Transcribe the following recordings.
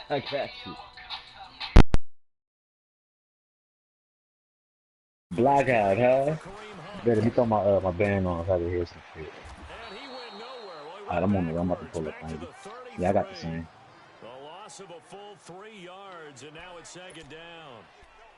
I got you. Blackout, huh? Better be throwing my band on so I can hear some shit. Alright, I'm about to pull up on you. Yeah, I got the same. The loss of a full 3 yards, and now it's second down.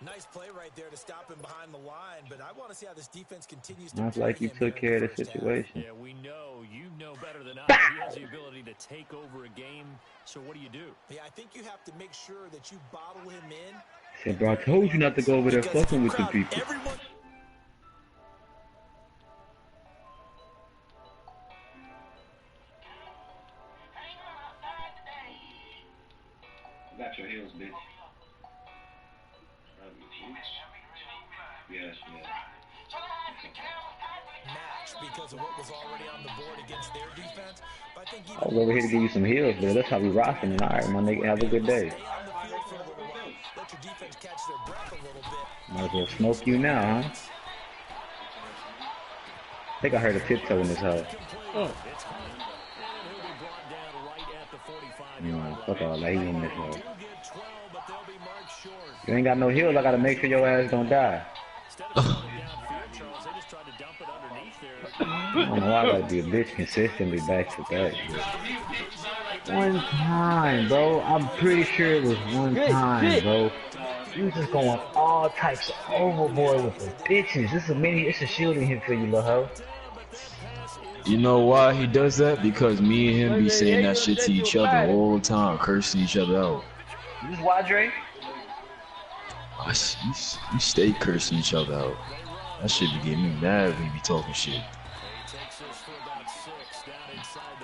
Nice play right there to stop him behind the line, but I want to see how this defense continues to Sounds play like you him here took in care the of the first half. situation. Yeah, we know. You know better than us. He has the ability to take over a game, so what do you do? Yeah, I think you have to make sure that you bottle him in. Said, bro, I told you not to go over there Because if fucking you with the crowd people. everyone... Got your heels, bitch. Yes, match because of what was already on the board against their defense. But I think I was over here to give you some heels, but that's how we rocking. And all right, my nigga, have a good day. stay on the field for a little while, let your defense catch their breath a little bit. Might as well smoke you now, huh? I think I heard a tiptoe in this hoe. Fuck all that, he in this hoe. You ain't got no heels, I gotta make sure your ass don't die. I don't know why I gotta be a bitch consistently back to back. One time, bro. I'm pretty sure it was one time, bro. You was just going all types of overboard with the bitches. It's a shielding hit for you, little hoe. You know why he does that? Because me and him be saying that shit to each other all the time, cursing each other out. This is why, Dre? You stay cursing each other out. That shit be getting me mad when you be talking shit.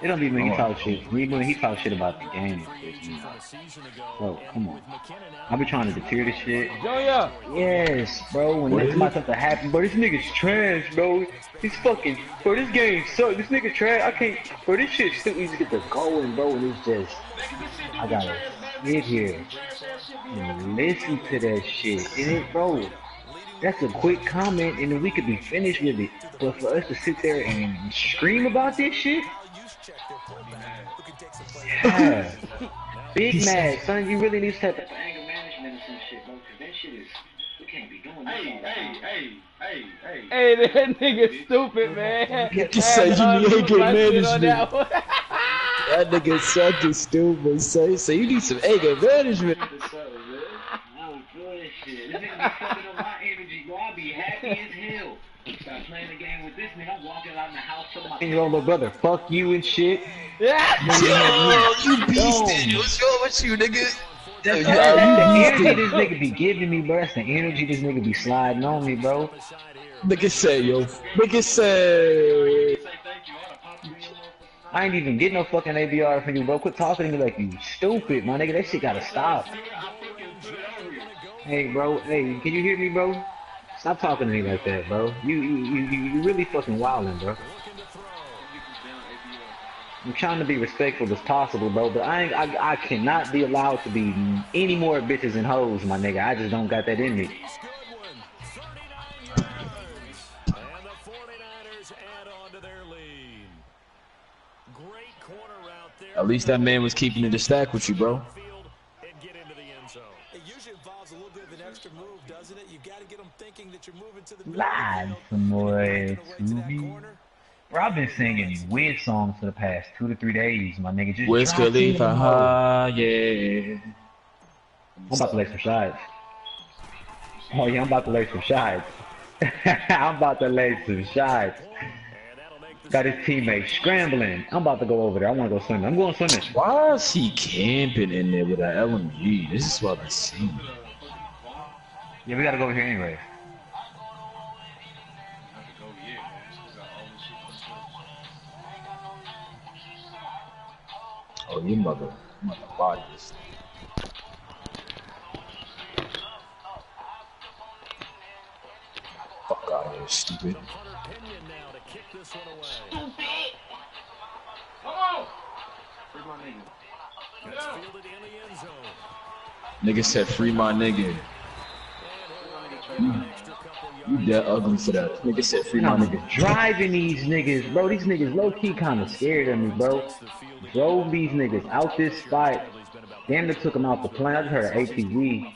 It don't be when he talk shit. When he talk shit about the game and shit. Bro, come on. I be trying to deter this shit. Junior! Yes, bro. When next time something happen, bro, this nigga's trash, bro. He's fucking, bro, this game sucks. This nigga trash. I can't, bro, this shit still needs to get the going, bro. And it's just, I gotta sit here and listen to that shit. And it, bro, that's a quick comment and then we could be finished with it. But for us to sit there and scream about this shit, yeah. Big mad, son. You really need to set up anger management or some shit, bro. Cause that shit is, we can't be doing that. Hey, that nigga stupid, man. You said you need anger management. That That nigga sucking stupid. So you need some anger management. No bullshit. This nigga be fucking up my energy, bro. I be happy as hell. Stop playing the game with this nigga. I'm walking out in the house to my 10-year-old little brother. Fuck you and shit. Yeah. You beasted. What's wrong with you, nigga? That's the energy this nigga be giving me, bro. That's the energy this nigga be sliding on me, bro. Nigga say, yo. Nigga say. I ain't even get no fucking ABR from you, bro. Quit talking to me like you stupid, my nigga. That shit gotta stop. Hey, bro. Hey, can you hear me, bro? Stop talking to me like that, bro. You really fucking wildin', bro. I'm trying to be respectful as possible, bro, but I cannot be allowed to be any more bitches and hoes, my nigga. I just don't got that in me. At least that man was keeping it a stack with you, bro. Live some more Bro, I've been singing Wiz songs for the past 2 to 3 days, my nigga. Just Wiz Khalifa, yeah. I'm about to lay some shots. Oh yeah, I'm about to lay some shots. I'm about to lay some shots. Got his teammates scrambling. I'm about to go over there. I want to go swimming. I'm going swimming. Why is he camping in there with an LMG? This is what I see. Yeah, we gotta go over here anyway. Oh, you mother body this thing. Fuck out of here, stupid. Stupid! Come on! Free my nigga. Nigga said free my nigga. You that ugly for that. Nigga said free my nigga. Driving these niggas, bro. These niggas low-key kind of scared of me, bro. Drove these niggas out this spot Damn, they took him out the plane. I just heard an ATV.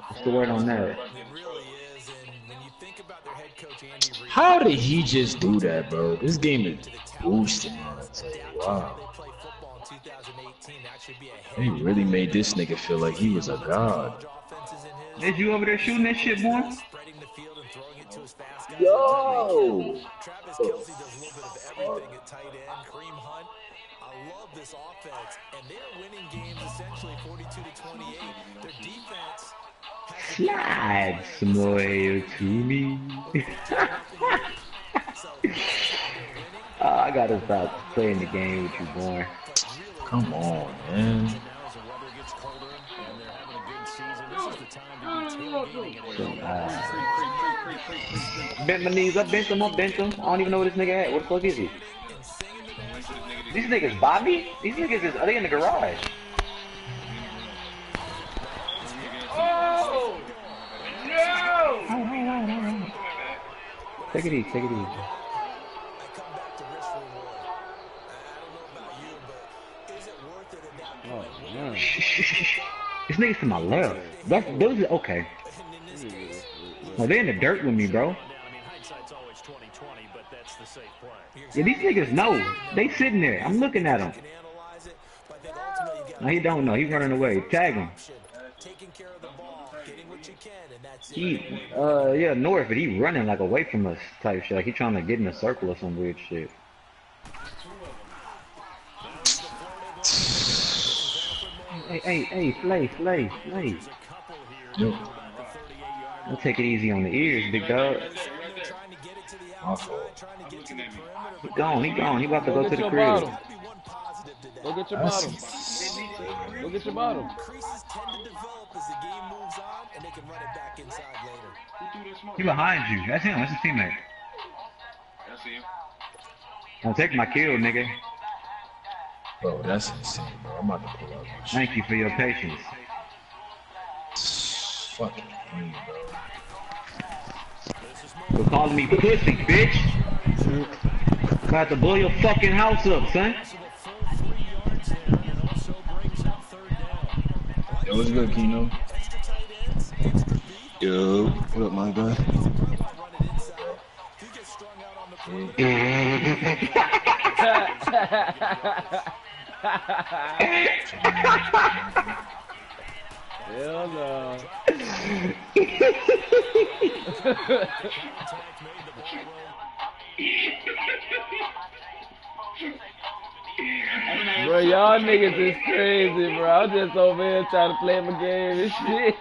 What's the word on that? It really is, and when you think about their head coach Andy Reid, How did he just do that, bro? This game is boosting, man. I tell you, wow. they play football in 2018. That should be a He really made this nigga feel like he was a god. offenses in his Is you over there shooting that shit, boy? spreading the field and throwing it to his fast guys. Yo! Travis Kelce does a little bit of everything at tight end. Kareem Hunt. I love this offense, and they're winning games essentially 42-28. Their defense Slide Samoy to me. I gotta stop playing the game with you, boy. Come on, man. Bent my knees up, bent him up, bent him. I don't even know where this nigga at. What the fuck is he? These niggas Bobby? These niggas are they in the garage? Oh! No! Take it easy, take it easy. I come back to risk reward. I don't know about you, but is it worth it at that point? Oh, man. This nigga's to my left. Those are okay. Oh, they in the dirt with me, bro. Yeah, these niggas know. They sitting there. I'm looking at them. No, he don't know. He running away. Tag him. Taking care of the ball, getting what you can, and that's He, yeah, north, but he running like away from us type shit. Like he trying to get in a circle or some weird shit. Hey, Flay. Yo. I'll take it easy on the ears, big dog. He gone. He about to go to the your crib. bottle. Go get your bottle. Go get your bottle. creases tend to develop as the game moves on, and they can run it back inside later. He behind you. That's him. That's his teammate. Don't take my kill, nigga. Bro, that's insane, bro. I'm about to pull up. Thank you for your patience. Fucking me, bro. You're calling me pussy, bitch. About to blow your fucking house up, son. Yo, what's good, Keno? Yo, what up, my guy? Hell no. Bro, y'all niggas is crazy, bro. I'm just over here trying to play my game and shit.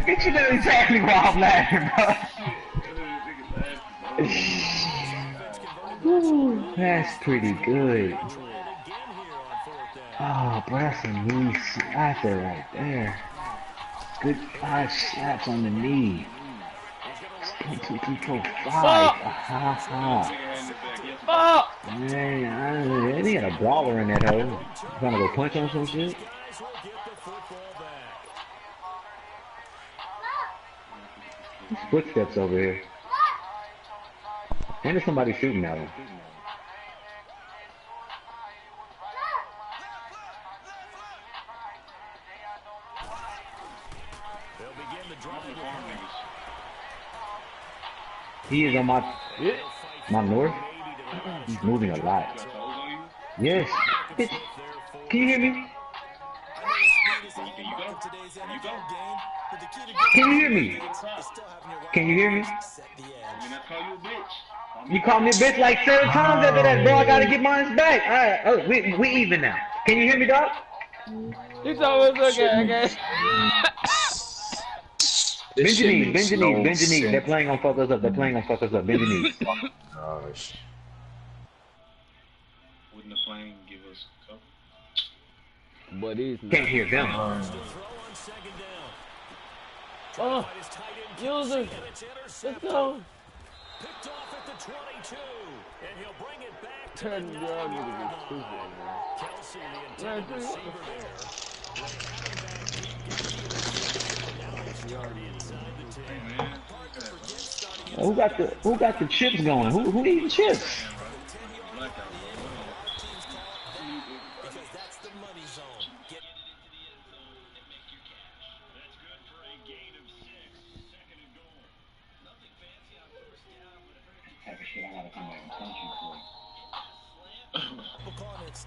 Bitch, you know exactly why I'm laughing, bro. Ooh, that's pretty good. Oh, bro, that's a knee slapper right there. Good 5 slaps on the knee. 1, 2, 3, 4, 5. Fuck! Man, he had a brawler in that hole. Trying to go punch on some shit. There's footsteps over here. And there's somebody shooting at him. He is on my north. He's moving a lot. Yes. Bitch. Can you hear me? Can you hear me? Can you hear me? You called me a bitch like 7 times after that, bro. I gotta get mine back. Alright, oh, we even now. Can you hear me, dog? You told me it's okay. Benjanese. They're playing on fuck us up. Benjanese. Gosh. Wouldn't the plane give us cover? But he's Can't hear them. oh, user. Let's go. Picked off at the 22, and he'll bring it back to Turn the the dog 9. into the stupid, man. Kelce, the intended receiver there. Who got the chips going? Who eating chips?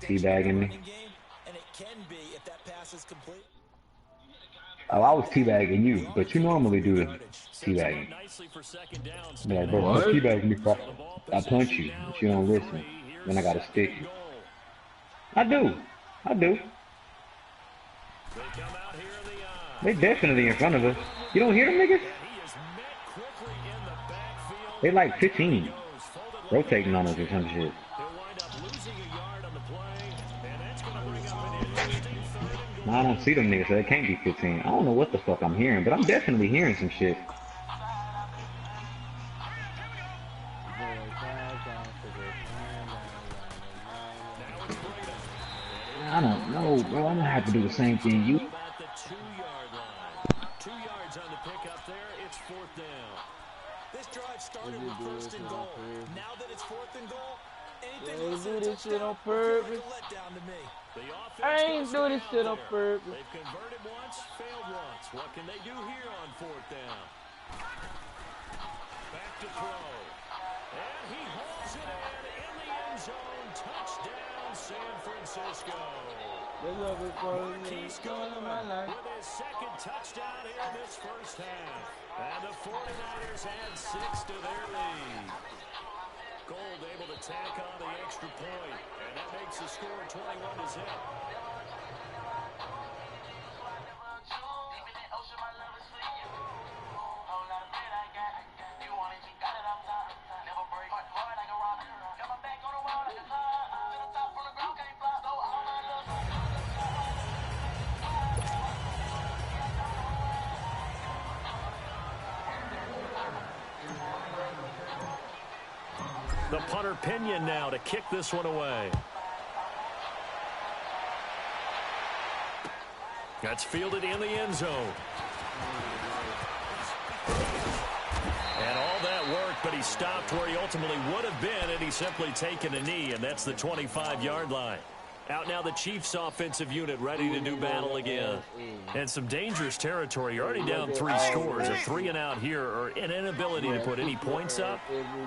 Teabagging me. And it can be if that pass is complete. Oh, I was teabagging you, but you normally do the teabagging. Be like, bro, don't teabag me, bro. I punch you, but you don't listen. Then I gotta stick you. I do. They definitely in front of us. You don't hear them niggas? They like 15. Rotating on us or some shit. No, I don't see them niggas, so it can't be 15. I don't know what the fuck I'm hearing, but I'm definitely hearing some shit. I don't know, bro. I'm gonna have to do the same thing you. 2 yard line. 2 yards on the pickup there. It's 4th down. This drive started with 1st and goal. Now that it's 4th and goal, anything They less than do a this shit touchdown on would feel purpose. like a letdown to me. I ain't do this shit on purpose. They've converted once, failed once. What can they do here on 4th down? Back to throw. And he hauls it in the end zone. Touchdown, San Francisco. Marquise Goodwin with his 2nd touchdown here in this first half. And the 49ers add 6 to their lead. Gold able to tack on the extra point, and that makes the score 21-0. The punter Pinion now to kick this one away. That's fielded in the end zone. And all that work, but he stopped where he ultimately would have been, and he's simply taken a knee, and that's the 25-yard line. Out now the Chiefs offensive unit ready to do battle again. And some dangerous territory. You're already down 3 scores. A 3 and out here, or an inability to put any points up.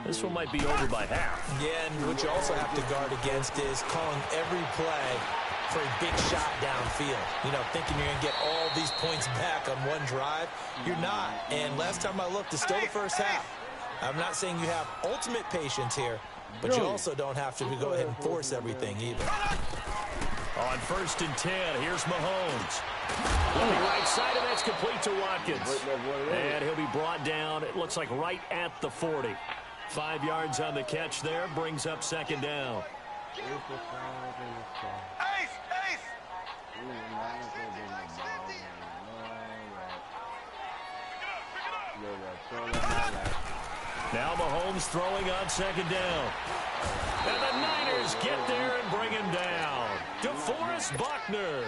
This one might be over by half. Yeah, and what you also have to guard against is calling every play for a big shot downfield. You know, thinking you're going to get all these points back on one drive. You're not. And last time I looked, it's still the first half. I'm not saying you have ultimate patience here, but you also don't have to go ahead and force everything either. On 1st and 10, here's Mahomes. On the right side, and that's complete to Watkins. And he'll be brought down, it looks like right at the 40. 5 yards on the catch there, brings up 2nd down. Now Mahomes throwing on 2nd down. And the Niners get there and bring him down. DeForest Buckner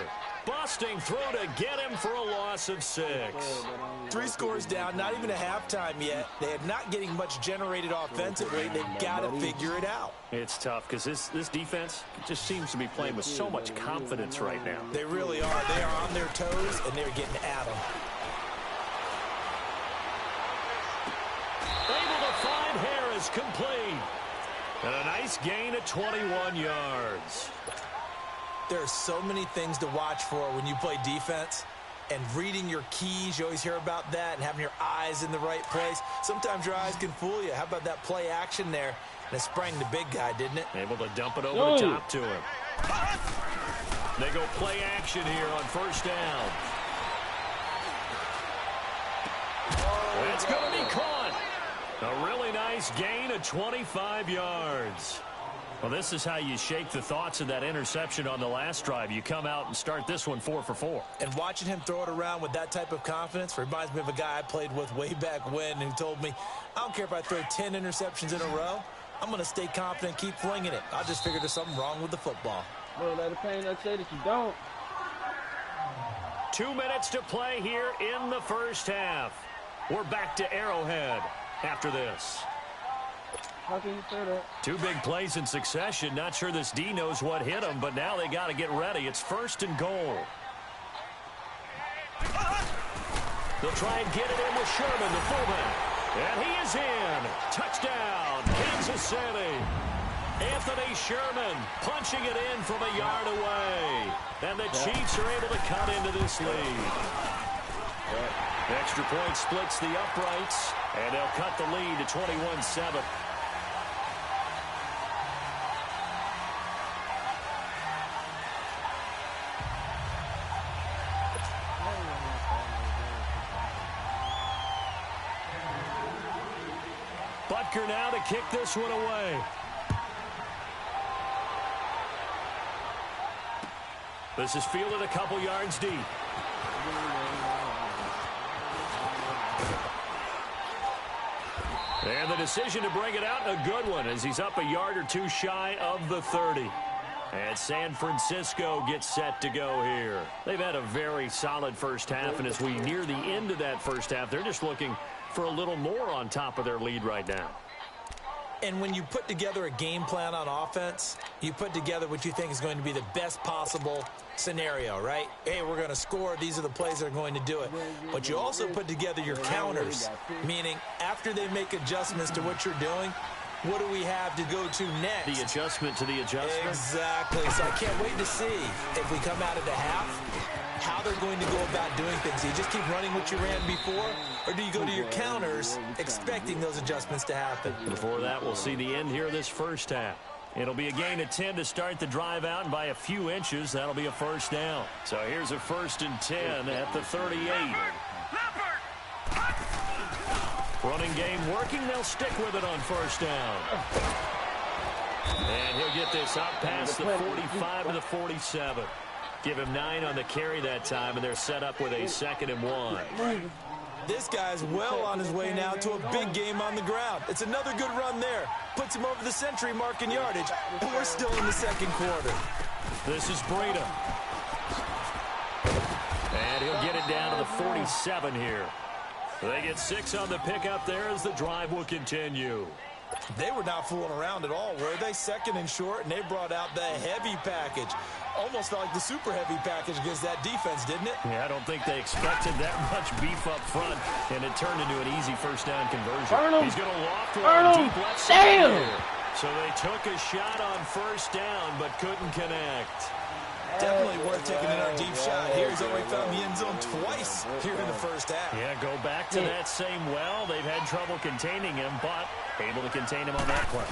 busting through to get him for a loss of 6. 3 scores down, not even a halftime yet. They are not getting much generated offensively. They've got to figure it out. It's tough because this defense just seems to be playing with so much confidence right now. They really are. They are on their toes, and they're getting at them. Able to find Harris complete. And a nice gain at 21 yards. There are so many things to watch for when you play defense. And reading your keys, you always hear about that, and having your eyes in the right place. Sometimes your eyes can fool you. How about that play action there? And it sprang the big guy, didn't it? Able to dump it over the top to him. They go play action here on 1st down. That's going to be caught. A really nice gain of 25 yards. Well, this is how you shake the thoughts of that interception on the last drive. You come out and start this one 4 for 4. And watching him throw it around with that type of confidence reminds me of a guy I played with way back when who told me, I don't care if I throw 10 interceptions in a row. I'm going to stay confident, keep flinging it. I just figured there's something wrong with the football. Bro, let the pain not say that you don't. 2 minutes to play here in the first half. We're back to Arrowhead after this. How can you say that? 2 big plays in succession. Not sure this D knows what hit him, but now they got to get ready. It's 1st and goal. They'll try and get it in with Sherman, the fullback. And he is in. Touchdown, Kansas City. Anthony Sherman punching it in from a yard away. And the Chiefs are able to cut into this lead. Extra point splits the uprights, and they'll cut the lead to 21-7. Butker now to kick this one away. This is fielded a couple yards deep. And the decision to bring it out, a good one, as he's up a yard or two shy of the 30. And San Francisco gets set to go here. They've had a very solid first half, and as we near the end of that first half, they're just looking for a little more on top of their lead right now. And when you put together a game plan on offense, you put together what you think is going to be the best possible scenario, right? Hey, we're going to score. These are the plays that are going to do it. But you also put together your counters, meaning after they make adjustments to what you're doing, what do we have to go to next? The adjustment to the adjustment? Exactly. So I can't wait to see if we come out of the half, how they're going to go about doing things. Do you just keep running what you ran before, or do you go to your counters expecting those adjustments to happen? Before that, we'll see the end here of this first half. It'll be a gain of 10 to start the drive out, and by a few inches, that'll be a first down. So here's a 1st and 10 at the 38. Running game working. They'll stick with it on first down. And he'll get this up past the 45 to the 47. Give him 9 on the carry that time, and they're set up with a 2nd and 1. This guy's well on his way now to a big game on the ground. It's another good run there. Puts him over the century mark in yardage, and we're still in the second quarter. This is Breida. And he'll get it down to the 47 here. They get 6 on the pickup there as the drive will continue. They were not fooling around at all, were they? 2nd and short, and they brought out the heavy package. Almost felt like the super heavy package against that defense, didn't it? Yeah, I don't think they expected that much beef up front, and it turned into an easy first down conversion. He's going to loft one deep left side here. So they took a shot on first down, but couldn't connect. Definitely worth taking in our deep shot. Here he's already found the end zone twice here in the first half. Yeah, go back to that same well. They've had trouble containing him, but able to contain him on that play.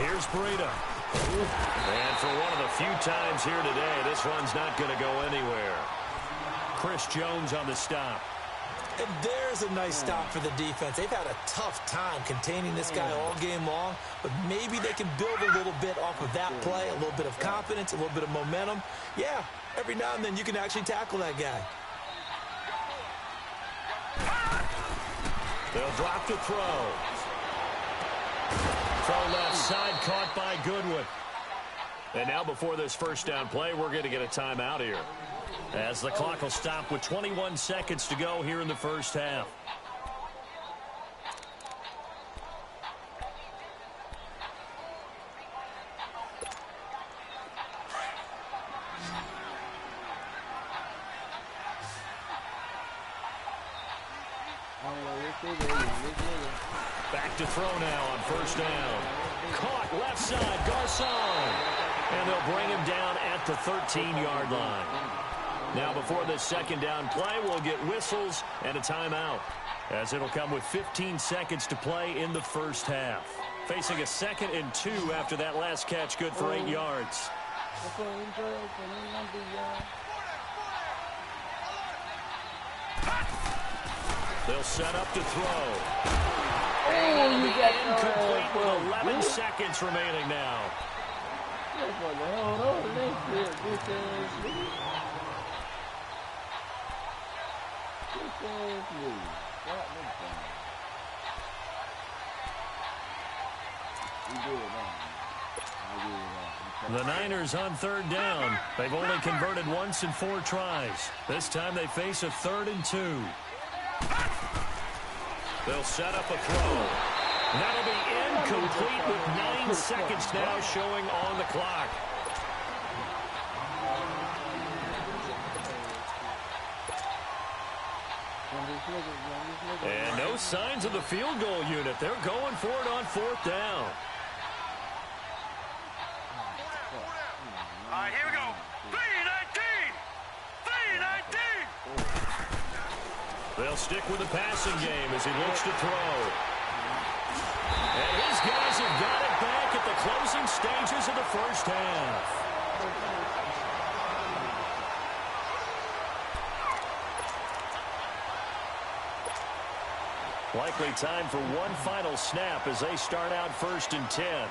Here's Breida. And for one of the few times here today, this run's not going to go anywhere. Chris Jones on the stop. And there's a nice stop for the defense. They've had a tough time containing this guy all game long, but maybe they can build a little bit off of that play, a little bit of confidence, a little bit of momentum. Yeah, every now and then you can actually tackle that guy. They'll drop to throw. Throw left side, caught by Goodwin. And now before this first down play, we're going to get a timeout here, as the clock will stop with 21 seconds to go here in the first half. Back to throw now on first down. Caught left side, Garcon. And they'll bring him down at the 13-yard line. Now before this second down play, we'll get whistles and a timeout, as it'll come with 15 seconds to play in the first half. Facing a 2nd and 2 after that last catch, good for 8 yards. They'll set up to throw. And it'll be incomplete with 11 seconds remaining now. The Niners on 3rd down. They've only converted once in 4 tries. This time they face a 3rd and 2. They'll set up a throw. That'll be incomplete with 9 seconds now showing on the clock. And no signs of the field goal unit. They're going for it on 4th down. right, here we go. 3-19! 3-19! They'll stick with the passing game as he looks to throw. And his guys have got it back at the closing stages of the first half. Likely time for one final snap as they start out 1st and 10.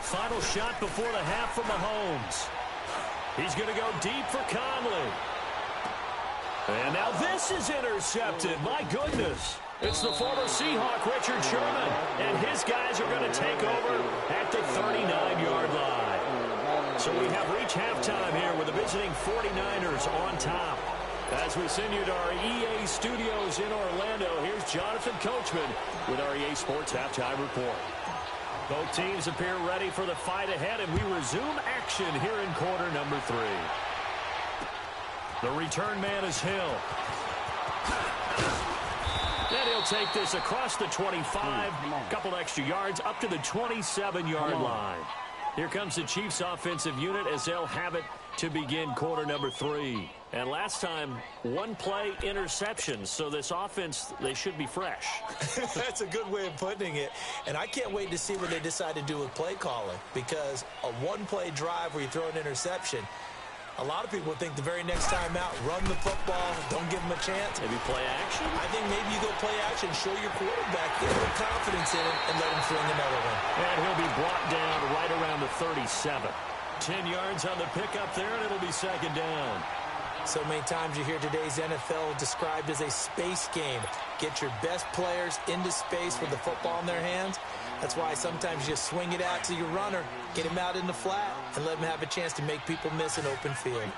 Final shot before the half for Mahomes. He's going to go deep for Conley. And now this is intercepted. My goodness. It's the former Seahawk, Richard Sherman. And his guys are going to take over at the 39-yard line. So we have reached halftime here with the visiting 49ers on top. As we send you to our EA studios in Orlando, here's Jonathan Coachman with our EA Sports Halftime Report. Both teams appear ready for the fight ahead, and we resume action here in quarter number 3. The return man is Hill. And he'll take this across the 25, a couple extra yards, up to the 27-yard line. Here comes the Chiefs offensive unit as they'll have it to begin quarter number 3. And last time, one play interception. So this offense, they should be fresh. That's a good way of putting it. And I can't wait to see what they decide to do with play calling. Because a one-play drive where you throw an interception, a lot of people think the very next time out, run the football, don't give them a chance. Maybe play action? I think maybe you go play action, show your quarterback, get a little confidence in it, and let him fling another one. And he'll be brought down right around the 37. 10 yards on the pickup there, and it'll be 2nd down. So many times you hear today's NFL described as a space game. Get your best players into space with the football in their hands. That's why sometimes you swing it out to your runner, get him out in the flat, and let him have a chance to make people miss an open field.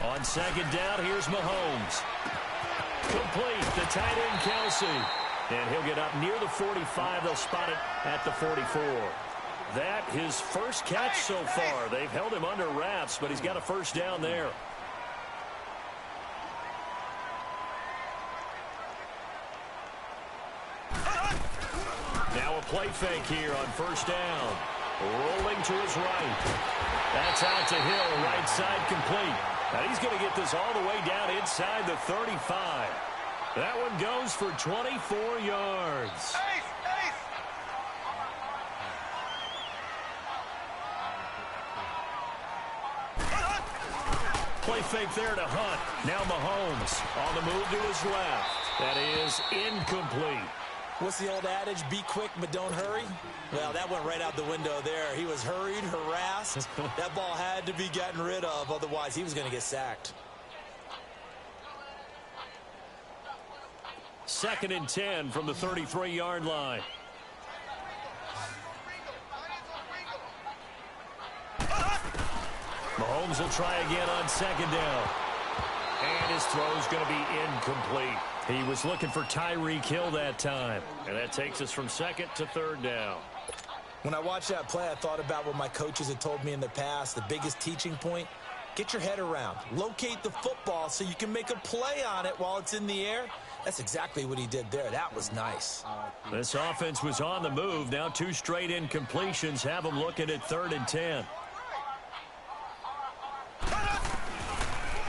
On 2nd down, here's Mahomes. Complete, the tight end Kelsey. And he'll get up near the 45. They'll spot it at the 44. That his first catch so far. They've held him under wraps, but he's got a 1st down there. Now a play fake here on 1st down. Rolling to his right. That's out to Hill, right side complete. Now he's going to get this all the way down inside the 35. That one goes for 24 yards. Play fake there to Hunt. Now Mahomes on the move to his left. That is incomplete. What's the old adage? Be quick, but don't hurry? Well, that went right out the window there. He was hurried, harassed. That ball had to be gotten rid of. Otherwise, he was going to get sacked. 2nd and 10 from the 33-yard line. Mahomes will try again on 2nd down. And his throw's going to be incomplete. He was looking for Tyreek Hill that time. And that takes us from 2nd to 3rd down. When I watched that play, I thought about what my coaches had told me in the past. The biggest teaching point, get your head around. Locate the football so you can make a play on it while it's in the air. That's exactly what he did there. That was nice. This offense was on the move. Now 2 straight incompletions have them looking at 3rd and 10.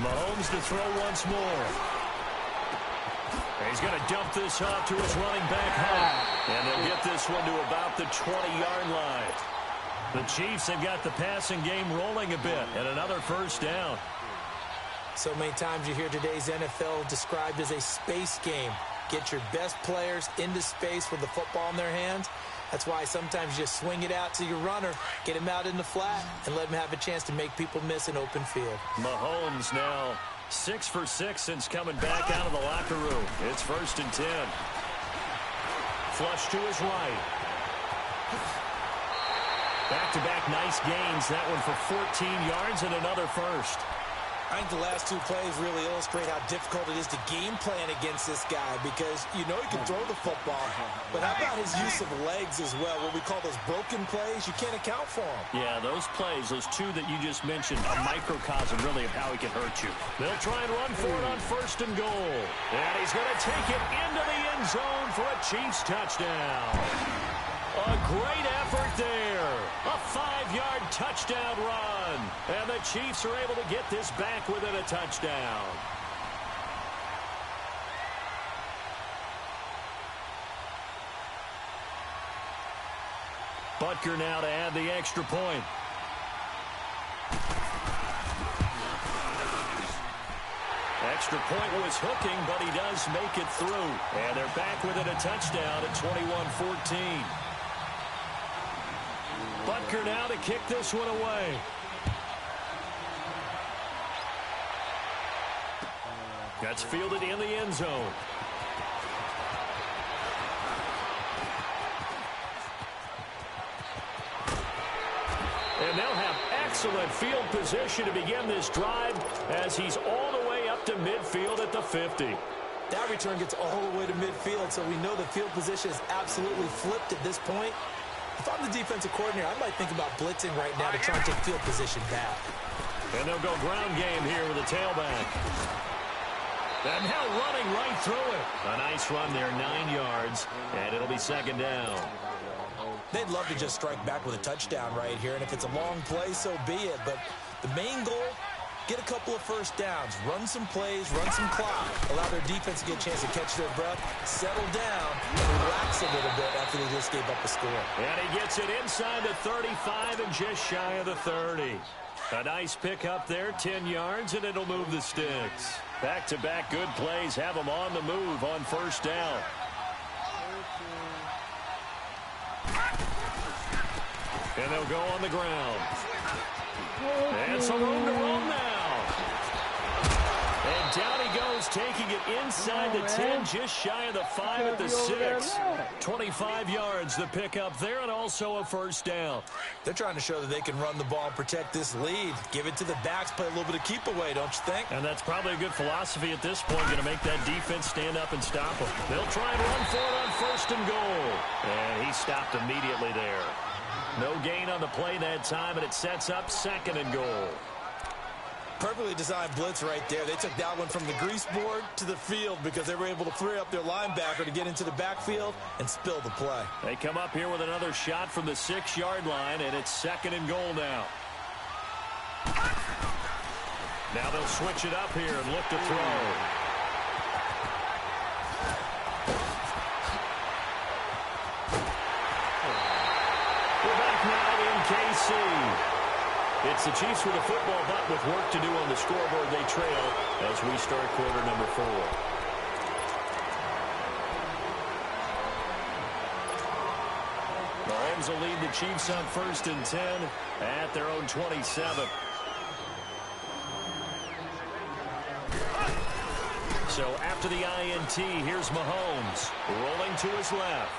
Mahomes to throw once more. He's going to dump this off to his running back Hunt. And they'll get this one to about the 20-yard line. The Chiefs have got the passing game rolling a bit. And another 1st down. So many times you hear today's NFL described as a space game. Get your best players into space with the football in their hands. That's why sometimes you swing it out to your runner, get him out in the flat, and let him have a chance to make people miss an open field. Mahomes now 6 for 6 since coming back out of the locker room. It's 1st and 10. Flush to his right. Back-to-back nice gains. That one for 14 yards and another 1st. I think the last 2 plays really illustrate how difficult it is to game plan against this guy because you know he can throw the football. But how about his use of legs as well? What we call those broken plays, you can't account for them. Yeah, those plays, those 2 that you just mentioned, a microcosm really of how he can hurt you. They'll try and run for it on 1st and goal. And he's going to take it into the end zone for a Chiefs touchdown. A great effort there. A 5-yard touchdown run. And the Chiefs are able to get this back within a touchdown. Butker now to add the extra point. Extra point was hooking, but he does make it through. And they're back within a touchdown at 21-14. Butker now to kick this one away. That's fielded in the end zone. And they'll have excellent field position to begin this drive as he's all the way up to midfield at the 50. That return gets all the way to midfield, so we know the field position is absolutely flipped at this point. If I'm the defensive coordinator, I might think about blitzing right now to try and take field position back. And they'll go ground game here with a tailback. And now running right through it. A nice run there, 9 yards, and it'll be second down. They'd love to just strike back with a touchdown right here, and if it's a long play, so be it. But the main goal, get a couple of first downs, run some plays, run some clock, allow their defense to get a chance to catch their breath, settle down, and relax a little bit after they just gave up a score. And he gets it inside the 35 and just shy of the 30. A nice pickup there, 10 yards, and it'll move the sticks. Back-to-back good plays have them on the move on first down. And they'll go on the ground. And some room to roam now. And down he goes, taking it inside the 10, just shy of the 5 at the 6. 25 yards, the pickup there, and also a first down. They're trying to show that they can run the ball and protect this lead. Give it to the backs, play a little bit of keep away, don't you think? And that's probably a good philosophy at this point, going to make that defense stand up and stop them. They'll try and run for it on first and goal. And he stopped immediately there. No gain on the play that time, and it sets up second and goal. Perfectly designed blitz right there. They took that one from the grease board to the field because they were able to free up their linebacker to get into the backfield and spill the play. They come up here with another shot from the 6-yard line, and it's second and goal now. Now they'll switch it up here and look to throw. KC. It's the Chiefs with a football, but with work to do on the scoreboard. They trail as we start quarter number 4. Mahomes will lead the Chiefs on first and 10 at their own 27. So after the INT, here's Mahomes rolling to his left.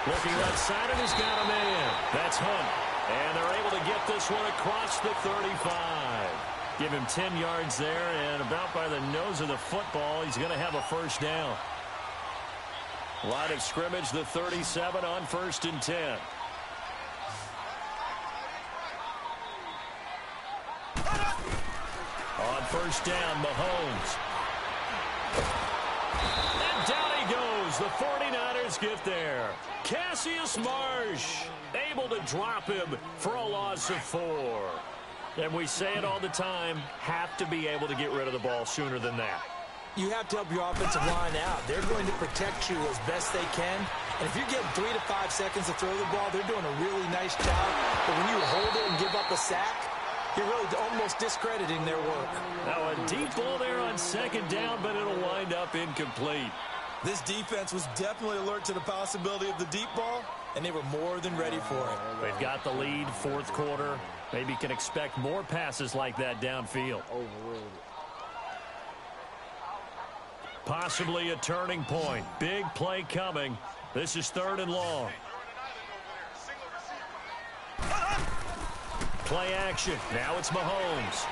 Looking right side, and he's got a man. That's Hunt. And they're able to get this one across the 35. Give him 10 yards there, and about by the nose of the football, he's going to have a first down. Line of scrimmage, the 37 on first and 10. On first down, Mahomes. And down he goes. The 49ers get there. Cassius Marsh able to drop him for a loss of 4. And we say it all the time, have to be able to get rid of the ball sooner than that. You have to help your offensive line out. They're going to protect you as best they can. And if you're getting 3 to 5 seconds to throw the ball, they're doing a really nice job. But when you hold it and give up a sack, you're really almost discrediting their work. Now a deep ball there on second down, but it'll wind up incomplete. This defense was definitely alert to the possibility of the deep ball, and they were more than ready for it. They've got the lead, fourth quarter. Maybe can expect more passes like that downfield. Possibly a turning point. Big play coming. This is third and long. Play action. Now it's Mahomes.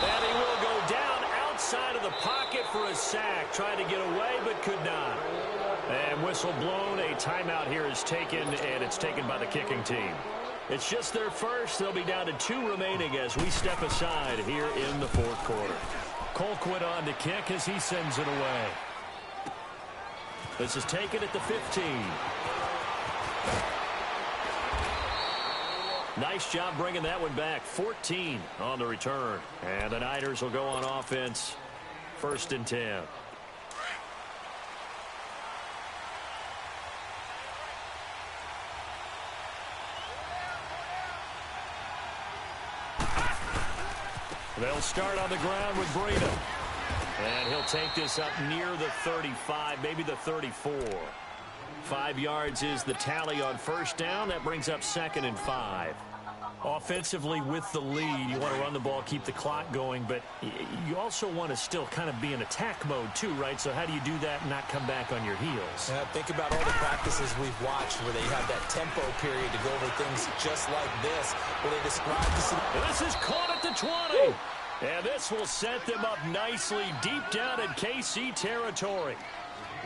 And he will go down outside of the pocket for a sack. Tried to get away, but could not. And whistle blown. A timeout here is taken, and it's taken by the kicking team. It's just their first. They'll be down to 2 remaining as we step aside here in the fourth quarter. Colquitt on to kick as he sends it away. This is taken at the 15. Nice job bringing that one back. 14 on the return. And the Niners will go on offense. 1st and 10. They'll start on the ground with Breida. And he'll take this up near the 35, maybe the 34. 5 yards is the tally on 1st down. That brings up 2nd and 5. Offensively with the lead, you want to run the ball, keep the clock going, but you also want to still kind of be in attack mode too, right? So how do you do that and not come back on your heels? Think about all the practices we've watched where they have that tempo period to go over things just like this, where they describe this. This is caught at the 20. And this will set them up nicely deep down in KC territory.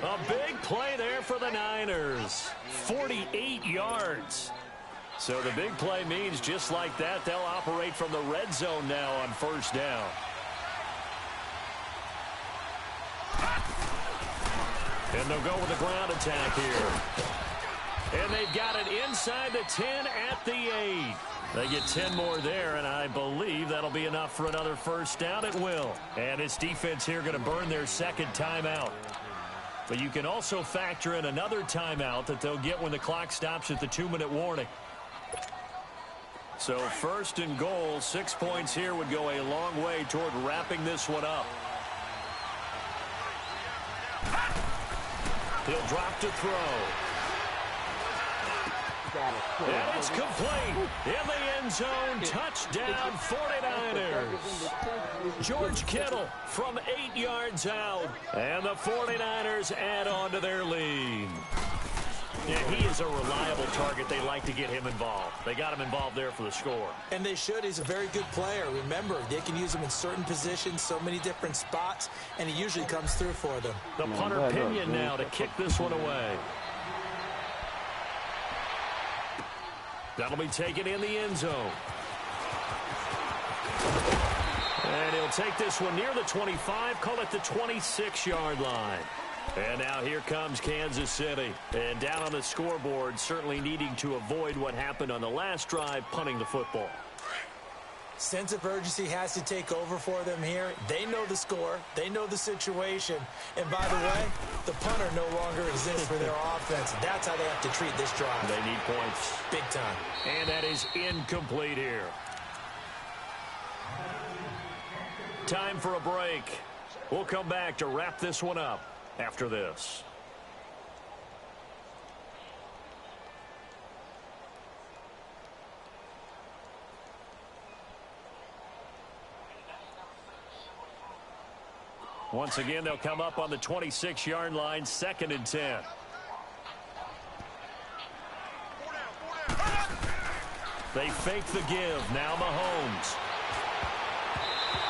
A big play there for the Niners. 48 yards. So the big play means just like that, they'll operate from the red zone now on 1st down. And they'll go with the ground attack here. And they've got it inside the 10 at the 8. They get 10 more there, and I believe that'll be enough for another 1st down. It will. And this defense here going to burn their 2nd timeout. But you can also factor in another timeout that they'll get when the clock stops at the 2-minute warning. So 1st and goal, 6 points here would go a long way toward wrapping this one up. He'll drop to throw. And it's complete. In the end zone, touchdown 49ers. George Kittle from 8 yards out. And the 49ers add on to their lead. Yeah, he is a reliable target. They like to get him involved. They got him involved there for the score. And they should. He's a very good player. Remember, they can use him in certain positions, so many different spots, and he usually comes through for them. The punter Pinion now to kick this one away. That'll be taken in the end zone. And he'll take this one near the 25, call it the 26-yard line. And now here comes Kansas City. And down on the scoreboard, certainly needing to avoid what happened on the last drive, punting the football. Sense of urgency has to take over for them here. They know the score. They know the situation. And by the way, the punter no longer exists for their offense. That's how they have to treat this drive. They need points. Big time. And that is incomplete here. Time for a break. We'll come back to wrap this one up after this. Once again, they'll come up on the 26-yard line, 2nd and 10. They fake the give. Now Mahomes.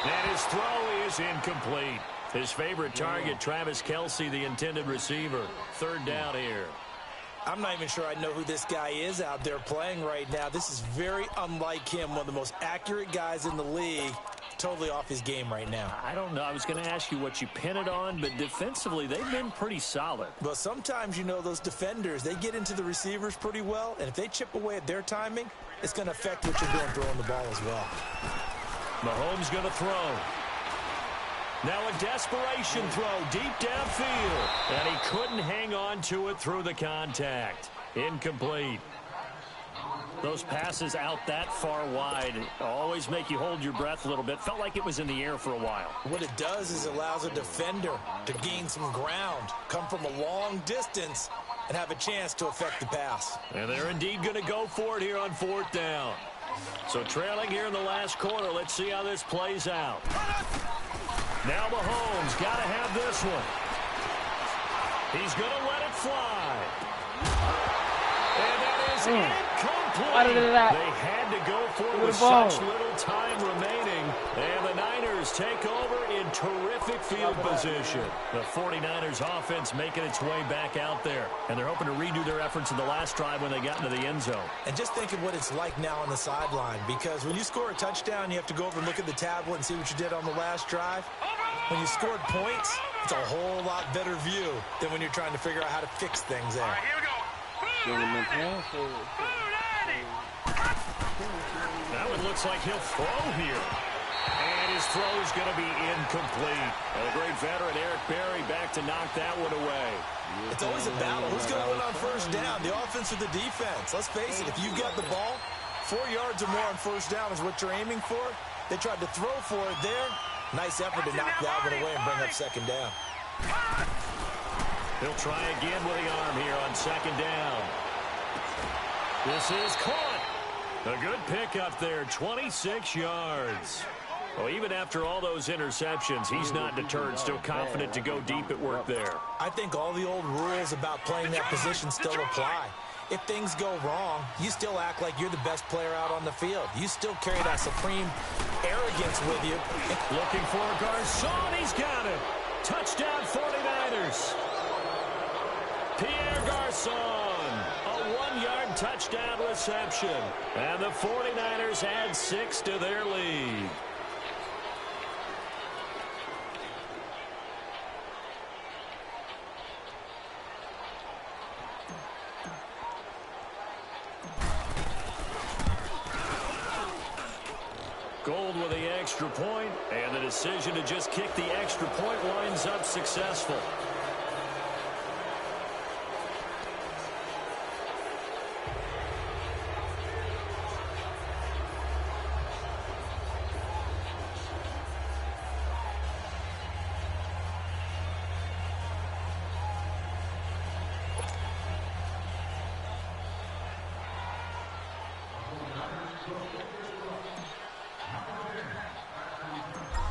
And his throw is incomplete. His favorite target, Travis Kelce, the intended receiver. 3rd down here. I'm not even sure I know who this guy is out there playing right now. This is very unlike him, one of the most accurate guys in the league. Totally off his game right now. I don't know. I was going to ask you what you pin it on, but defensively, they've been pretty solid. But sometimes, you know, those defenders, they get into the receivers pretty well, and if they chip away at their timing, it's going to affect what you're doing throwing the ball as well. Mahomes going to throw. Now a desperation throw deep downfield. And he couldn't hang on to it through the contact. Incomplete. Those passes out that far wide always make you hold your breath a little bit. Felt like it was in the air for a while. What it does is it allows a defender to gain some ground, come from a long distance, and have a chance to affect the pass. And they're indeed going to go for it here on 4th down. So trailing here in the last quarter, let's see how this plays out. Now Mahomes got to have this one. He's going to let it fly. And that is is incomplete. Out of that. They had to go for it Give with the ball. such little time remaining. And the Niners take over in terrific field position. The 49ers offense making its way back out there. And they're hoping to redo their efforts in the last drive when they got into the end zone. And just think of what it's like now on the sideline, because when you score a touchdown, you have to go over and look at the tablet and see what you did on the last drive. When you scored points, it's a whole lot better view than when you're trying to figure out how to fix things there. All right, here we go. Now it looks like he'll throw here. And his throw is going to be incomplete. And the great veteran Eric Berry back to knock that one away. It's always a battle. Who's going to win on first down, the offense or the defense? Let's face it, if you've got the ball, 4 yards or more on first down is what you're aiming for. They tried to throw for it there. Nice effort to knock that one away and bring up second down. He'll try again with the arm here on second down. This is caught. A good pickup there, 26 yards. Well, even after all those interceptions, he's not deterred, still confident to go deep at work there. I think all the old rules about playing that position still apply. If things go wrong, you still act like you're the best player out on the field. You still carry that supreme arrogance with you. Looking for Garcon, he's got it. Touchdown 49ers. Pierre Garcon, a 1-yard touchdown reception. And the 49ers add 6 to their lead. Gold with the extra point, and the decision to just kick the extra point winds up successful.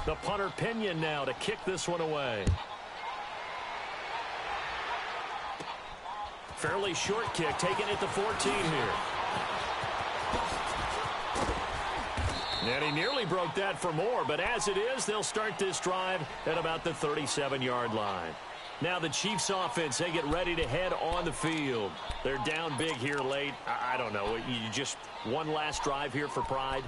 The punter Pinion now to kick this one away. Fairly short kick, taking it to 14 here. And he nearly broke that for more, but as it is, they'll start this drive at about the 37-yard line. Now the Chiefs offense, they get ready to head on the field. They're down big here late. I don't know, you just one last drive here for pride?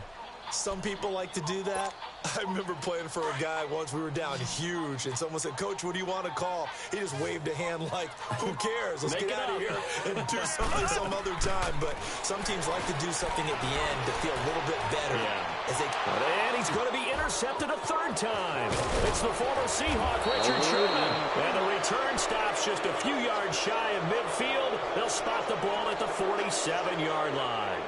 Some people like to do that. I remember playing for a guy once. We were down huge, and someone said, "Coach, what do you want to call?" He just waved a hand like, "Who cares? Let's get out of here and do something some other time." But some teams like to do something at the end to feel a little bit better. Yeah. And he's going to be intercepted a third time. It's the former Seahawk, Richard Sherman. And the return stops just a few yards shy of midfield. They'll spot the ball at the 47-yard line.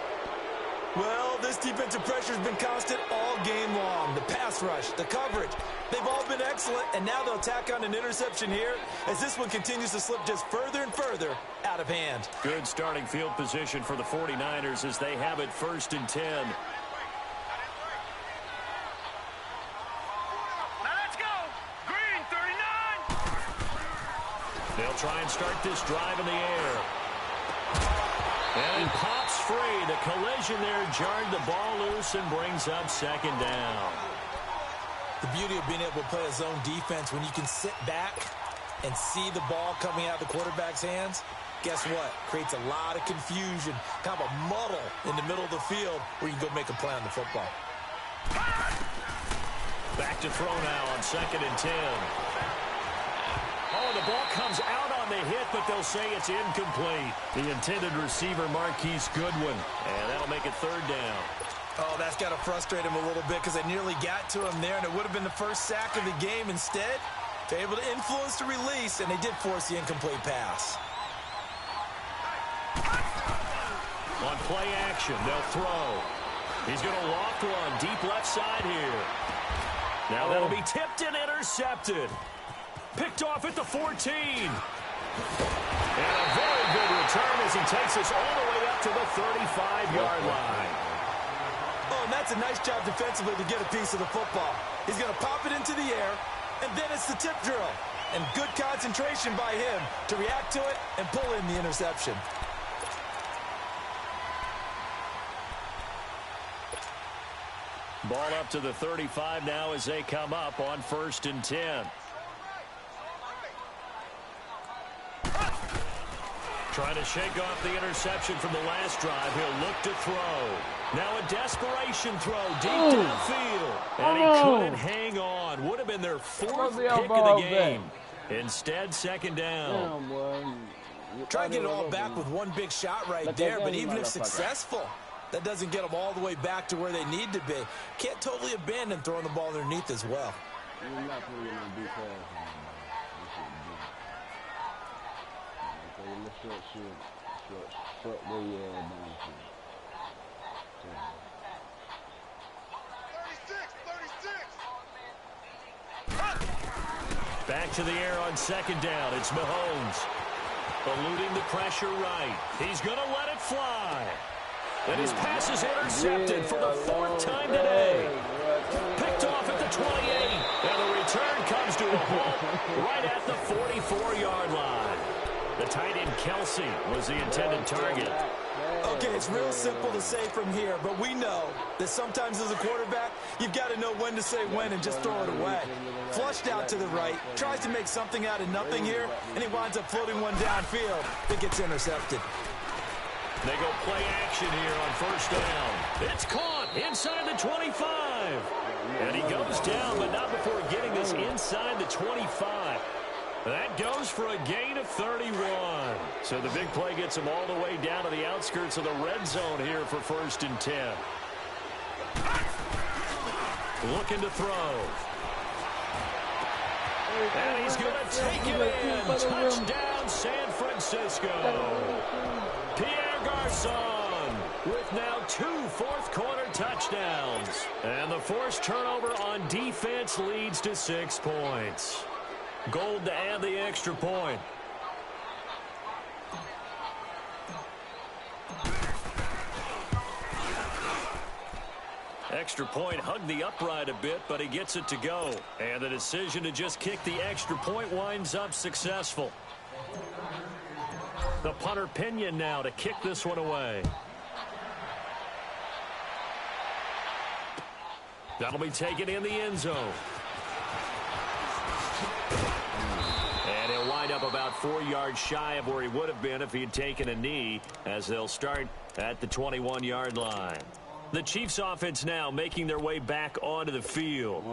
Well, this defensive pressure has been constant all game long. The pass rush, the coverage, they've all been excellent, and now they'll tack on an interception here as this one continues to slip just further and further out of hand. Good starting field position for the 49ers as they have it 1st and 10. Now let's go. Green 39. They'll try and start this drive in the air. And he pops free. The collision there jarred the ball loose and brings up second down. The beauty of being able to play a zone defense when you can sit back and see the ball coming out of the quarterback's hands, guess what? Creates a lot of confusion, kind of a muddle in the middle of the field where you can go make a play on the football. Back to throw now on 2nd and 10. Oh, the ball comes out on the hit, but they'll say it's incomplete. The intended receiver, Marquise Goodwin, and that'll make it 3rd down. Oh, that's got to frustrate him a little bit because they nearly got to him there, and it would have been the first sack of the game. Instead, they're able to influence the release, and they did force the incomplete pass. On play action, they'll throw. He's going to loft one deep left side here. Now that'll be tipped and intercepted. Picked off at the 14. And a very good return as he takes us all the way up to the 35-yard line. Oh, and that's a nice job defensively to get a piece of the football. He's going to pop it into the air, and then it's the tip drill. And good concentration by him to react to it and pull in the interception. Ball up to the 35 now as they come up on 1st and 10. Trying to shake off the interception from the last drive. He'll look to throw. Now a desperation throw deep downfield. And he couldn't hang on. Would have been their 4th pick of the game. Instead, 2nd down. Try to get it all back with one big shot right there, but even if successful, that doesn't get them all the way back to where they need to be. Can't totally abandon throwing the ball underneath as well. Back to the air on 2nd down. It's Mahomes. Eluding the pressure right. He's going to let it fly. And his pass is intercepted for the 4th time today. Picked off at the 28. And the return comes to a halt right at the 44-yard line. The tight end Kelsey was the intended target. Okay, it's real simple to say from here, but we know that sometimes as a quarterback, you've got to know when to say when and just throw it away. Flushed out to the right, tries to make something out of nothing here, and he winds up floating one downfield that gets intercepted. They go play action here on 1st down. It's caught inside the 25. And he goes down, but not before getting this inside the 25. That goes for a gain of 31. So the big play gets him all the way down to the outskirts of the red zone here for 1st and 10. Looking to throw. And he's going to take it in. Touchdown, San Francisco. Pierre Garçon with now 2 fourth-quarter touchdowns. And the forced turnover on defense leads to 6 points. Gold to add the extra point. Extra point hugged the upright a bit, but he gets it to go. And the decision to just kick the extra point winds up successful. The punter Pinion now to kick this one away. That'll be taken in the end zone. And he'll wind up about 4 yards shy of where he would have been if he had taken a knee, as they'll start at the 21-yard line. The Chiefs offense now making their way back onto the field.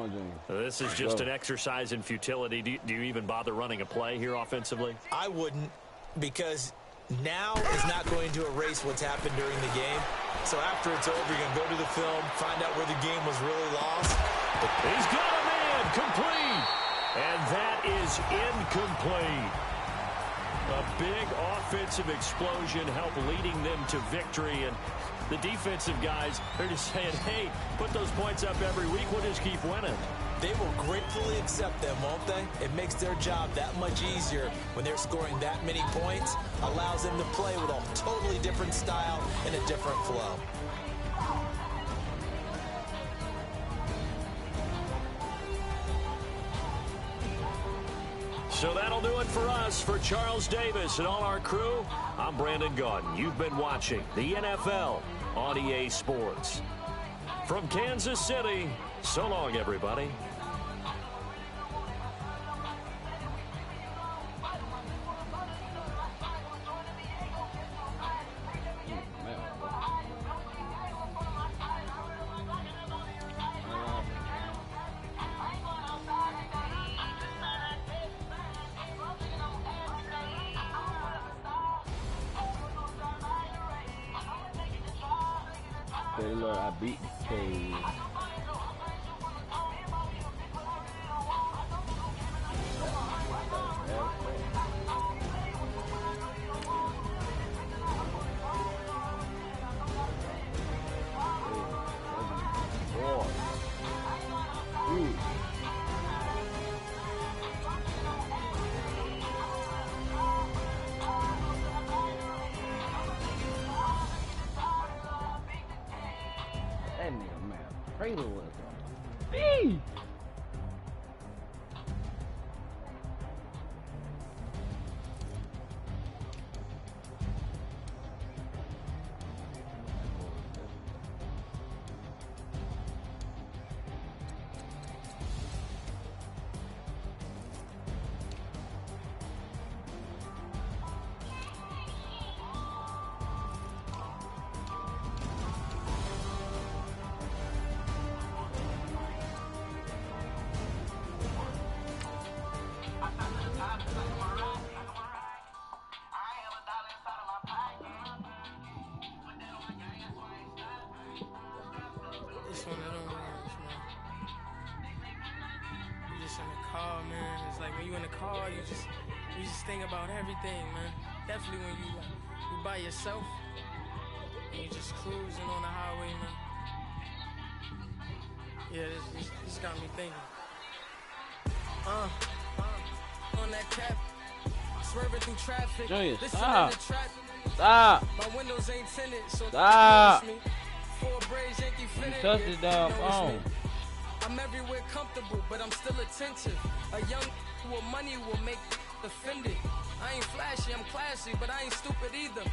This is just an exercise in futility. Do you even bother running a play here offensively? I wouldn't, because now is not going to erase what's happened during the game. So after it's over, you're going to go to the film, find out where the game was really lost. He's got a man complete. And that is incomplete. A big offensive explosion helped leading them to victory. And the defensive guys, they're just saying, hey, put those points up every week. We'll just keep winning. They will gratefully accept them, won't they? It makes their job that much easier when they're scoring that many points. Allows them to play with a totally different style and a different flow. So that'll do it for us. For Charles Davis and all our crew, I'm Brandon Gaudin. You've been watching the NFL on EA Sports. From Kansas City, so long, everybody. Taylor, I beat Cave. That nigga, man, Cradle was on me. car, man. It's like when you in the car, you just think about everything, man. Definitely when you by yourself and you just cruising on the highway, man. Yeah, this got me thinking. On that cap, swerving through traffic. Junior, Listen stop. to the track. Stop. My windows ain't tinted, so Stop. me. Four braids, Yankee You fitted. touched it down phone. I'm everywhere comfortable, but I'm still attentive. A young with money will make offended. I ain't flashy, I'm classy, but I ain't stupid either.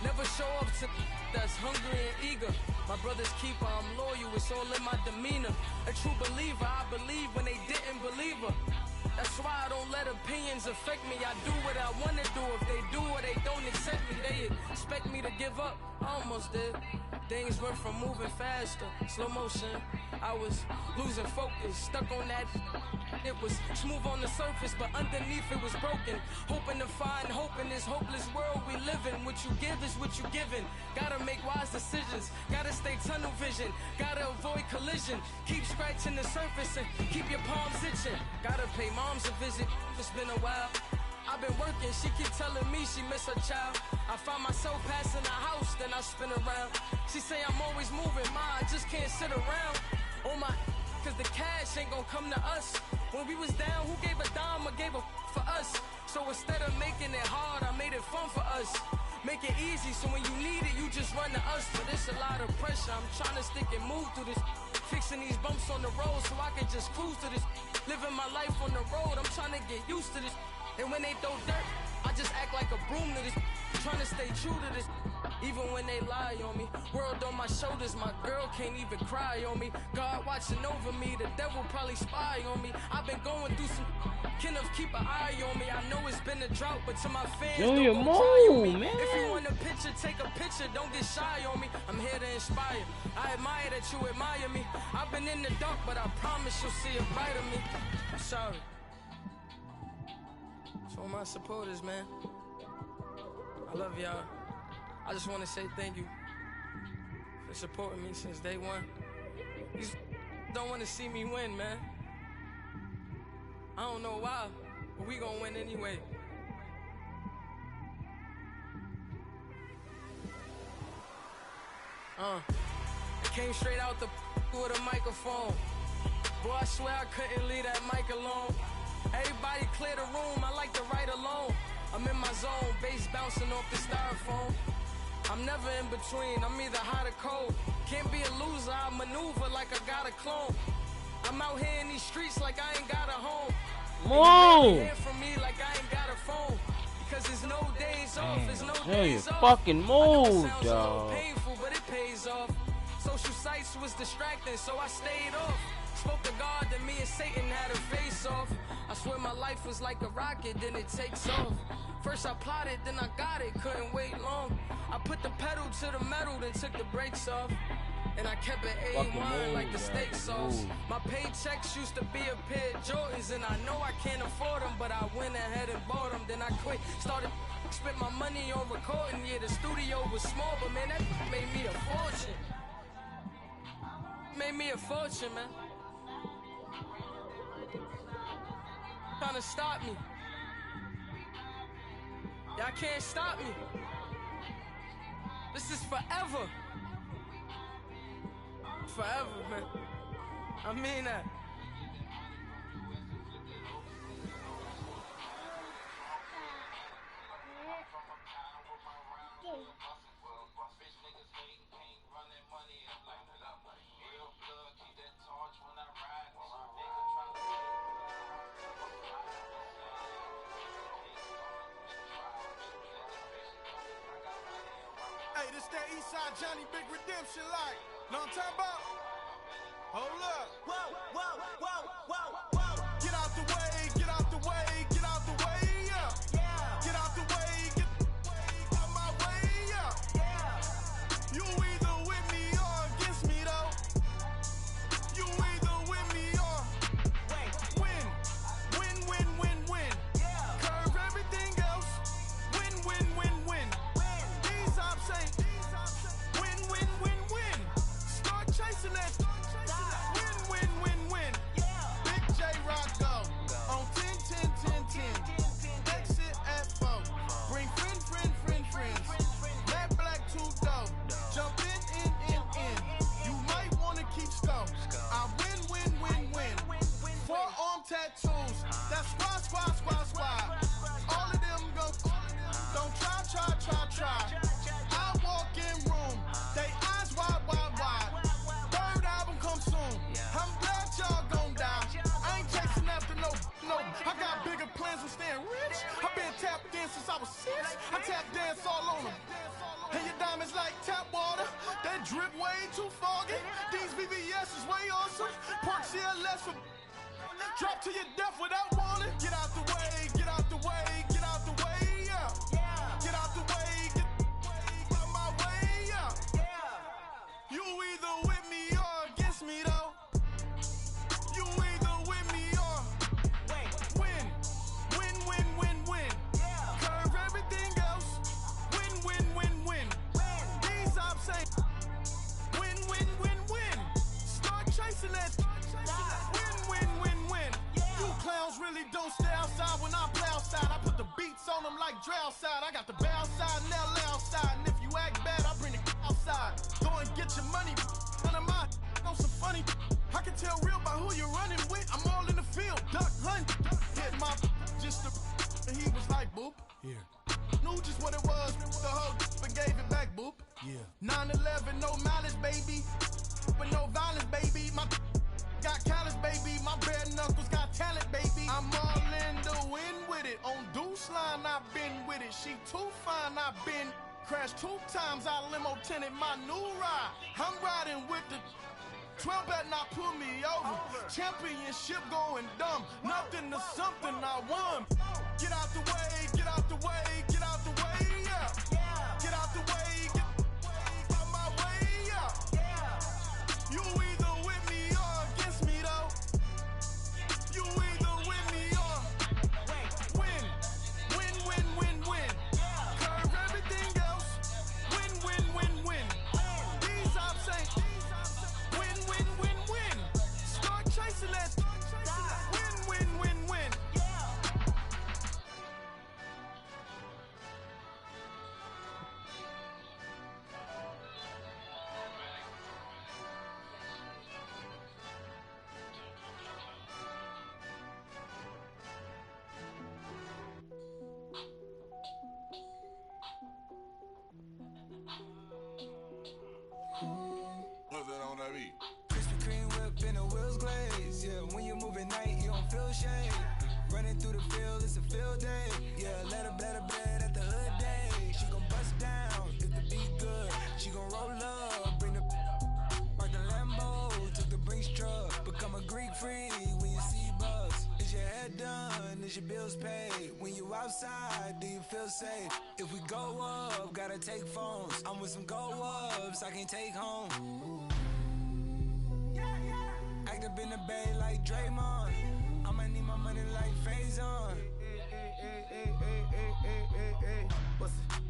Never show up to that's hungry and eager. My brother's keeper, I'm loyal, it's all in my demeanor. A true believer, I believe when they didn't believe her. That's why I don't let opinions affect me. I do what I want to do. If they do or they don't accept me, they expect me to give up. I almost did. Things went from moving faster, slow motion. I was losing focus, stuck on that. It was smooth on the surface, but underneath it was broken. Hoping to find hope in this hopeless world we live in. What you give is what you given. Gotta make wise decisions. Gotta stay tunnel vision. Gotta avoid collision. Keep scratching the surface and keep your palms itching. Gotta pay moms a visit. It's been a while. I've been working, she keep telling me she miss her child. I find myself passing the house, then I spin around. She say I'm always moving, I just can't sit around. Oh my, cause the cash ain't gonna come to us. When we was down, who gave a dime or gave a for us? So instead of making it hard, I made it fun for us. Make it easy, so when you need it, you just run to us. But it's a lot of pressure, I'm trying to stick and move through this. Fixing these bumps on the road so I can just cruise to this. Living my life on the road, I'm trying to get used to this. And when they throw dirt, I just act like a broom to this. Trying to stay true to this, even when they lie on me. World on my shoulders, my girl can't even cry on me. God watching over me, the devil probably spy on me. I've been going through some, Kenneth keep an eye on me. I know it's been a drought, but to my fans, Junior, don't go try on me. move, man. If you want a picture, take a picture, don't get shy on me. I'm here to inspire, I admire that you admire me. I've been in the dark, but I promise you'll see a bright of me. I'm sorry. To all my supporters, man, I love y'all. I just want to say thank you for supporting me since day one. You don't want to see me win, man. I don't know why, but we gonna win anyway. I came straight out the with a microphone. Boy, I swear I couldn't leave that mic alone. Everybody clear the room, I like to write alone. I'm in my zone, bass bouncing off the styrofoam. I'm never in between, I'm either hot or cold. Can't be a loser, I maneuver like I got a clone. I'm out here in these streets like I ain't got a home. Move! Hear from me like I ain't got a phone. Because there's no days off, there's no Junior, days off. fucking I know it move, sounds a little dog. painful, but it pays off. Social sites was distracting, so I stayed off. Spoke to God, then me and Satan had a face off. I swear my life was like a rocket, then it takes off. First I plotted, then I got it, couldn't wait long. I put the pedal to the metal, then took the brakes off. And I kept it A1 like the steak sauce. My paychecks used to be a pair of Jordans, and I know I can't afford them, but I went ahead and bought them. Then I quit, started spent my money on recording. Yeah, the studio was small, but man, that made me a fortune. Made me a fortune, man. Trying to stop me. Y'all can't stop me. This is forever. Forever, man. I mean that. Hey, this that Eastside Johnny Big Redemption like. Know what I'm talking about? Hold up. Whoa, whoa, whoa, whoa, whoa. Get out the way, get out the way, get out the way, yeah. Get out the way, get out my way, yeah. You either with me or against me, though. You either with me or win. Win, win, win, win. Curve everything else. Win, win, win, win. These I'm saying. Win, win, win, win. Start chasing that. Win, win, win, win. Big J That's squad. All of them go. Don't try. I walk in room, they eyes wide. Third album come soon. I'm glad y'all gon' die. I ain't chasing after no. I got bigger plans than staying rich. I been tap dance since I was 6. I tap dance all on them. And your diamonds like tap water. That drip way too foggy. These BBS is way awesome. Park CLS for drop to your death without warning. Get out the way, yeah. Get out the way, get out my way, yeah. You either with me or against me though. You either with me or win. Curve everything else. Win. These ops say win. Start chasing that. Win. You clowns really don't stay outside when I play outside. I put the beats on them like Dre outside. I got the bow side and LA outside. And if you act bad, I bring the outside. Go and get your money. None of my on some funny. I can tell real by who you're running with. I'm all in the field. Duck hunt. Hit my just the and he was like boop. Here. Knew just what it was. The hug and gave it back boop. Yeah. 9/11, no malice, baby. But no violence, baby. My got callous, baby. My bare knuckles got talent, baby. I'm all in the wind with it. On Deuce line, I've been with it. She too fine, I've been crashed 2 times. I limo tinted my new ride. I'm riding with the 12 better not pull me over. Championship going dumb. Nothing to something I won. Get out the way, yeah. Get out the way, get out my way, yeah. You either with me or against me though. You either with me or win. Curve everything else. Win. These ops ain't win. Start chasing that. Win. What's that on that beat? Krispy Kreme whip and the wheels glaze. Yeah, when you move at night, you don't feel shade. Running through the field, it's a field day. Yeah, let her bread at the hood day. She gon' bust down if the beat good. She gon' roll up, bring the park the Lambo, took the Brinks truck. Become a Greek freak when you see bugs. Is your head done? Is your bills paid? When you outside, do you feel safe? If we go up, gotta take phones. I'm with some go ups, I can take home. Act up in the bay like Draymond. I'ma need my money like Faison.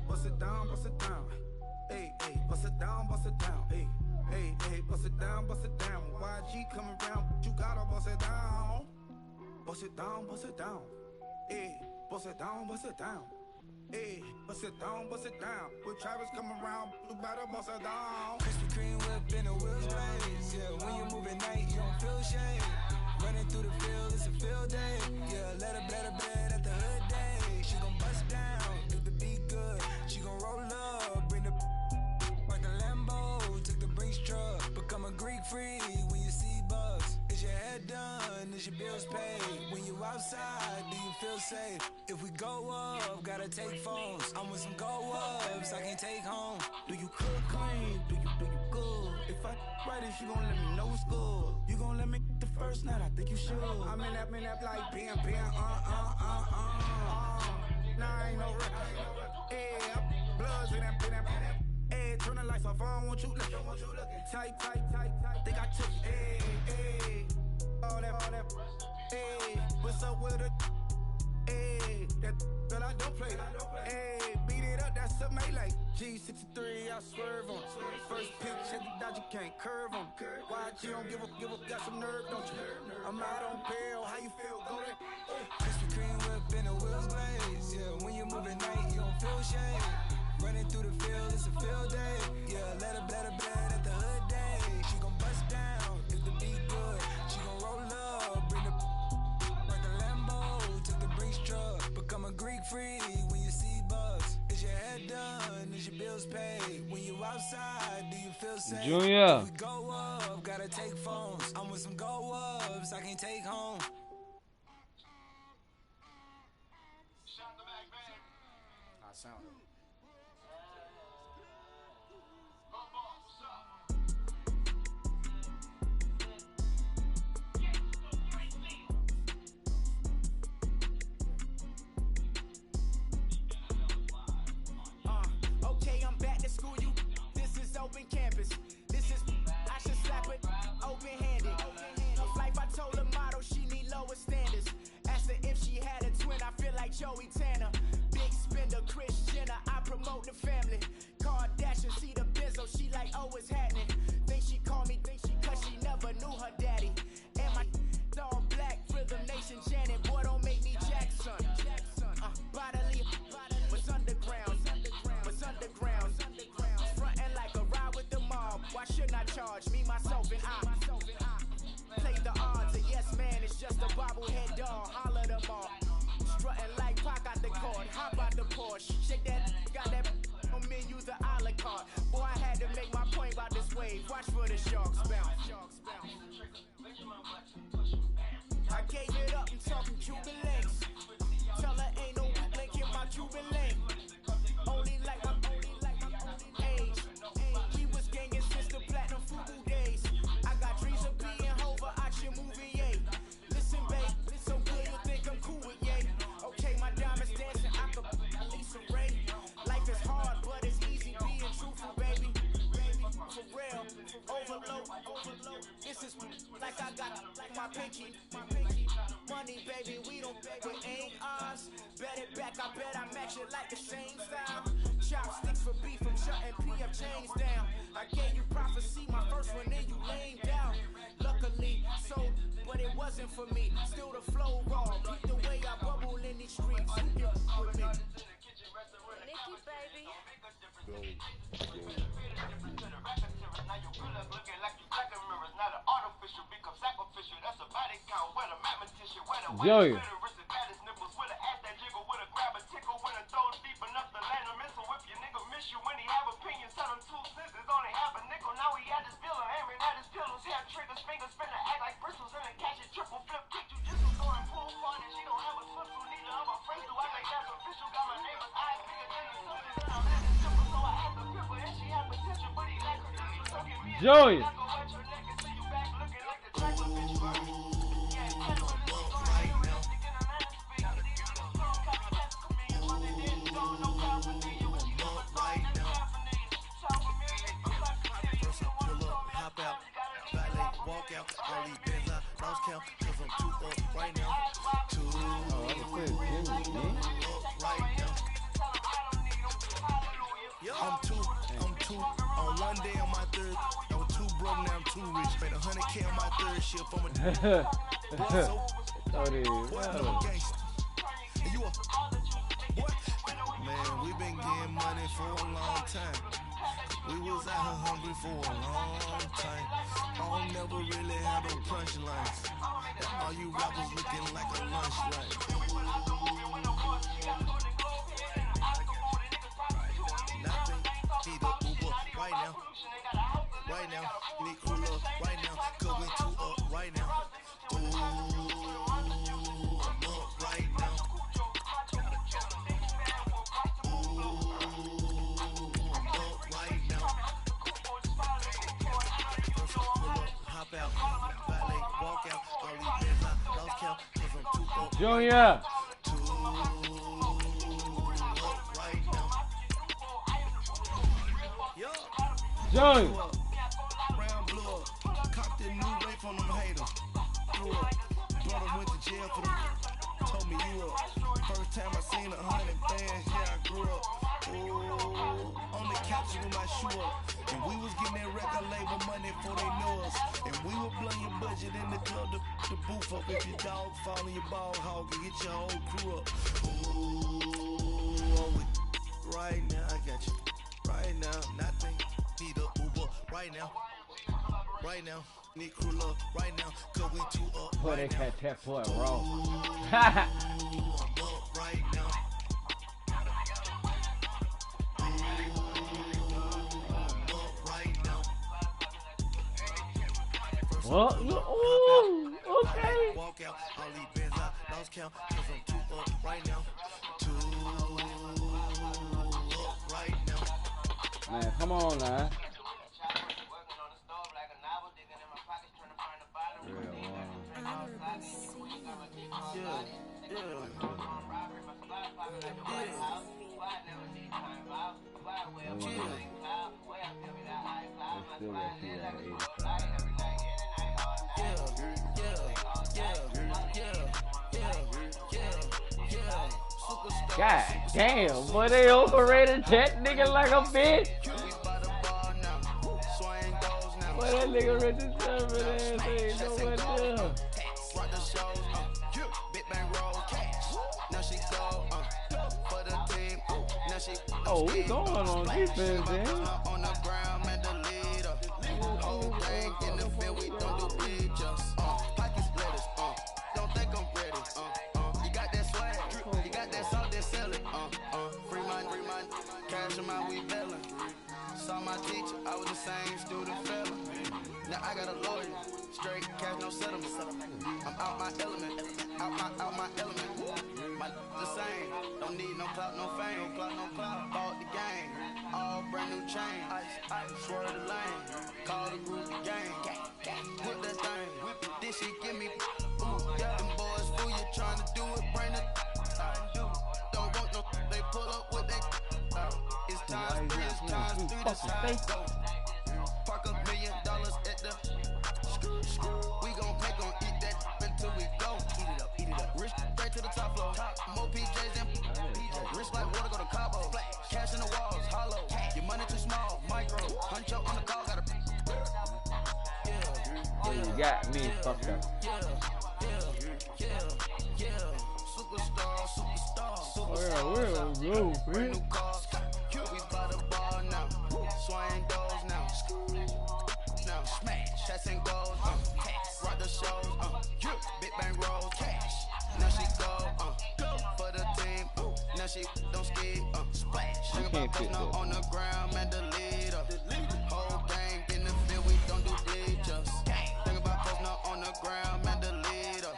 Bust it down. Hey, bust it down. Hey, bust it down. YG coming round, you gotta bust it down. Bust it down. Hey, bust it down. Hey, bust it down. With Travis coming around, you better bust it down. Krispy Kreme whip and the wheels glaze. Yeah, when you move at night, you don't feel shade. Running through the field, it's a field day. Yeah, let her bread at the hood day. She gon' bust down if the beat good. She gon' roll up, bring the park the Lambo, took the Brinks truck. Become a Greek freak when you see bugs. Is your head done? Is your bills paid? When you outside, do you feel safe? If we go up, gotta take phones. I'm with some go ups, I can take home. Do you cook clean? Do you good? If I right it, you gon' let me know it's good. You gon' let me the first night, I think you should. I'm in that like bam. Nah, I ain't no rap. Yeah, bloods in that. Hey, turn the lights off, I don't want you looking. Tight. Think I took it. Hey, all that. Hey, what's up with it? Hey, that girl I don't play. Hey, beat it up, that's a Melee. G63, I swerve on. First pitch at the dodge, you can't curve on. YG don't give up, got some nerve, don't you? I'm out on bail, how you feel? Go there. Krispy Kreme whip and the wheels glaze. Yeah, when you move at night, you don't feel shade. Running through the field, it's a field day. Yeah, let her bread at the hood day. She gon' bust down if the beat good. She gon' roll up, bring the like the Lambo, outside, do you feel safe? Junior. If we go up, gotta take phones. I'm with some go ups, I can't take home. I sound it. Okay, I'm back to school. This is open campus. This is I should slap it open-handed. Of life, I told her motto she need lower standards. Asked her if she had a twin. I feel like Joey Tanner. Big spender, Chris Jenner. I promote the family. Kardashian, see the Benzo. She like, oh, it's happening. Think she called me, cause she never knew her daddy. And my all black, Rhythm Nation Janet. Boy, don't make me Jackson. Bodily, was underground. Frontin' like a ride with the mob. Why shouldn't I charge me, myself, and I? Play the odds, a yes man, it's just a bobblehead dog. Holler them all. Strutting like Pac out the court. Hop out the Porsche. Shake that, got that on menu, the a la carte. Boy, I had to make my point about this wave. Watch for the sharks bounce. I gave it up and talking Cuban links. Tell her ain't no weak link in my Cuban link. Only like my age. We was gangin' since the platinum Fubu days. I got dreams of being Hova, action movie, yay. Listen, babe, so good you think I'm cool with yay. Okay, my diamonds dancing, I could Lisa Ray. Life is hard, but it's easy being truthful, baby. For real, overload. This is like I got my pinky. Money, baby, we don't beg, it ain't ours. Bet it back, I bet I match it like the same style. Chopsticks for beef, I'm shutting PF chains down. I gave you prophecy, my first one, then you laid down. Luckily, sold, but it wasn't for me. Still the flow raw, beat the way I bubble in these streets. You with me. Nikki, baby. Joey. Joey. I'm two on one day on my third. I was too broke, now I'm too rich. Made 100K on my third shift. I'm a and you a what? Man, we been getting money for a long time. We was out here hungry for a long time. I don't never really have no punchlines. All you rappers looking like a lunch line. Nothing. Need a Uber right now. Right now. Need cooler right now. Going to up right now. Ooh, I'm up right now. Junior. Joey. Round blood. Copped that new rape on them haters. Blew up. Brother went to jail for them. Told me you up. First time I seen 100 bands, yeah, I grew up. Ooh, on the couch with my shoe up. And we was getting that record label money before they knew us. And we were blowing your budget in the club, the booth up. If your dog fall in your ball hog and get your whole crew up. Ooh, I'm with right now, I got you. Right now, nothing. Need a Uber right now. Right now. Need crew love right now. Cause we two up. Boy, they catch that boy wrong. I'm up right now. Oh, okay. Walk out, only bins I lost count, cause I'm too up right now. Too up right now. Man, come on now. God damn, boy, they overrated that nigga like a bitch. Boy, that nigga Richard Sherman ass ain't no what there. Oh, we going on defense, man. Whole gang in the field, we don't do pictures. Pockets letters, don't think I'm ready. You got that swag, you got that salt, that sell it. Free mind, cash them out, we bellin'. Saw my teacher, I was the same student fella. Now I got a lawyer, straight cash, no settlement. I'm out my element, out my element. My the same, don't need no clout, no fame. Bought the game, all brand new chain. Ice, swerve the lane, call the group the game. Whip that thing, this shit give me. Ooh, yeah, them boys fool you trying to do it, bring it. Don't want no, they pull up with that. It's times 3, it's times 3, the same. Park $1 million at the. We gon' eat that until we go. Eat it up. Rich straight to the top floor. More PJs and rich like water go to Cabo. Cash in the walls, hollow. Your money too small, micro. Huncho on the call, got a. Oh, you got me fucked up. Superstar. Where go, man? We by the ball now. Swing doors now. Smash. Shots and goals. Rock the shows. Big bang rolls. Cash. Now she go. For the team. Now she don't ski. Splash. Think about posting on the ground, man, the leader. Whole gang in the field, we don't do bleachers. Think about posting on the ground, man, the leader.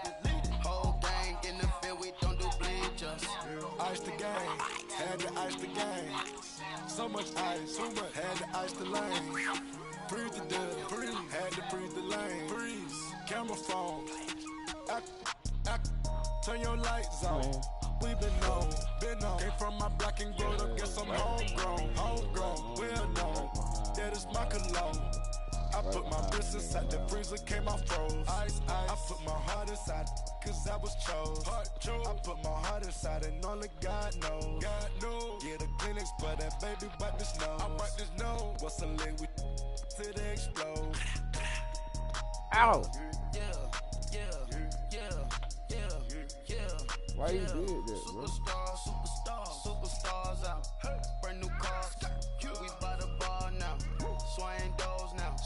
Whole gang in the field, we don't do bleachers. Ice the game, had to ice the game. So much ice, had to ice the lane. Freeze the dub, had to freeze the lane. Freeze, camera phone. Turn your lights on. We been on. Came from my block and growed up, guess I'm homegrown. Well known, that is my cologne. I put my wrist inside the freezer, came off froze. Ice. I put my heart inside, cause I was chose. I put my heart inside and only God knows. Yeah, the clinics, but that baby wipe this nose. I wipe this nose. What's a leg with till they explode? Ow! Why you did that, bro? Superstars out. Brand new cars. We by the bar now. Swaying doors now.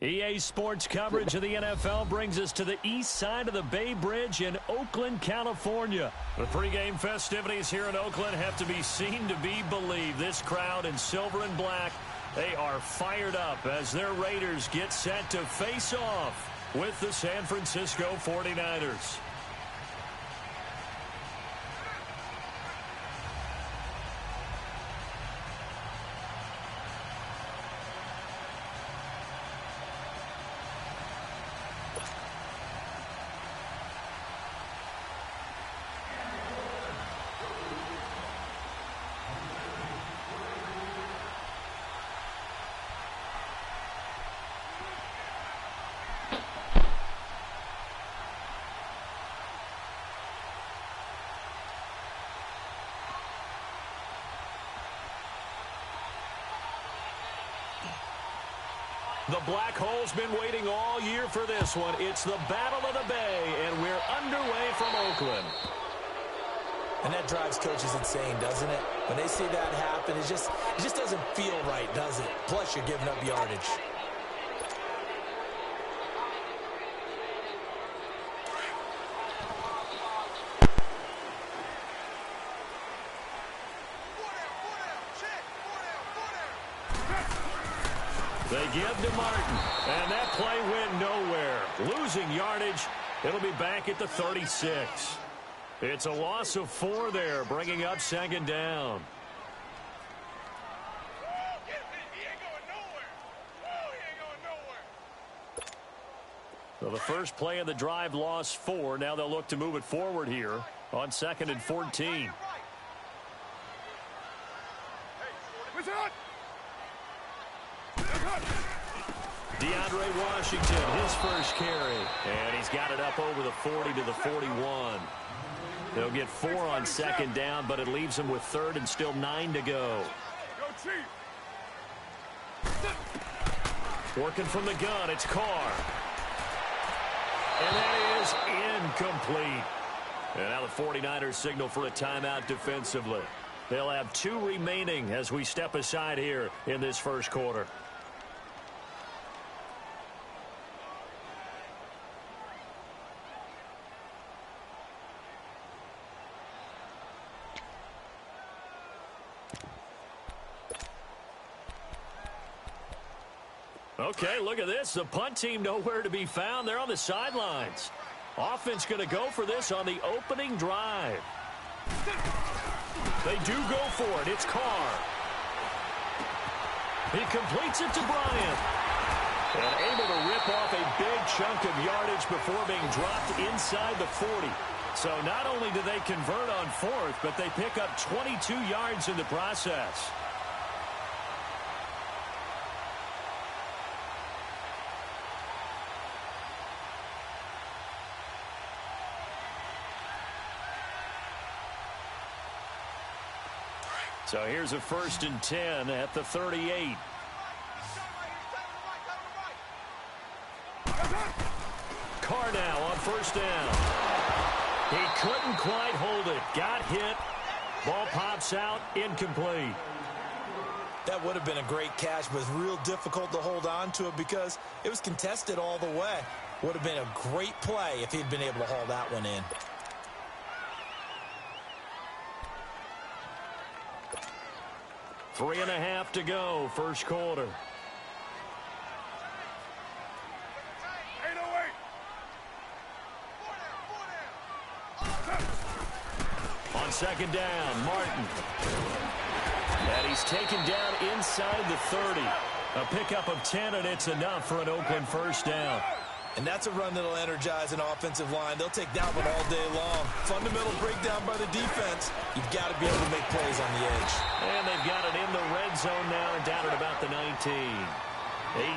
EA Sports coverage of the NFL brings us to the east side of the Bay Bridge in Oakland, California. The pregame festivities here in Oakland have to be seen to be believed. This crowd in silver and black, they are fired up as their Raiders get set to face off with the San Francisco 49ers. The Black Hole's been waiting all year for this one. It's the Battle of the Bay, and we're underway from Oakland. And that drives coaches insane, doesn't it? When they see that happen, it just doesn't feel right, does it? Plus, you're giving up yardage. They give to Martin, and that play went nowhere. Losing yardage. It'll be back at the 36. It's a loss of 4 there, bringing up second down. So the first play of the drive lost 4. Now they'll look to move it forward here on 2nd and 14. DeAndre Washington, his first carry. And he's got it up over the 40 to the 41. They'll get 4 on second down, but it leaves them with 3rd and still 9 to go. Working from the gun, it's Carr. And that is incomplete. And now the 49ers signal for a timeout defensively. They'll have 2 remaining as we step aside here in this first quarter. Okay, look at this. The punt team nowhere to be found. They're on the sidelines. Offense going to go for this on the opening drive. They do go for it. It's Carr. He completes it to Bryant. And able to rip off a big chunk of yardage before being dropped inside the 40. So not only do they convert on 4th, but they pick up 22 yards in the process. So here's a 1st and 10 at the 38. Carr now on 1st down. He couldn't quite hold it. Got hit. Ball pops out. Incomplete. That would have been a great catch, but it's real difficult to hold on to it because it was contested all the way. Would have been a great play if he'd been able to haul that one in. Three and a half to go, first quarter. On second down, Martin. And he's taken down inside the 30. A pickup of 10, and it's enough for an Oakland first down. And that's a run that'll energize an offensive line. They'll take that one all day long. Fundamental breakdown by the defense. You've got to be able to make plays on the edge. And they've got it in the red zone now and down at about the 19.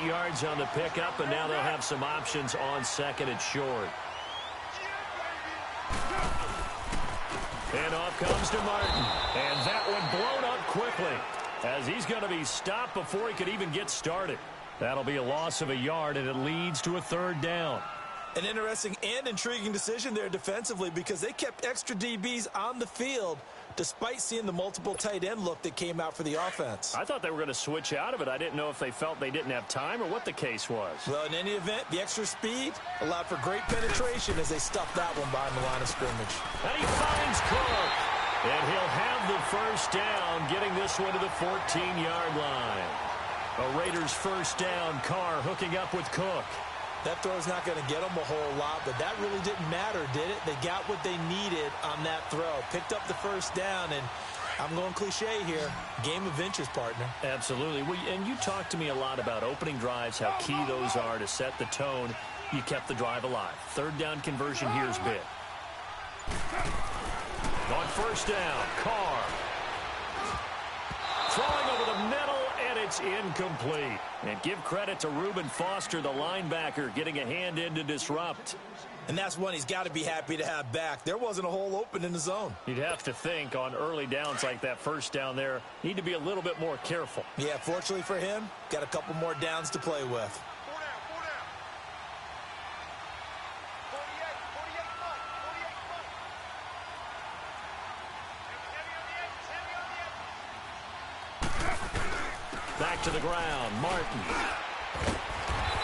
8 yards on the pickup, and now they'll have some options on second and short. And off comes to Martin. And that one blown up quickly as he's going to be stopped before he could even get started. That'll be a loss of a yard, and it leads to a 3rd down. An interesting and intriguing decision there defensively because they kept extra DBs on the field despite seeing the multiple tight end look that came out for the offense. I thought they were going to switch out of it. I didn't know if they felt they didn't have time or what the case was. Well, in any event, the extra speed allowed for great penetration as they stuffed that one behind the line of scrimmage. And he finds Cook. And he'll have the first down, getting this one to the 14-yard line. A Raiders first down. Carr hooking up with Cook. That throw's not going to get them a whole lot, but that really didn't matter, did it? They got what they needed on that throw. Picked up the first down, and I'm going cliche here. Game of inches, partner. Absolutely. Well, and you talked to me a lot about opening drives, how key those are to set the tone. You kept the drive alive. 3rd down conversion here is big. On first down, Carr. Throwing over the middle, and it's incomplete. And give credit to Reuben Foster, the linebacker, getting a hand in to disrupt. And that's one he's got to be happy to have back. There wasn't a hole open in the zone. You'd have to think on early downs like that first down there, need to be a little bit more careful. Yeah, fortunately for him, got a couple more downs to play with. Back to the ground, Martin.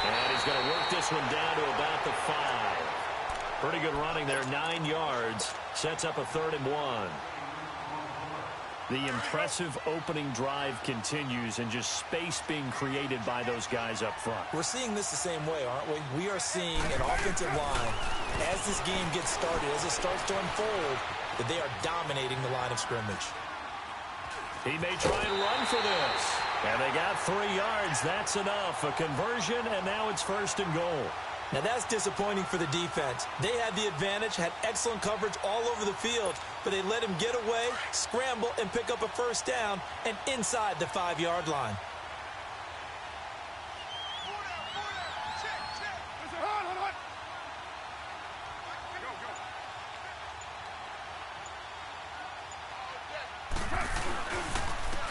And he's going to work this one down to about the 5. Pretty good running there, 9 yards. Sets up a 3rd and 1. The impressive opening drive continues and just space being created by those guys up front. We're seeing this the same way, aren't we? We are seeing an offensive line, as this game gets started, as it starts to unfold, that they are dominating the line of scrimmage. He may try and run for this. And they got 3 yards. That's enough. A conversion, and now it's 1st and goal. Now that's disappointing for the defense. They had the advantage, had excellent coverage all over the field, but they let him get away, scramble, and pick up a 1st down and inside the 5-yard line.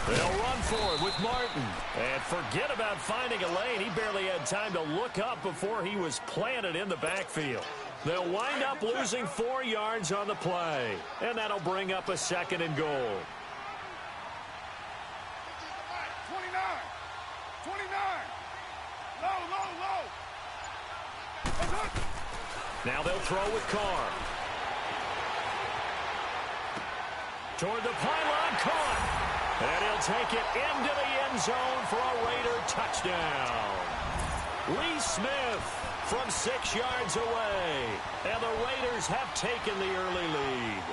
They'll run for it with Martin. And forget about finding a lane. He barely had time to look up before he was planted in the backfield. They'll wind up losing 4 yards on the play. And that'll bring up a 2nd and goal. 29. Low. Now they'll throw with Carr. Toward the pylon, caught. And he'll take it into the end zone for a Raider touchdown. Lee Smith from 6 yards away. And the Raiders have taken the early lead.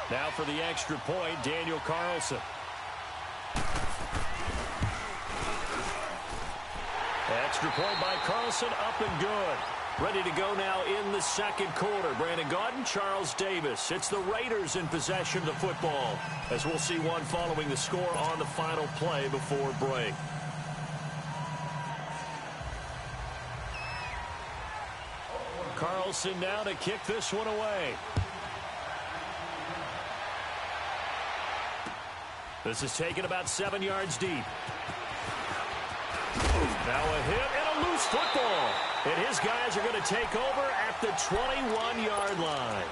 Now for the extra point, Daniel Carlson. Extra point by Carlson, up and good. Ready to go now in the 2nd quarter. Brandon Gaudin, Charles Davis. It's the Raiders in possession of the football, as we'll see one following the score on the final play before break. Carlson now to kick this one away. This is taken about 7 yards deep. Now a hit and a loose football. And his guys are going to take over at the 21-yard line.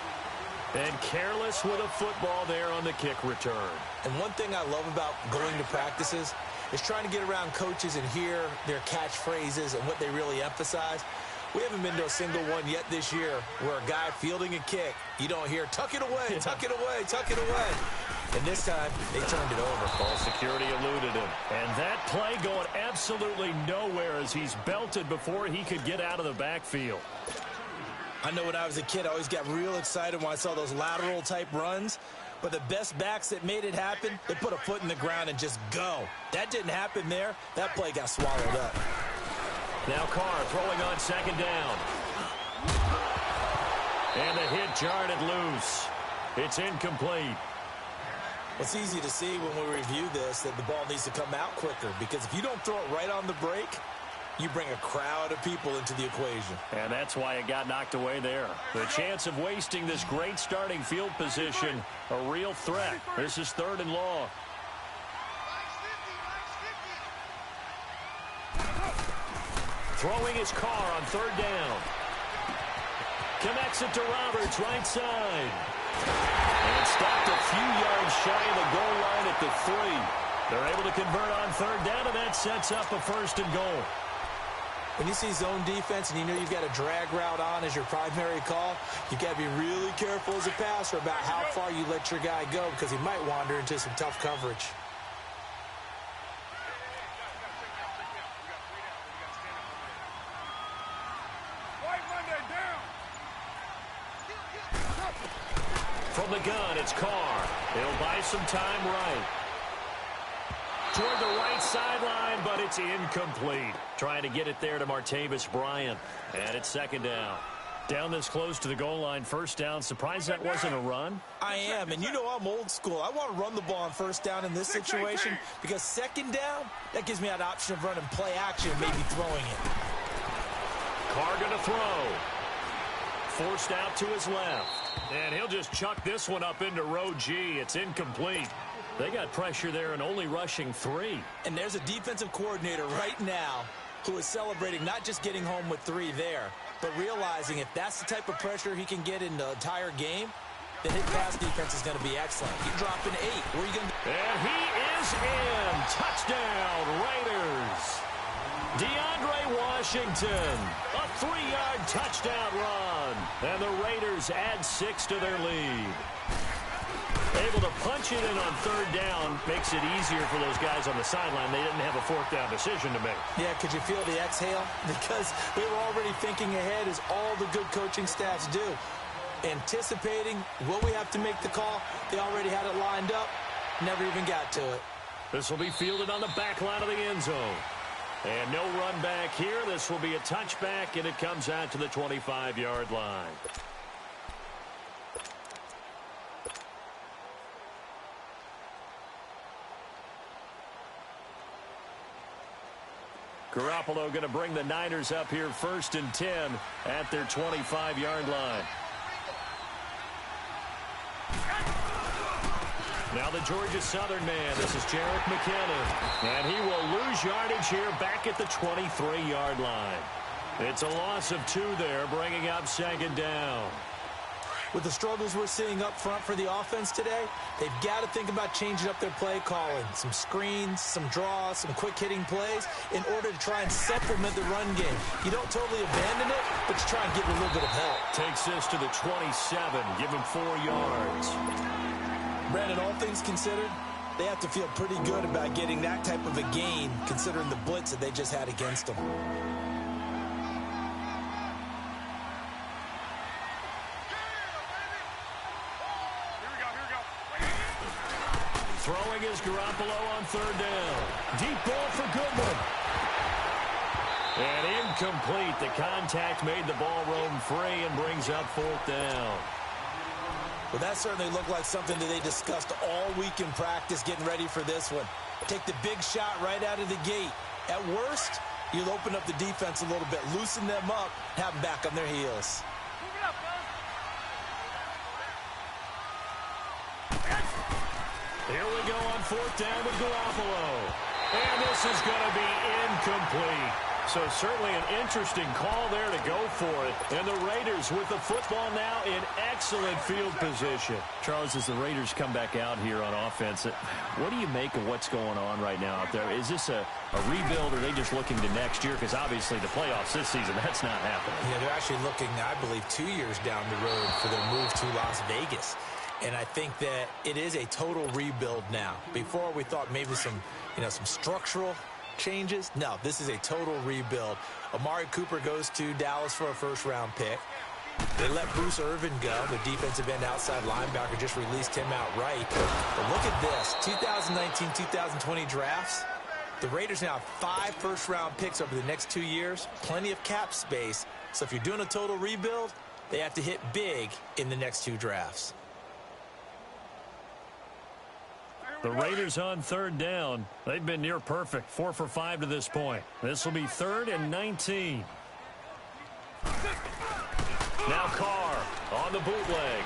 And careless with a football there on the kick return. And one thing I love about going to practices is trying to get around coaches and hear their catchphrases and what they really emphasize. We haven't been to a single one yet this year where a guy fielding a kick, you don't hear, tuck it away, tuck it away, tuck it away. And this time, they turned it over. Ball security eluded him. And that play going absolutely nowhere as he's belted before he could get out of the backfield. I know when I was a kid, I always got real excited when I saw those lateral-type runs. But the best backs that made it happen, they put a foot in the ground and just go. That didn't happen there. That play got swallowed up. Now Carr throwing on 2nd down. And the hit jarred it loose. It's incomplete. It's easy to see when we review this that the ball needs to come out quicker, because if you don't throw it right on the break, you bring a crowd of people into the equation. And that's why it got knocked away there. The chance of wasting this great starting field position, a real threat. This is 3rd and long. Throwing his Carr on 3rd down. Connects it to Roberts, right side. And stopped a few yards shy of the goal line at the 3. They're able to convert on 3rd down, and that sets up a 1st and goal. When you see zone defense and you know you've got a drag route on as your primary call, you've got to be really careful as a passer about how far you let your guy go, because he might wander into some tough coverage. From the gun, it's Carr. He'll buy some time right. Toward the right sideline, but it's incomplete. Trying to get it there to Martavis Bryant. And it's 2nd down. Down this close to the goal line, 1st down. Surprised that wasn't a run? I am, and you know I'm old school. I want to run the ball on 1st down in this situation, because 2nd down, that gives me that option of running play action, maybe throwing it. Carr going to throw. Forced out to his left. And he'll just chuck this one up into row G. It's incomplete. They got pressure there and only rushing 3. And there's a defensive coordinator right now who is celebrating not just getting home with 3 there, but realizing if that's the type of pressure he can get in the entire game, then his pass defense is going to be excellent. You drop an 8. Where are you going to... And he is in. Touchdown, Raiders. DeAndre Washington, a 3-yard touchdown run. And the Raiders add 6 to their lead. Able to punch it in on 3rd down makes it easier for those guys on the sideline. They didn't have a 4th down decision to make. Yeah, could you feel the exhale? Because they were already thinking ahead, as all the good coaching staffs do. Anticipating, will we have to make the call? They already had it lined up, never even got to it. This will be fielded on the back line of the end zone. And no run back here. This will be a touchback, and it comes out to the 25-yard line. Garoppolo going to bring the Niners up here 1st and 10 at their 25-yard line. Now the Georgia Southern man. This is Jerick McKinnon. And he will lose yardage here back at the 23-yard line. It's a loss of 2 there, bringing up 2nd down. With the struggles we're seeing up front for the offense today, they've got to think about changing up their play calling. Some screens, some draws, some quick-hitting plays in order to try and supplement the run game. You don't totally abandon it, but you try and give it a little bit of help. Takes this to the 27. Give him 4 yards. Brandon, all things considered, they have to feel pretty good about getting that type of a gain, considering the blitz that they just had against them. Throwing is Garoppolo on 3rd down. Deep ball for Goodwin. And incomplete. The contact made the ball roam free and brings up 4th down. Well, that certainly looked like something that they discussed all week in practice getting ready for this one. Take the big shot right out of the gate. At worst, you'll open up the defense a little bit, loosen them up, have them back on their heels. Here we go on 4th down with Garoppolo. And this is going to be incomplete. So certainly an interesting call there to go for it. And the Raiders with the football now in excellent field position. Charles, as the Raiders come back out here on offense, what do you make of what's going on right now out there? Is this a rebuild, or are they just looking to next year? Because obviously the playoffs this season, that's not happening. Yeah, they're actually looking, I believe, 2 years down the road for their move to Las Vegas. And I think that it is a total rebuild now. Before we thought maybe some structural changes. No, this is a total rebuild. Amari Cooper goes to Dallas for a 1st-round pick. They let Bruce Irvin go. The defensive end outside linebacker just released him outright. But look at this. 2019-2020 drafts. The Raiders now have 5 first-round picks over the next 2 years. Plenty of cap space. So if you're doing a total rebuild, they have to hit big in the next 2 drafts. The Raiders on 3rd down. They've been near perfect. 4 for 5 to this point. This will be 3rd and 19. Now Carr on the bootleg.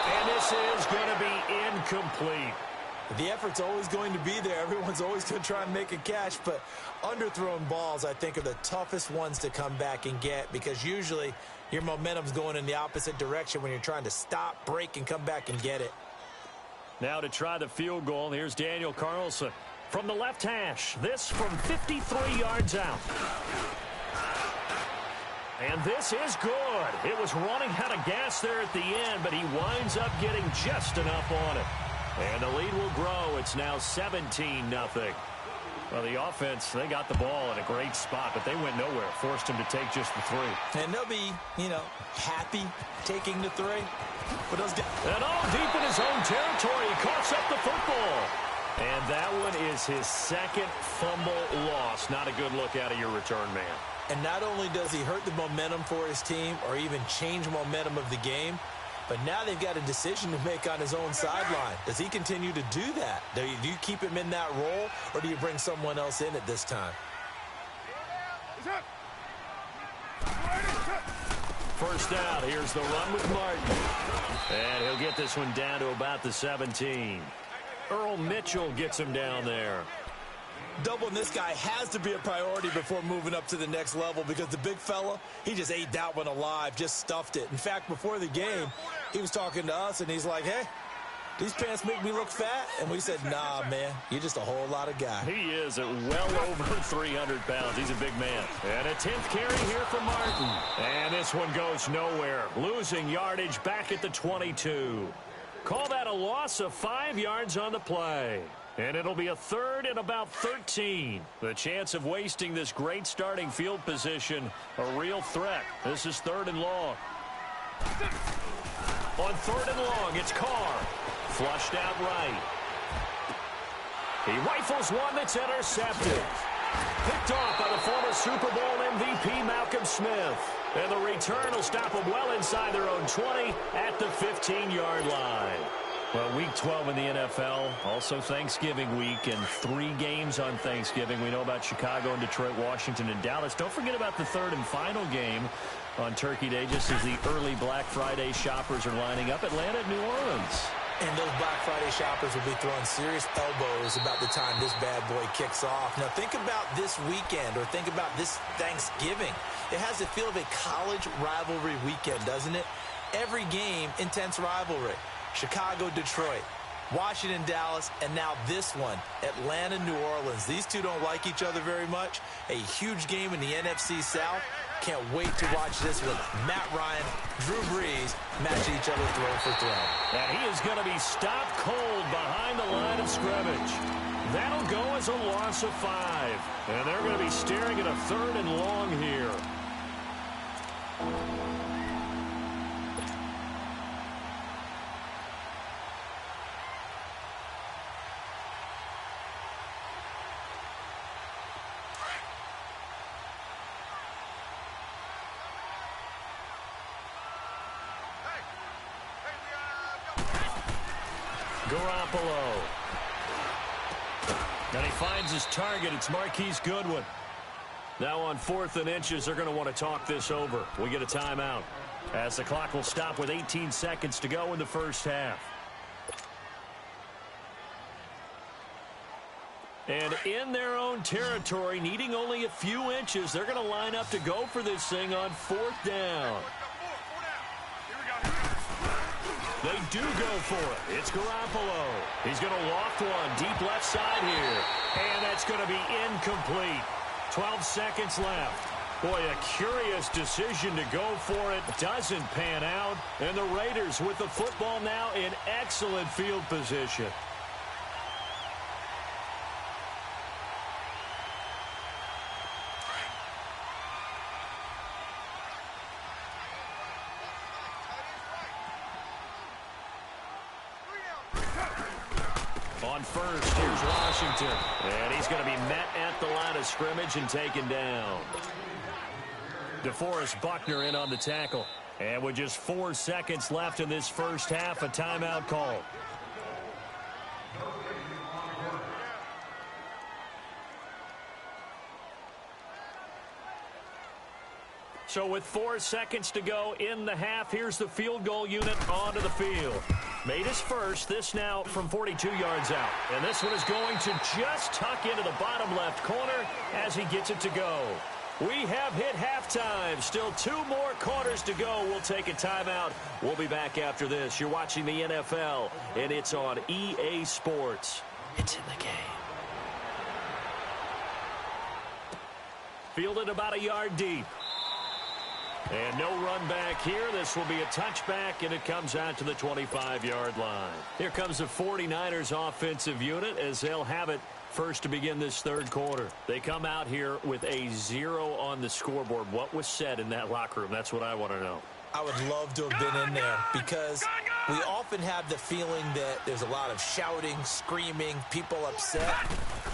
And this is going to be incomplete. The effort's always going to be there. Everyone's always going to try and make a catch, but underthrown balls, I think, are the toughest ones to come back and get, because usually your momentum's going in the opposite direction when you're trying to stop, break, and come back and get it. Now to try the field goal, here's Daniel Carlson from the left hash. This from 53 yards out. And this is good. It was running out of gas there at the end, but he winds up getting just enough on it. And the lead will grow. It's now 17-0. Well, the offense, they got the ball in a great spot, but they went nowhere. Forced him to take just the 3. And they'll be, happy taking the 3. But those guys... And all deep in his own territory, he coughs up the football. And that one is his 2nd fumble loss. Not a good look out of your return man. And not only does he hurt the momentum for his team or even change momentum of the game, but now they've got a decision to make on his own sideline. Does he continue to do that? Do you keep him in that role, or do you bring someone else in at this time? First down, here's the run with Martin. And he'll get this one down to about the 17. Earl Mitchell gets him down there. Doubling this guy has to be a priority before moving up to the next level, because the big fella, he just ate that one alive, just stuffed it. In fact, before the game, he was talking to us, and he's like, hey, these pants make me look fat. And we said, nah, man, you're just a whole lot of guy. He is at well over 300 pounds. He's a big man. And a 10th carry here for Martin. And this one goes nowhere. Losing yardage back at the 22. Call that a loss of 5 yards on the play. And it'll be a 3rd and about 13. The chance of wasting this great starting field position, a real threat. This is 3rd and long. On 3rd and long, it's Carr. Flushed out right. He rifles one that's intercepted. Picked off by the former Super Bowl MVP Malcolm Smith. And the return will stop them well inside their own 20 at the 15-yard line. Well, Week 12 in the NFL, also Thanksgiving week, and 3 games on Thanksgiving. We know about Chicago and Detroit, Washington, and Dallas. Don't forget about the 3rd and final game on Turkey Day, just as the early Black Friday shoppers are lining up. Atlanta at New Orleans. And those Black Friday shoppers will be throwing serious elbows about the time this bad boy kicks off. Now, think about this weekend, or think about this Thanksgiving. It has the feel of a college rivalry weekend, doesn't it? Every game, intense rivalry. Chicago, Detroit, Washington, Dallas, and now this one, Atlanta, New Orleans. These two don't like each other very much. A huge game in the NFC South. Can't wait to watch this with Matt Ryan, Drew Brees match each other throw for throw. And he is going to be stopped cold behind the line of scrimmage. That'll go as a loss of 5. And they're going to be staring at a 3rd and long here. Garoppolo. And he finds his target. It's Marquise Goodwin. Now on 4th and inches, they're going to want to talk this over. We get a timeout as the clock will stop with 18 seconds to go in the first half. And in their own territory, needing only a few inches, they're going to line up to go for this thing on 4th down. They do go for it. It's Garoppolo. He's going to loft one deep left side here. And that's going to be incomplete. 12 seconds left. Boy, a curious decision to go for it. Doesn't pan out. And the Raiders with the football now in excellent field position. On first, here's Washington. And he's going to be met at the line of scrimmage and taken down. DeForest Buckner in on the tackle. And with just 4 seconds left in this first half, a timeout call. So with 4 seconds to go in the half, here's the field goal unit onto the field. Made his first, this now from 42 yards out. And this one is going to just tuck into the bottom left corner as he gets it to go. We have hit halftime. Still 2 more quarters to go. We'll take a timeout. We'll be back after this. You're watching the NFL, and it's on EA Sports. It's in the game. Fielded about a yard deep. And no run back here. This will be a touchback, and it comes out to the 25-yard line. Here comes the 49ers offensive unit as they'll have it first to begin this 3rd quarter. They come out here with a 0 on the scoreboard. What was said in that locker room? That's what I want to know. I would love to have been in there because we often have the feeling that there's a lot of shouting, screaming, people upset.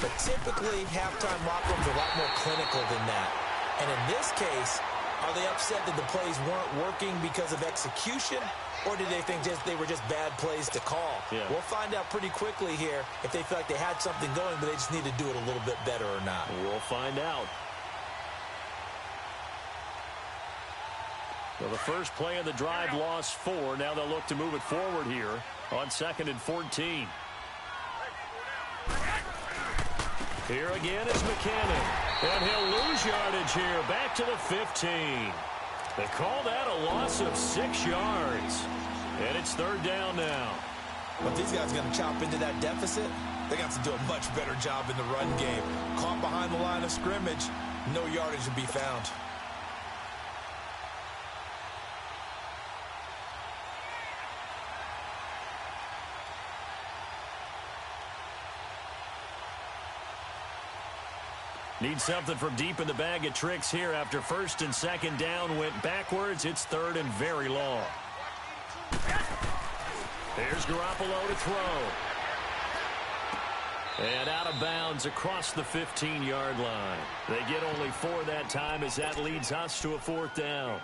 But typically, halftime locker rooms are a lot more clinical than that. And in this case, are they upset that the plays weren't working because of execution, or do they think they were just bad plays to call? Yeah. We'll find out pretty quickly here if they feel like they had something going, but they just need to do it a little bit better or not. We'll find out. Well, the first play of the drive lost 4. Now they'll look to move it forward here on 2nd and 14. Here again is McKinnon. And he'll lose yardage here, back to the 15. They call that a loss of 6 yards. And it's 3rd down now. But if these guys are going to chop into that deficit, they got to do a much better job in the run game. Caught behind the line of scrimmage, no yardage to be found. Need something from deep in the bag of tricks here after first and second down went backwards. It's third and very long. Here's Garoppolo to throw. And out of bounds across the 15-yard line. They get only 4 that time as that leads us to a 4th down.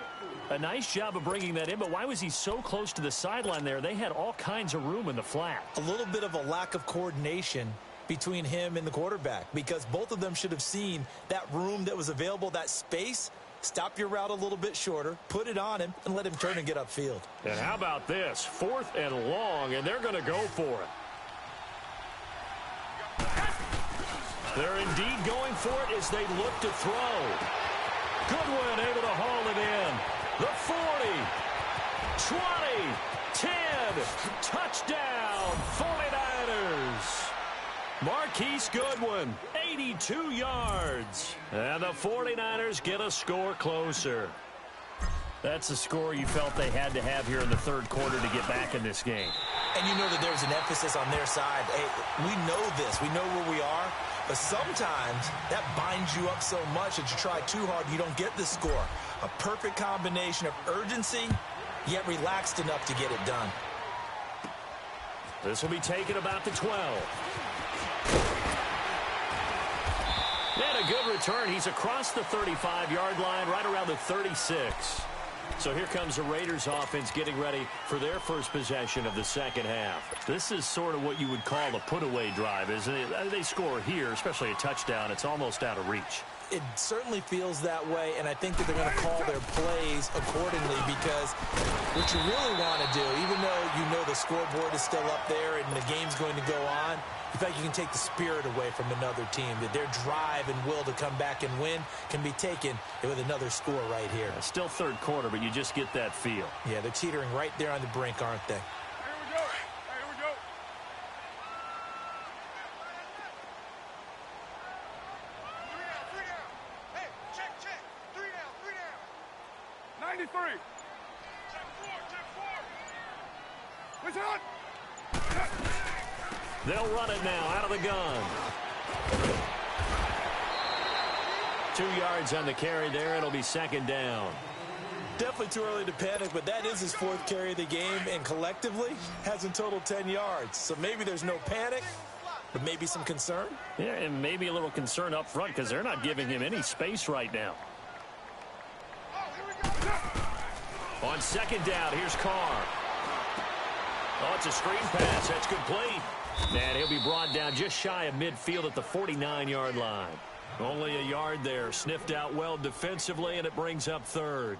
A nice job of bringing that in, but why was he so close to the sideline there? They had all kinds of room in the flat. A little bit of a lack of coordination between him and the quarterback, because both of them should have seen that room that was available, that space. Stop your route a little bit shorter, put it on him, and let him turn and get upfield. And how about this? 4th and long, and they're going to go for it. They're indeed going for it as they look to throw. Goodwin able to haul it in. The 40, 20, 10, touchdown, 49ers. Marquise Goodwin, 82 yards. And the 49ers get a score closer. That's a score you felt they had to have here in the third quarter to get back in this game. And you know that there's an emphasis on their side. Hey, we know this. We know where we are. But sometimes that binds you up so much that you try too hard, you don't get the score. A perfect combination of urgency, yet relaxed enough to get it done. This will be taken about the 12. And a good return. He's across the 35-yard line, right around the 36. So here comes the Raiders offense getting ready for their first possession of the second half. This is sort of what you would call a put-away drive, isn't it? They score here, especially a touchdown. It's almost out of reach. It certainly feels that way, and I think that they're going to call their plays accordingly, because what you really want to do, even though you know the scoreboard is still up there and the game's going to go on, in fact, you can take the spirit away from another team, that their drive and will to come back and win can be taken with another score right here. Still third quarter, but you just get that feel. Yeah, they're teetering right there on the brink, aren't they? Here we go. Here we go. Three down. Hey, check. 3 down. 93. Check 4. What's on? They'll run it now out of the gun. 2 yards on the carry there. It'll be second down. Definitely too early to panic, but that is his 4th carry of the game, and collectively has in total 10 yards. So maybe there's no panic, but maybe some concern. Yeah, and maybe a little concern up front because they're not giving him any space right now. On second down, here's Carr. Oh, it's a screen pass. That's complete. And he'll be brought down just shy of midfield at the 49-yard line. Only a yard there. Sniffed out well defensively, and it brings up third.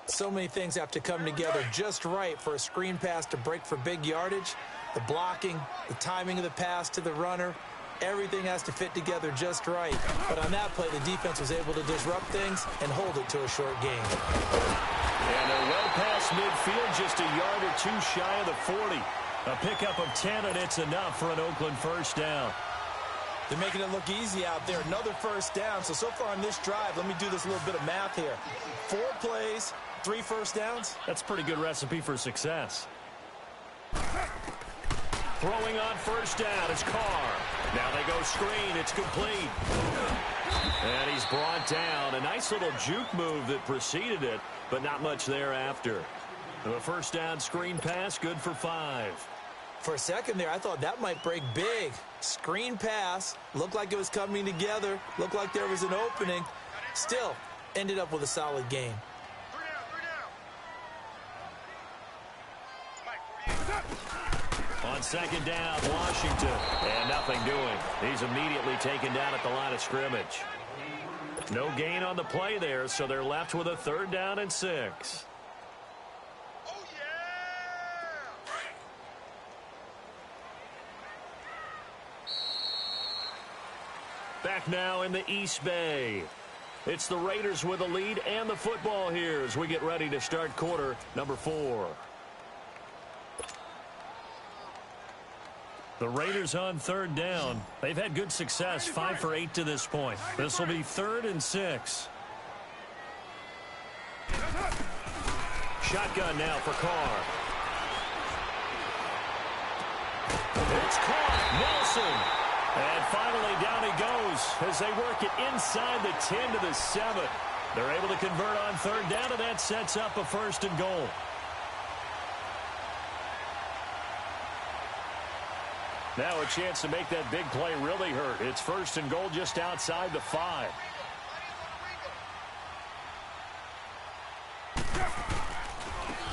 So many things have to come together just right for a screen pass to break for big yardage. The blocking, the timing of the pass to the runner, everything has to fit together just right. But on that play, the defense was able to disrupt things and hold it to a short gain. And they're well past midfield, just a yard or two shy of the 40. A pickup of 10, and it's enough for an Oakland first down. They're making it look easy out there. Another first down. So far on this drive, let me do this little bit of math here. 4 plays, 3 first downs. That's a pretty good recipe for success. Throwing on first down is Carr. Now they go screen. It's complete. And he's brought down. A nice little juke move that preceded it, but not much thereafter. The first down screen pass, good for 5. For a second there, I thought that might break big. Screen pass, looked like it was coming together, looked like there was an opening. Still, ended up with a solid game. On second down, Washington, and nothing doing. He's immediately taken down at the line of scrimmage. No gain on the play there, so they're left with a 3rd down and 6. Back now in the East Bay. It's the Raiders with the lead and the football here as we get ready to start quarter number 4. The Raiders on third down. They've had good success, 5 for 8 to this point. This will be 3rd and 6. Shotgun now for Carr. It's caught. Nelson. And finally down he goes as they work it inside the 10 to the 7. They're able to convert on third down, and that sets up a 1st and goal. Now a chance to make that big play really hurt. It's 1st and goal just outside the 5.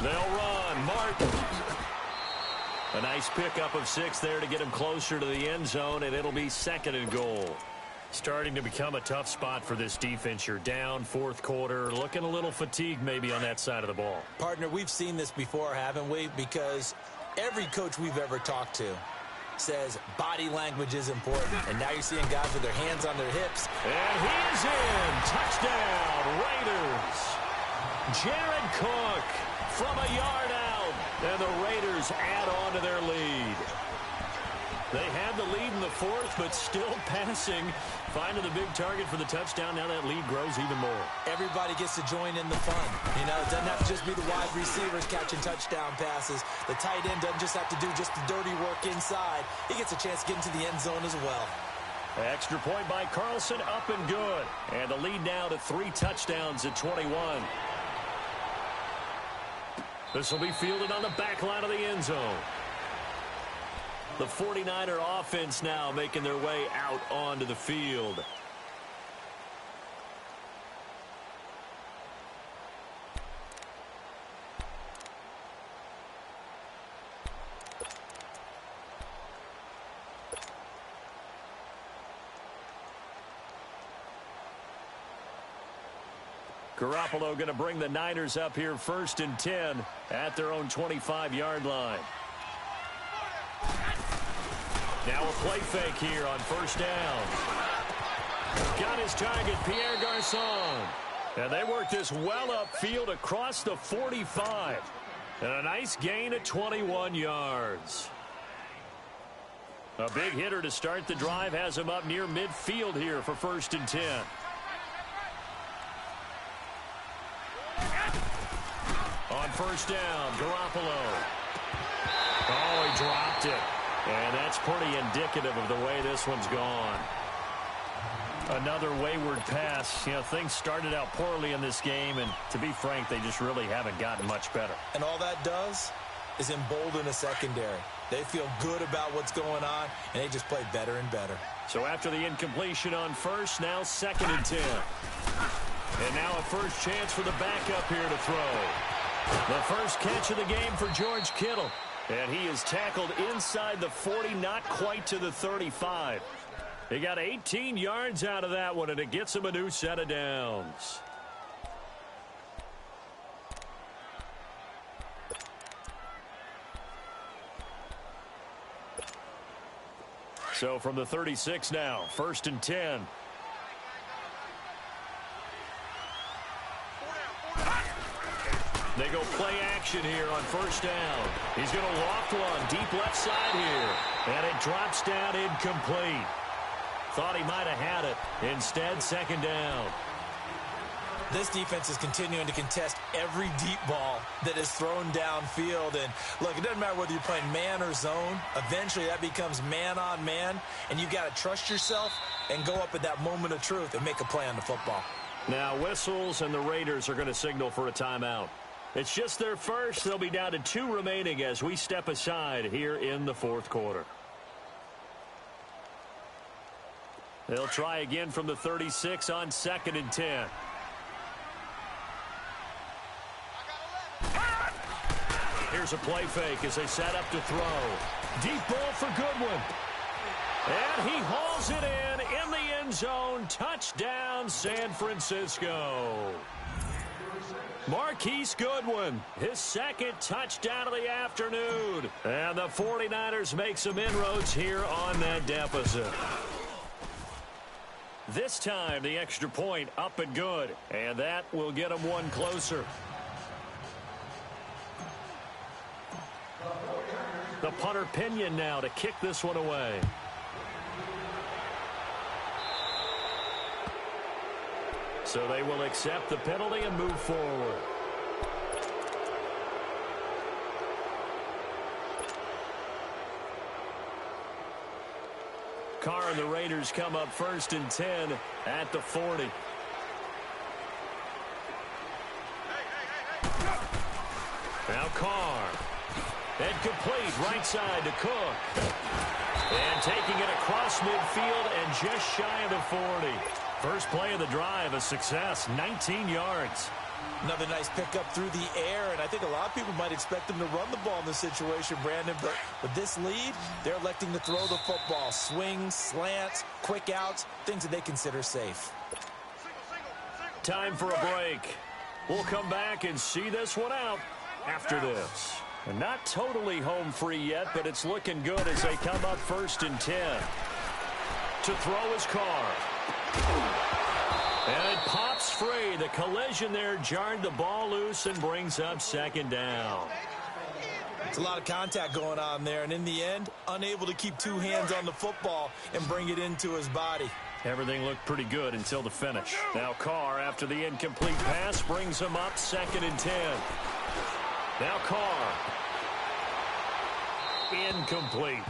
They'll run. Martin. A nice pickup of 6 there to get him closer to the end zone, and it'll be 2nd and goal. Starting to become a tough spot for this defense. You're down 4th quarter, looking a little fatigued maybe on that side of the ball. Partner, we've seen this before, haven't we? Because every coach we've ever talked to says body language is important. And now you're seeing guys with their hands on their hips. And he is in. Touchdown, Raiders. Jared Cook from a yard out. And the Raiders add on to their lead. They had the lead in the 4th, but still passing. Finding the big target for the touchdown. Now that lead grows even more. Everybody gets to join in the fun. You know, it doesn't have to just be the wide receivers catching touchdown passes. The tight end doesn't just have to do just the dirty work inside. He gets a chance to get into the end zone as well. Extra point by Carlson, up and good. And the lead now to 3 touchdowns at 21. This will be fielded on the back line of the end zone. The 49er offense now making their way out onto the field. Garoppolo going to bring the Niners up here 1st and 10 at their own 25-yard line. Now a play fake here on 1st down. Got his target, Pierre Garçon. And they work this well upfield across the 45. And a nice gain at 21 yards. A big hitter to start the drive has him up near midfield here for 1st and 10. On 1st down, Garoppolo. Oh, he dropped it. And that's pretty indicative of the way this one's gone. Another wayward pass. You know, things started out poorly in this game, and to be frank, they just really haven't gotten much better. And all that does is embolden a secondary. They feel good about what's going on, and they just play better and better. So after the incompletion on 1st, now 2nd and 10. And now a 1st chance for the backup here to throw. The first catch of the game for George Kittle. And he is tackled inside the 40, not quite to the 35. He got 18 yards out of that one, and it gets him a new set of downs. So from the 36 now, 1st and 10. They go play action here on 1st down. He's going to loft one deep left side here. And it drops down incomplete. Thought he might have had it. Instead, 2nd down. This defense is continuing to contest every deep ball that is thrown downfield. And look, it doesn't matter whether you're playing man or zone. Eventually, that becomes man on man. And you've got to trust yourself and go up at that moment of truth and make a play on the football. Now, whistles, and the Raiders are going to signal for a timeout. It's just their first. They'll be down to 2 remaining as we step aside here in the 4th quarter. They'll try again from the 36 on 2nd and 10. Here's a play fake as they set up to throw. Deep ball for Goodwin. And he hauls it in the end zone. Touchdown, San Francisco. Marquise Goodwin, his 2nd touchdown of the afternoon. And the 49ers make some inroads here on that deficit. This time, the extra point up and good. And that will get them one closer. The The punter Pinion now to kick this one away. So they will accept the penalty and move forward. Carr and the Raiders come up 1st and 10 at the 40. Now Carr. And complete right side to Cook. And taking it across midfield and just shy of the 40. First play of the drive, a success, 19 yards. Another nice pickup through the air, and I think a lot of people might expect them to run the ball in this situation, Brandon, but with this lead, they're electing to throw the football. Swings, slants, quick outs, things that they consider safe. Time for a break. We'll come back and see this one out after this. And not totally home free yet, but it's looking good as they come up 1st and 10. To throw his Carr. And it pops free. The collision there jarred the ball loose and brings up 2nd down. It's a lot of contact going on there, and in the end, unable to keep two hands on the football and bring it into his body. Everything looked pretty good until the finish. Now Carr, after the incomplete pass, brings him up 2nd and 10. Now Carr. Incomplete.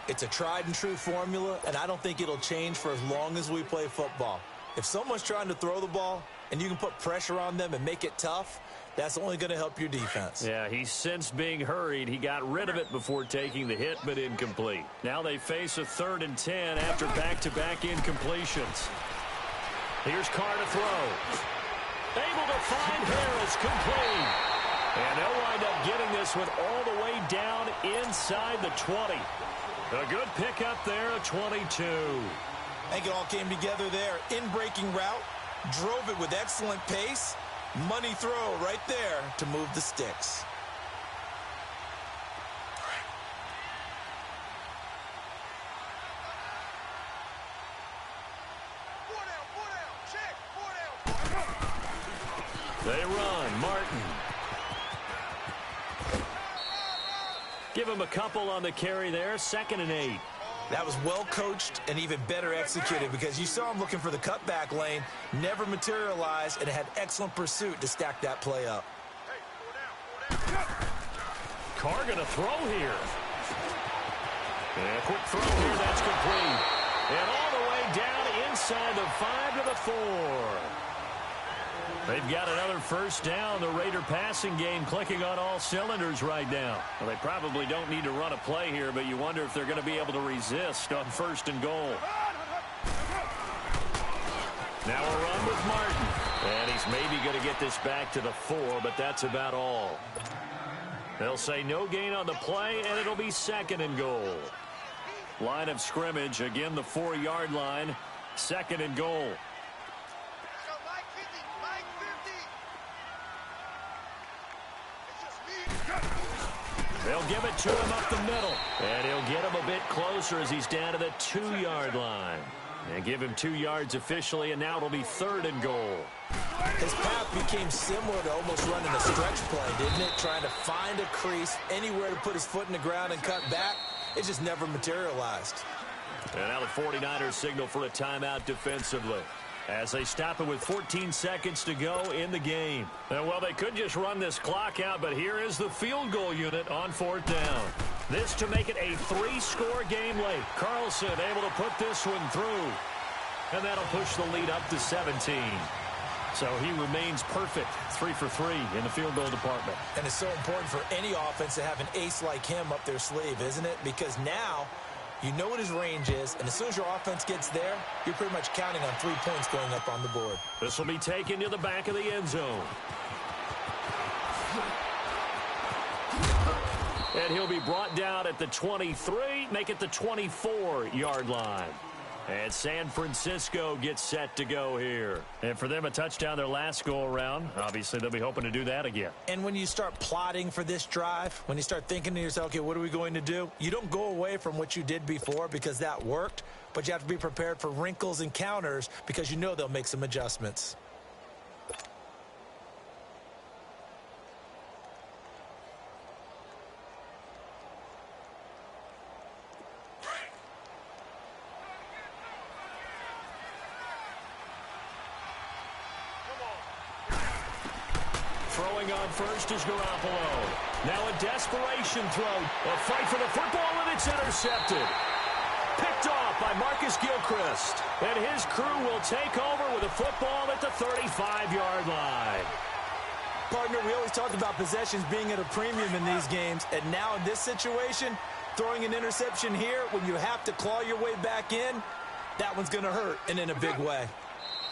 It's a tried and true formula, and I don't think it'll change for as long as we play football. If someone's trying to throw the ball and you can put pressure on them and make it tough, that's only going to help your defense. Yeah, he's since being hurried. He got rid of it before taking the hit, but incomplete. Now they face a 3rd and 10 after back-to-back incompletions. Here's Carr to throw. Able to find Harris, complete. And they'll wind up getting this one all the way down inside the 20. A good pickup there, a 22. I think it all came together there. In-breaking route, drove it with excellent pace. Money throw right there to move the sticks. They run. Martin. Give him a couple on the carry there. 2nd and 8. That was well coached and even better executed because you saw him looking for the cutback lane, never materialized, and had excellent pursuit to stack that play up. Carr going to throw here. And a quick throw here. That's complete. And all the way down inside the 5 to the 4. They've got another 1st down. The Raider passing game clicking on all cylinders right now. Well, they probably don't need to run a play here, but you wonder if they're going to be able to resist on 1st and goal. Now a run with Martin. And he's maybe going to get this back to the 4, but that's about all. They'll say no gain on the play, and it'll be 2nd and goal. Line of scrimmage, again the 4-yard line. 2nd and goal. They'll give it to him up the middle. And he'll get him a bit closer as he's down to the 2-yard line. And give him 2 yards officially, and now it'll be 3rd and goal. His path became similar to almost running a stretch play, didn't it? Trying to find a crease, anywhere to put his foot in the ground and cut back. It just never materialized. And now the 49ers signal for a timeout defensively, as they stop it with 14 seconds to go in the game. And, well, they could just run this clock out, but here is the field goal unit on 4th down. This to make it a 3-score game late. Carlson able to put this one through. And that'll push the lead up to 17. So he remains perfect, 3 for 3 in the field goal department. And it's so important for any offense to have an ace like him up their sleeve, isn't it? Because now you know what his range is, and as soon as your offense gets there, you're pretty much counting on 3 points going up on the board. This will be taken to the back of the end zone. And he'll be brought down at the 23, make it the 24-yard line. And San Francisco gets set to go here. And for them, a touchdown their last go-around. Obviously, they'll be hoping to do that again. And when you start plotting for this drive, when you start thinking to yourself, okay, what are we going to do? You don't go away from what you did before because that worked, but you have to be prepared for wrinkles and counters because you know they'll make some adjustments. Throwing on first is Garoppolo. Now a desperation throw. A fight for the football, and it's intercepted. Picked off by Marcus Gilchrist. And his crew will take over with a football at the 35-yard line. Partner, we always talked about possessions being at a premium in these games. And now in this situation, throwing an interception here when you have to claw your way back in, that one's going to hurt, and in a big way.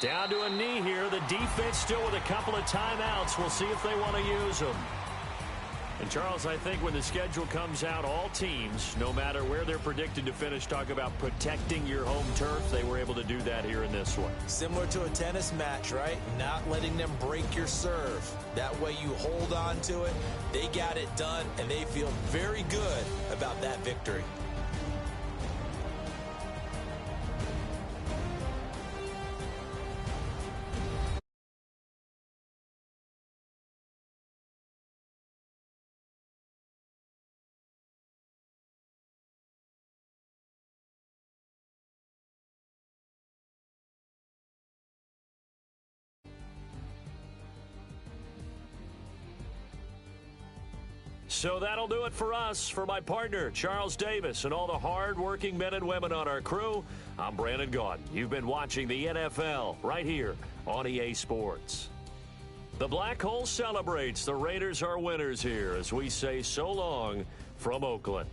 Down to a knee here. The defense still with a couple of timeouts. We'll see if they want to use them. And, Charles, I think when the schedule comes out, all teams, no matter where they're predicted to finish, talk about protecting your home turf. They were able to do that here in this one. Similar to a tennis match, right? Not letting them break your serve. That way you hold on to it. They got it done, and they feel very good about that victory. So that'll do it for us. For my partner, Charles Davis, and all the hard-working men and women on our crew, I'm Brandon Gaudin. You've been watching the NFL right here on EA Sports. The Black Hole celebrates. The Raiders are winners here as we say so long from Oakland.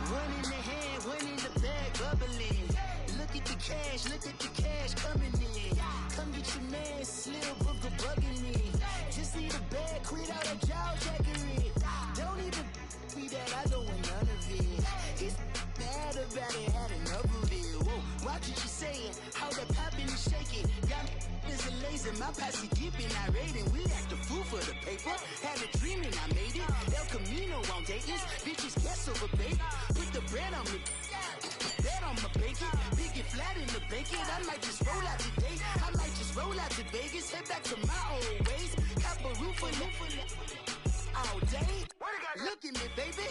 One in the hand, one in the bag, bubbling. Look at the cash coming in. Come get your man, Slim Booker bugging me. Just need a bag, quit all that jaw jackery. Don't even be that, I don't want none of it. He's mad about it, had enough of it. Whoa, watch what you saying, how that poppin' and shaking. Got me is a laser, my posse keeping irate, and we act a fool for the paper. Had a dream and I made it. El Camino on Dayton's, bitches guess over bait. Put the bread on me, bet on my bacon. Big and flat in the bacon. I might just roll out today. I might just roll out to Vegas, head back to my old ways. Cop a roof for all day. Look at me, baby.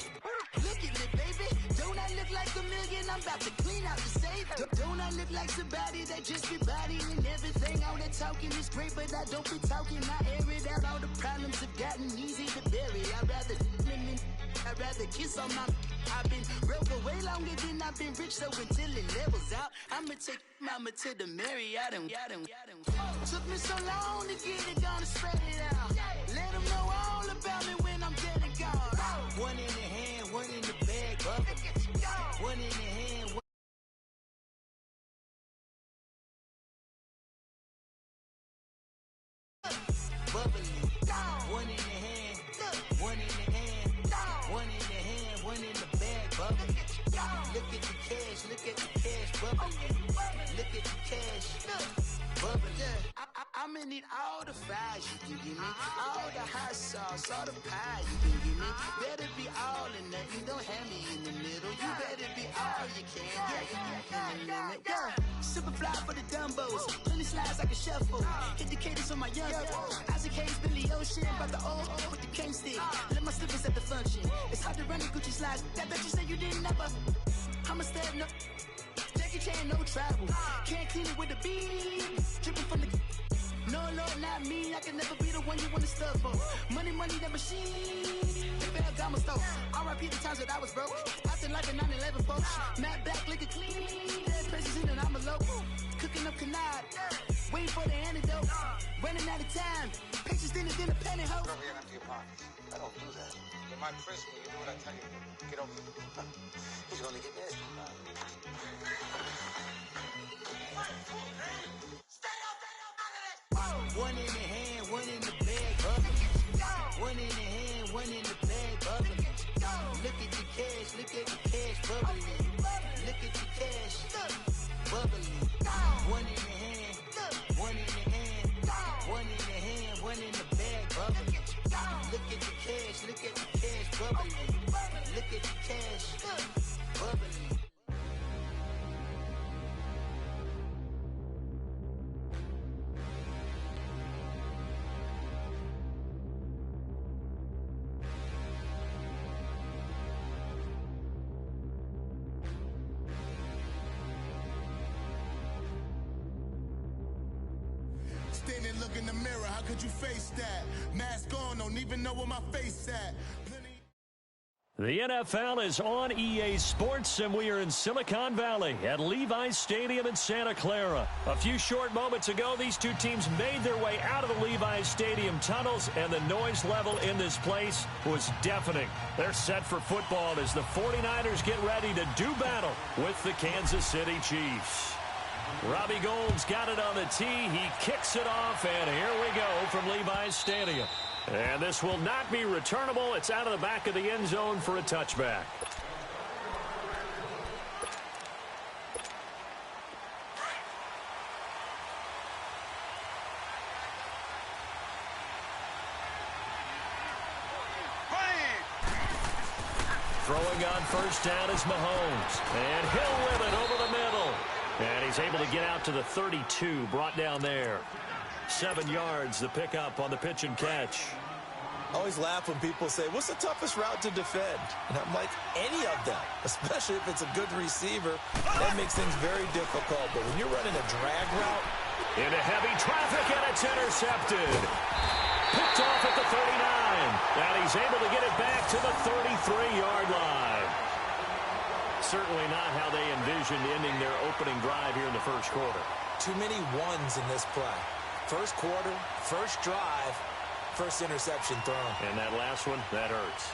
Look at me, baby. Don't I look like a million? I'm about to clean out the safe. Don't I look like somebody that just be bodying everything? All that talking is great, but I don't be talking. I air it out. All the problems have gotten easy to bury. I'd rather kiss on my. I've been broke way longer than I've been rich, so until it levels out, I'ma take mama to the Marriott and took me so long to get it, gonna spread it out. Let them know all about me when I'm dead and gone. One in the hand, one in the bag, one in the hand. Bubbling. One in the hand, one in the hand, one in the hand, one in the bag, bubbling. Look at the cash, bubbling. Look at the cash, bubbling. I'm gonna need all the fries you can give me, all the hot sauce, all the pie you can give me. Better be all or nothing, don't have me in the middle. You better be all you can, yeah. Super fly for the Dumbos, plenty slides like a shuffle. Hit the cadence on my young Isaac Hayes, Billy Ocean, about the old with the cane stick. Let my slippers at the function. It's hard to run the Gucci slides. That bet you say you didn't never. I'm a step no. Jackie Chan, no travel. Can't clean it with the beat. Dripping from the. No, Lord, not me. I can never be the one you want to stuff for. Money, that machine. The bell got my stove. R.I.P. the times that I was broke. Acting like a 9/11 folks. Matte black, liquor clean. Dead places in and I'm a local. Cooking up canard. Waiting for the antidote. Running out of time. Patience thinner than a pantyhose. Go here and empty your pockets. I don't do that. You might frisk me. You do what I tell you to. Get over He's gonna get that. One in the hand, one in the bag, bubbling. One in the hand, one in the bag, bubbling. Look at the cash, look at the cash, bubbling. Look at the cash, bubbling. One in the hand, one in the hand, one in the hand, one in the bag, bubbling. Look at the cash, look at the cash, bubbling. Look at the cash, bubbling. Stand and look in the mirror, how could you face that? Mask on, don't even know where my face at. The NFL is on EA Sports, and we are in Silicon Valley at Levi's Stadium in Santa Clara. A few short moments ago, these two teams made their way out of the Levi's Stadium tunnels, and the noise level in this place was deafening. They're set for football as the 49ers get ready to do battle with the Kansas City Chiefs. Robbie Gould's got it on the tee. He kicks it off, and here we go from Levi's Stadium. And this will not be returnable. It's out of the back of the end zone for a touchback. Throwing on first down is Mahomes. And he'll win it over the middle. And he's able to get out to the 32, brought down there. 7 yards, the pickup on the pitch and catch. I always laugh when people say, what's the toughest route to defend? And I'm like, any of them, especially if it's a good receiver. That makes things very difficult. But when you're running a drag route. Into heavy traffic, and it's intercepted. Picked off at the 39. And he's able to get it back to the 33-yard line. Certainly not how they envisioned ending their opening drive here in the first quarter. Too many ones in this play. First quarter, first drive, first interception thrown. And that last one, that hurts.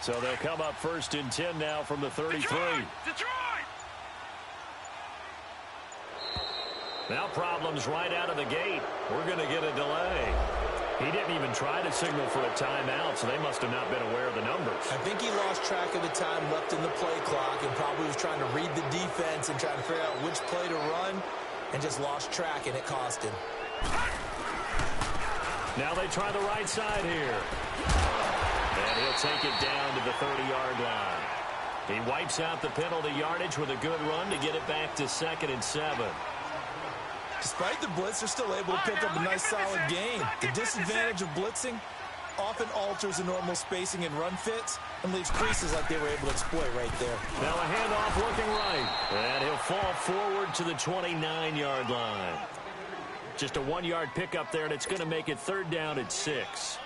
So they'll come up first and 10 now from the 33. Detroit! Now problems right out of the gate. We're going to get a delay. He didn't even try to signal for a timeout, so they must have not been aware of the numbers. I think he lost track of the time left in the play clock and probably was trying to read the defense and trying to figure out which play to run and just lost track, and it cost him. Now they try the right side here. And he'll take it down to the 30-yard line. He wipes out the penalty yardage with a good run to get it back to 2nd and 7. Despite the blitz, they're still able to pick up a nice, solid gain. The disadvantage of blitzing often alters the normal spacing and run fits and leaves creases like they were able to exploit right there. Now a handoff looking right. And he'll fall forward to the 29-yard line. Just a 1-yard pickup there, and it's going to make it 3rd down at 6.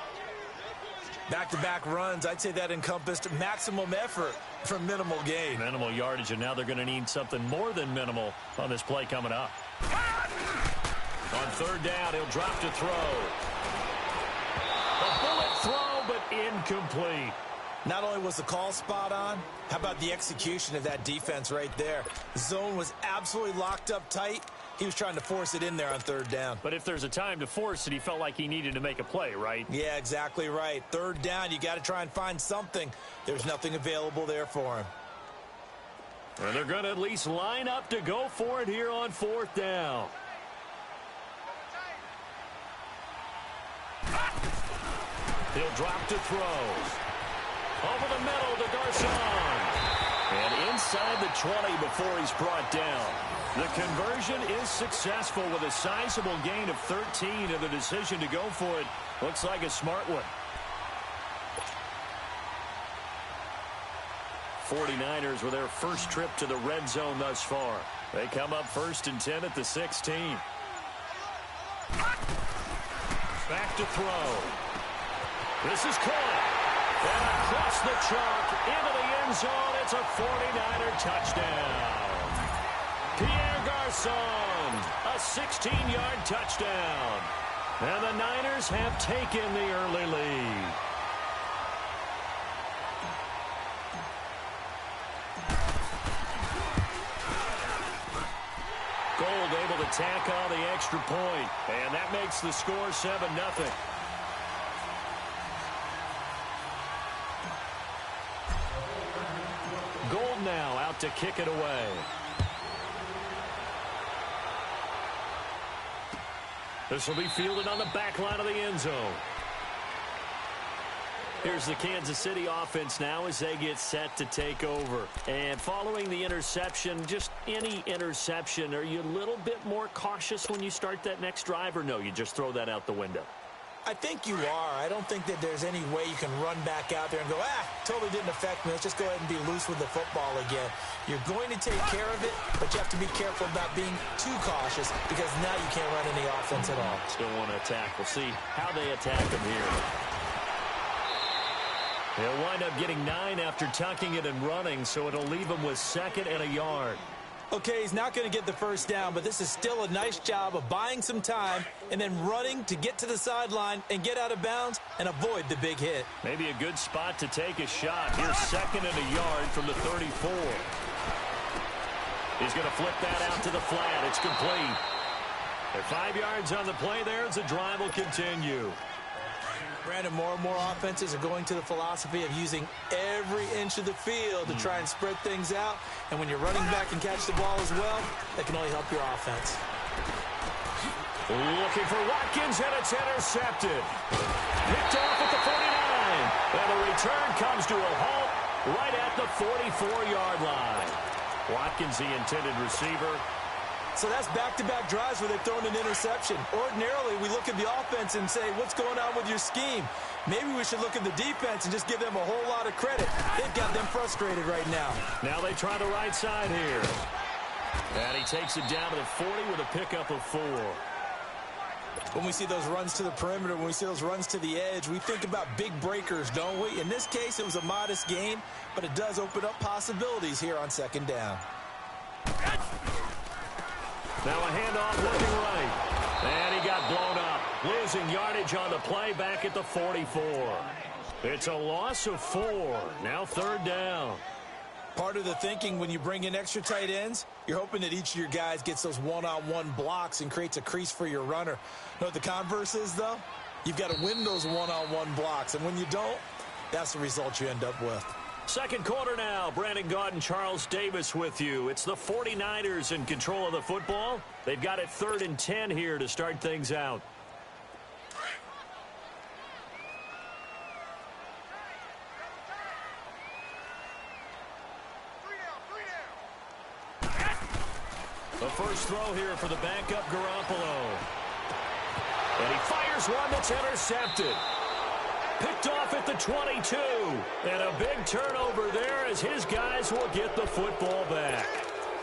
Back-to-back runs, I'd say that encompassed maximum effort for minimal gain. Minimal yardage, and now they're going to need something more than minimal on this play coming up. On 3rd down, he'll drop to throw. A bullet throw, but incomplete. Not only was the call spot on, how about the execution of that defense right there? The zone was absolutely locked up tight. He was trying to force it in there on 3rd down. But if there's a time to force it, he felt like he needed to make a play, right? Yeah, exactly right. 3rd down, you got to try and find something. There's nothing available there for him. And they're going to at least line up to go for it here on 4th down. He'll drop to throw. Over the middle to Garcon. And inside the 20 before he's brought down. The conversion is successful with a sizable gain of 13, and the decision to go for it looks like a smart one. 49ers with their first trip to the red zone thus far. They come up 1st and 10 at the 16. Back to throw. This is caught. And across the chalk into the end zone. It's a 49er touchdown. Pierre Garçon, a 16-yard touchdown. And the Niners have taken the early lead. Gold able to tack on the extra point. And that makes the score 7-0. Gold now out to kick it away. This will be fielded on the back line of the end zone. Here's the Kansas City offense now as they get set to take over. And following the interception, just any interception, are you a little bit more cautious when you start that next drive, or no, you just throw that out the window? I think you are. I don't think that there's any way you can run back out there and go, totally didn't affect me. Let's just go ahead and be loose with the football again. You're going to take care of it, but you have to be careful about being too cautious because now you can't run any offense at all. Still want to attack. We'll see how they attack him here. They'll wind up getting 9 after tucking it and running, so it'll leave him with 2nd and a yard. Okay, he's not going to get the first down, but this is still a nice job of buying some time and then running to get to the sideline and get out of bounds and avoid the big hit. Maybe a good spot to take a shot. Here's 2nd and a yard from the 34. He's going to flip that out to the flat. It's complete. They're 5 yards on the play there as the drive will continue. Brandon, more and more offenses are going to the philosophy of using every inch of the field to try and spread things out. And when you're running back and catch the ball as well, that can only help your offense. Looking for Watkins, and it's intercepted. Picked off at the 49. And the return comes to a halt right at the 44-yard line. Watkins, the intended receiver. So that's back-to-back drives where they've thrown an interception. Ordinarily, we look at the offense and say, what's going on with your scheme? Maybe we should look at the defense and just give them a whole lot of credit. They've got them frustrated right now. Now they try the right side here. And he takes it down to the 40 with a pickup of 4. When we see those runs to the perimeter, when we see those runs to the edge, we think about big breakers, don't we? In this case, it was a modest gain, but it does open up possibilities here on 2nd down. Now a handoff looking right. And he got blown up. Losing yardage on the play back at the 44. It's a loss of 4. Now 3rd down. Part of the thinking when you bring in extra tight ends, you're hoping that each of your guys gets those one-on-one blocks and creates a crease for your runner. Know what the converse is, though? You've got to win those one-on-one blocks. And when you don't, that's the result you end up with. 2nd quarter now. Brandon Gaudin, Charles Davis with you. It's the 49ers in control of the football. They've got it 3rd and 10 here to start things out. The first throw here for the backup Garoppolo. And he fires one that's intercepted. Picked off at the 22. And a big turnover there as his guys will get the football back.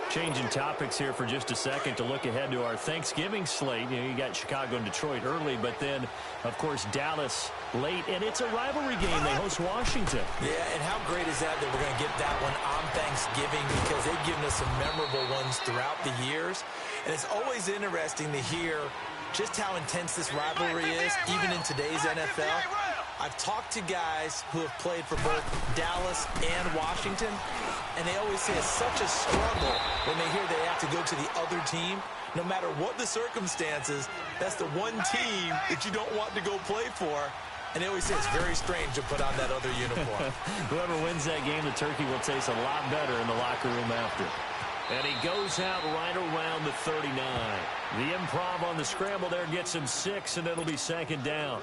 Changing topics here for just a second to look ahead to our Thanksgiving slate. You know, you got Chicago and Detroit early, but then, of course, Dallas late. And it's a rivalry game. They host Washington. Yeah, and how great is that we're going to get that one on Thanksgiving because they've given us some memorable ones throughout the years. And it's always interesting to hear just how intense this rivalry is, even in today's NFL. I've talked to guys who have played for both Dallas and Washington, and they always say it's such a struggle when they hear they have to go to the other team. No matter what the circumstances, that's the one team that you don't want to go play for. And they always say it's very strange to put on that other uniform. Whoever wins that game, the turkey will taste a lot better in the locker room after. And he goes out right around the 39. The improv on the scramble there gets him 6, and it'll be 2nd down.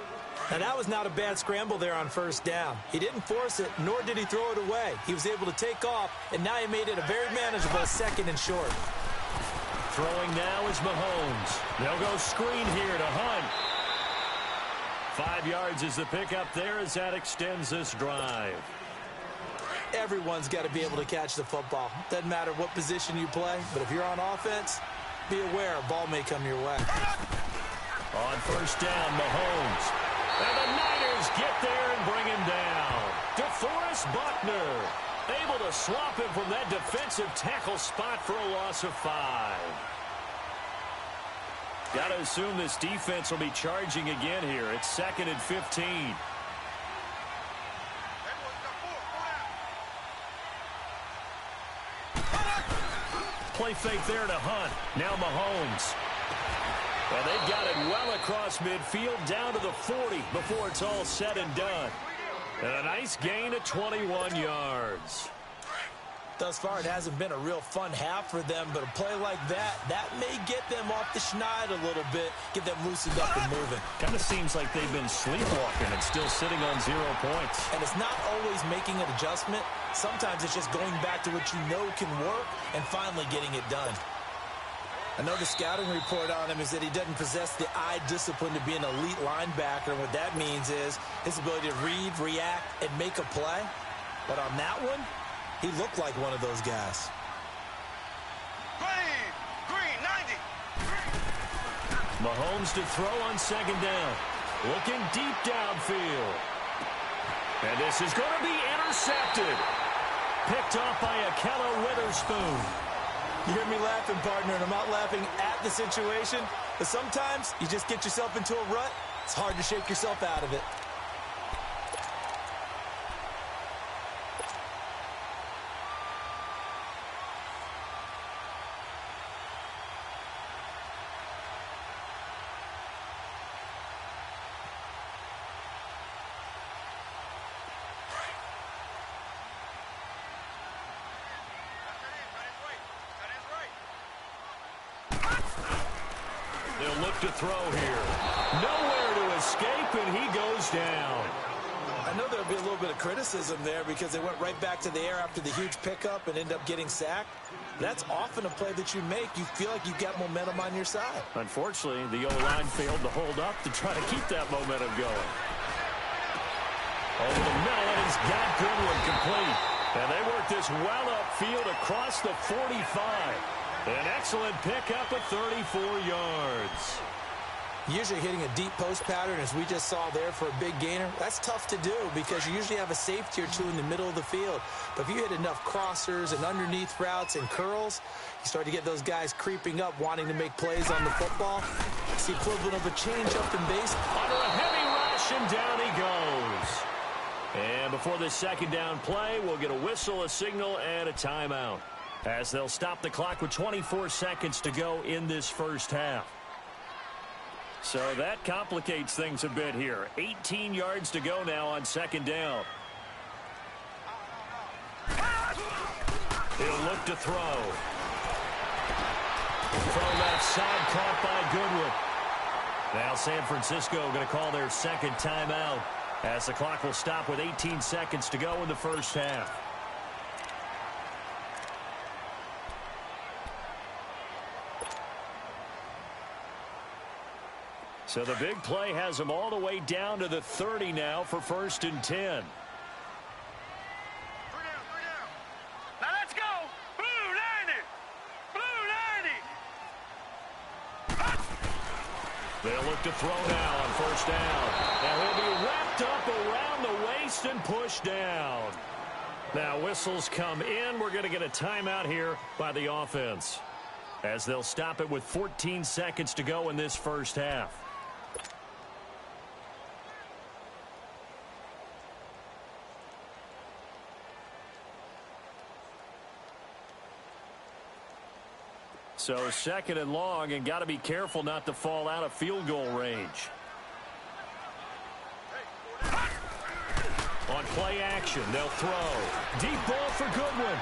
Now, that was not a bad scramble there on 1st down. He didn't force it, nor did he throw it away. He was able to take off, and now he made it a very manageable 2nd and short. Throwing now is Mahomes. They'll go screen here to Hunt. 5 yards is the pickup there as that extends this drive. Everyone's got to be able to catch the football. Doesn't matter what position you play, but if you're on offense, be aware a ball may come your way. On first down, Mahomes. And the Niners get there and bring him down. DeForest Buckner able to swap him from that defensive tackle spot for a loss of 5. Got to assume this defense will be charging again here. It's 2nd and 15. Play fake there to Hunt. Now Mahomes. Well, they've got it well across midfield down to the 40 before it's all said and done. And a nice gain of 21 yards. Thus far, it hasn't been a real fun half for them, but a play like that may get them off the schneid a little bit, get them loosened up and moving. Kind of seems like they've been sleepwalking and still sitting on 0 points. And it's not always making an adjustment. Sometimes it's just going back to what you know can work and finally getting it done. I know the scouting report on him is that he doesn't possess the eye discipline to be an elite linebacker, and what that means is his ability to read, react, and make a play. But on that one, he looked like one of those guys. Green, 90. Mahomes to throw on 2nd down. Looking deep downfield. And this is going to be intercepted. Picked off by Akella Witherspoon. You hear me laughing, partner, and I'm not laughing at the situation, but sometimes you just get yourself into a rut. It's hard to shake yourself out of it. They'll look to throw here. Nowhere to escape, and he goes down. I know there'll be a little bit of criticism there because they went right back to the air after the huge pickup and end up getting sacked. That's often a play that you make. You feel like you've got momentum on your side. Unfortunately, the O-line failed to hold up to try to keep that momentum going. Over the middle, and he's got Goodwin complete. And they work this well upfield across the 45. An excellent pickup of 34 yards. Usually hitting a deep post pattern, as we just saw there for a big gainer, that's tough to do because you usually have a safety or two in the middle of the field. But if you hit enough crossers and underneath routes and curls, you start to get those guys creeping up, wanting to make plays on the football. It's the equivalent of a change up in base. Under a heavy rush, and down he goes. And before this 2nd down play, we'll get a whistle, a signal, and a timeout, as they'll stop the clock with 24 seconds to go in this first half. So that complicates things a bit here. 18 yards to go now on 2nd down. He'll look to throw. From left side, caught by Goodwin. Now San Francisco going to call their 2nd timeout, as the clock will stop with 18 seconds to go in the first half. So the big play has them all the way down to the 30 now for 1st and 10. Now let's go. Blue 90. Blue 90. They'll look to throw now on 1st down. And he'll be wrapped up around the waist and pushed down. Now whistles come in. We're going to get a timeout here by the offense, as they'll stop it with 14 seconds to go in this first half. So 2nd and long, and got to be careful not to fall out of field goal range. On play action, they'll throw. Deep ball for Goodwin.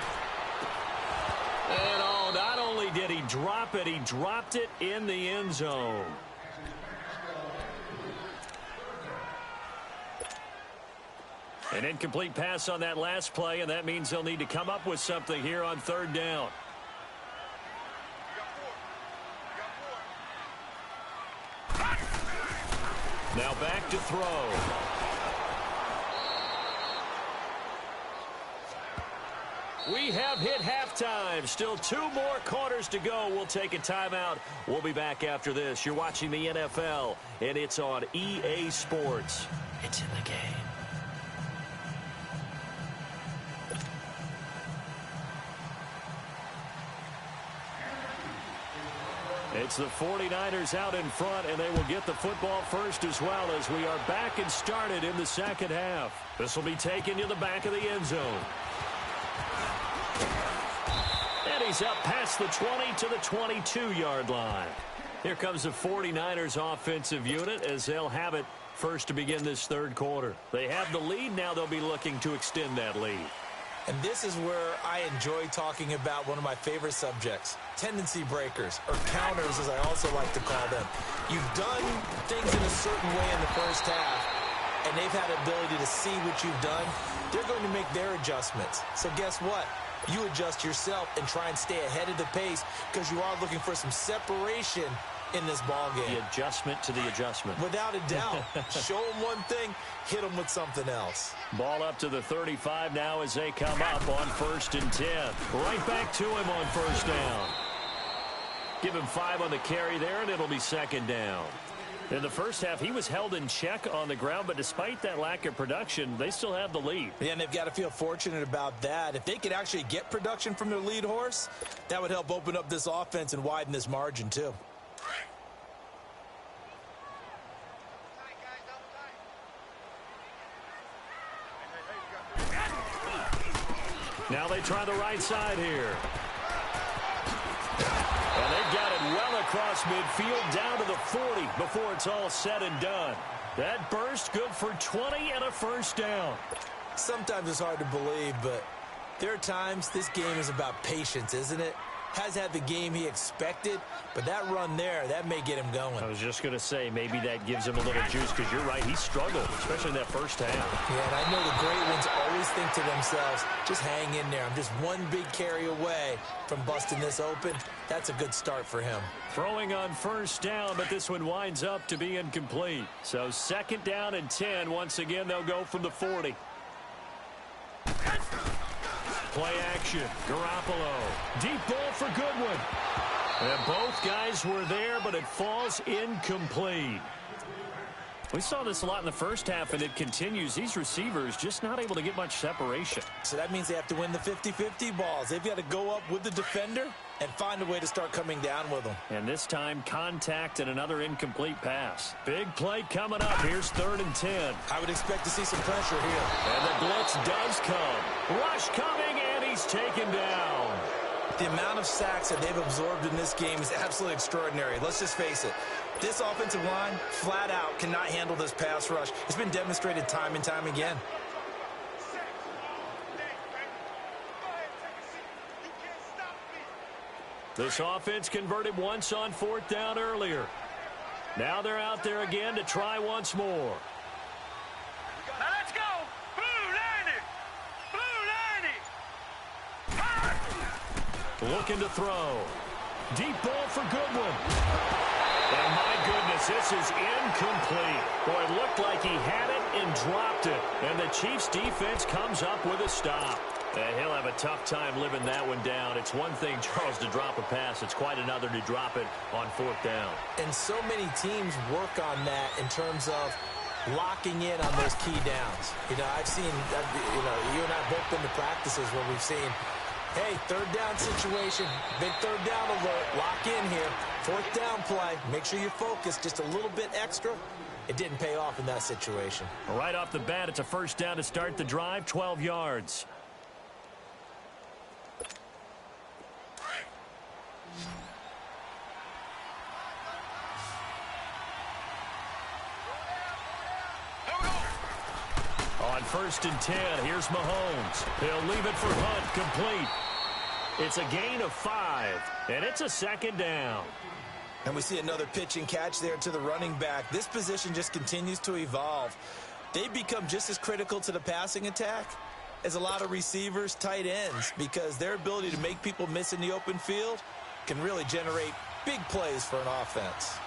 And oh, not only did he drop it, he dropped it in the end zone. An incomplete pass on that last play, and that means they'll need to come up with something here on 3rd down. Now back to throw. We have hit halftime. Still 2 more quarters to go. We'll take a timeout. We'll be back after this. You're watching the NFL, and it's on EA Sports. It's in the game. It's the 49ers out in front, and they will get the football first as well as we are back and started in the second half. This will be taken to the back of the end zone. And he's up past the 20 to the 22-yard line. Here comes the 49ers offensive unit as they'll have it first to begin this third quarter. They have the lead. Now they'll be looking to extend that lead. And this is where I enjoy talking about one of my favorite subjects, tendency breakers, or counters as I also like to call them. You've done things in a certain way in the first half, and they've had the ability to see what you've done. They're going to make their adjustments. So guess what? You adjust yourself and try and stay ahead of the pace because you are looking for some separation in this ball game. The adjustment to the adjustment. Without a doubt. Show them one thing, hit them with something else. Ball up to the 35 now as they come up on 1st and 10. Right back to him on first down. Give him 5 on the carry there, and it'll be 2nd down. In the first half, he was held in check on the ground, but despite that lack of production, they still have the lead. Yeah, and they've got to feel fortunate about that. If they could actually get production from their lead horse, that would help open up this offense and widen this margin too. Now they try the right side here. And they've got it well across midfield down to the 40 before it's all said and done. That burst good for 20 and a first down. Sometimes it's hard to believe, but there are times this game is about patience, isn't it? Has had the game he expected, but that run there, that may get him going. I was just going to say, maybe that gives him a little juice because you're right, he struggled, especially in that first half. Yeah, and I know the great ones always think to themselves, just hang in there. I'm just one big carry away from busting this open. That's a good start for him. Throwing on first down, but this one winds up to be incomplete. So 2nd down and 10. Once again, they'll go from the 40. Play action. Garoppolo. Deep ball for Goodwin. And both guys were there, but it falls incomplete. We saw this a lot in the first half, and it continues. These receivers just not able to get much separation. So that means they have to win the 50-50 balls. They've got to go up with the defender and find a way to start coming down with them. And this time, contact and another incomplete pass. Big play coming up. Here's 3rd and 10. I would expect to see some pressure here. And the blitz does come. Rush coming, and he's taken down. The amount of sacks that they've absorbed in this game is absolutely extraordinary. Let's just face it. This offensive line, flat out, cannot handle this pass rush. It's been demonstrated time and time again. This offense converted once on 4th down earlier. Now they're out there again to try once more. Now let's go. Blue line it. Looking to throw. Deep ball for Goodwin. And my goodness, this is incomplete. Boy, it looked like he had it and dropped it. And the Chiefs defense comes up with a stop. And he'll have a tough time living that one down. It's one thing, Charles, to drop a pass. It's quite another to drop it on 4th down. And so many teams work on that in terms of locking in on those key downs. You know, I've seen, you and I both been to practices where we've seen, hey, 3rd down situation, big 3rd down alert, lock in here, 4th down play, make sure you're focused just a little bit extra. It didn't pay off in that situation. Right off the bat, it's a first down to start the drive, 12 yards. On 1st and 10, here's Mahomes. He'll leave it for Hunt, complete. It's a gain of 5, and it's a 2nd down. And we see another pitch and catch there to the running back. This position just continues to evolve. They become just as critical to the passing attack as a lot of receivers, tight ends, because their ability to make people miss in the open field can really generate big plays for an offense.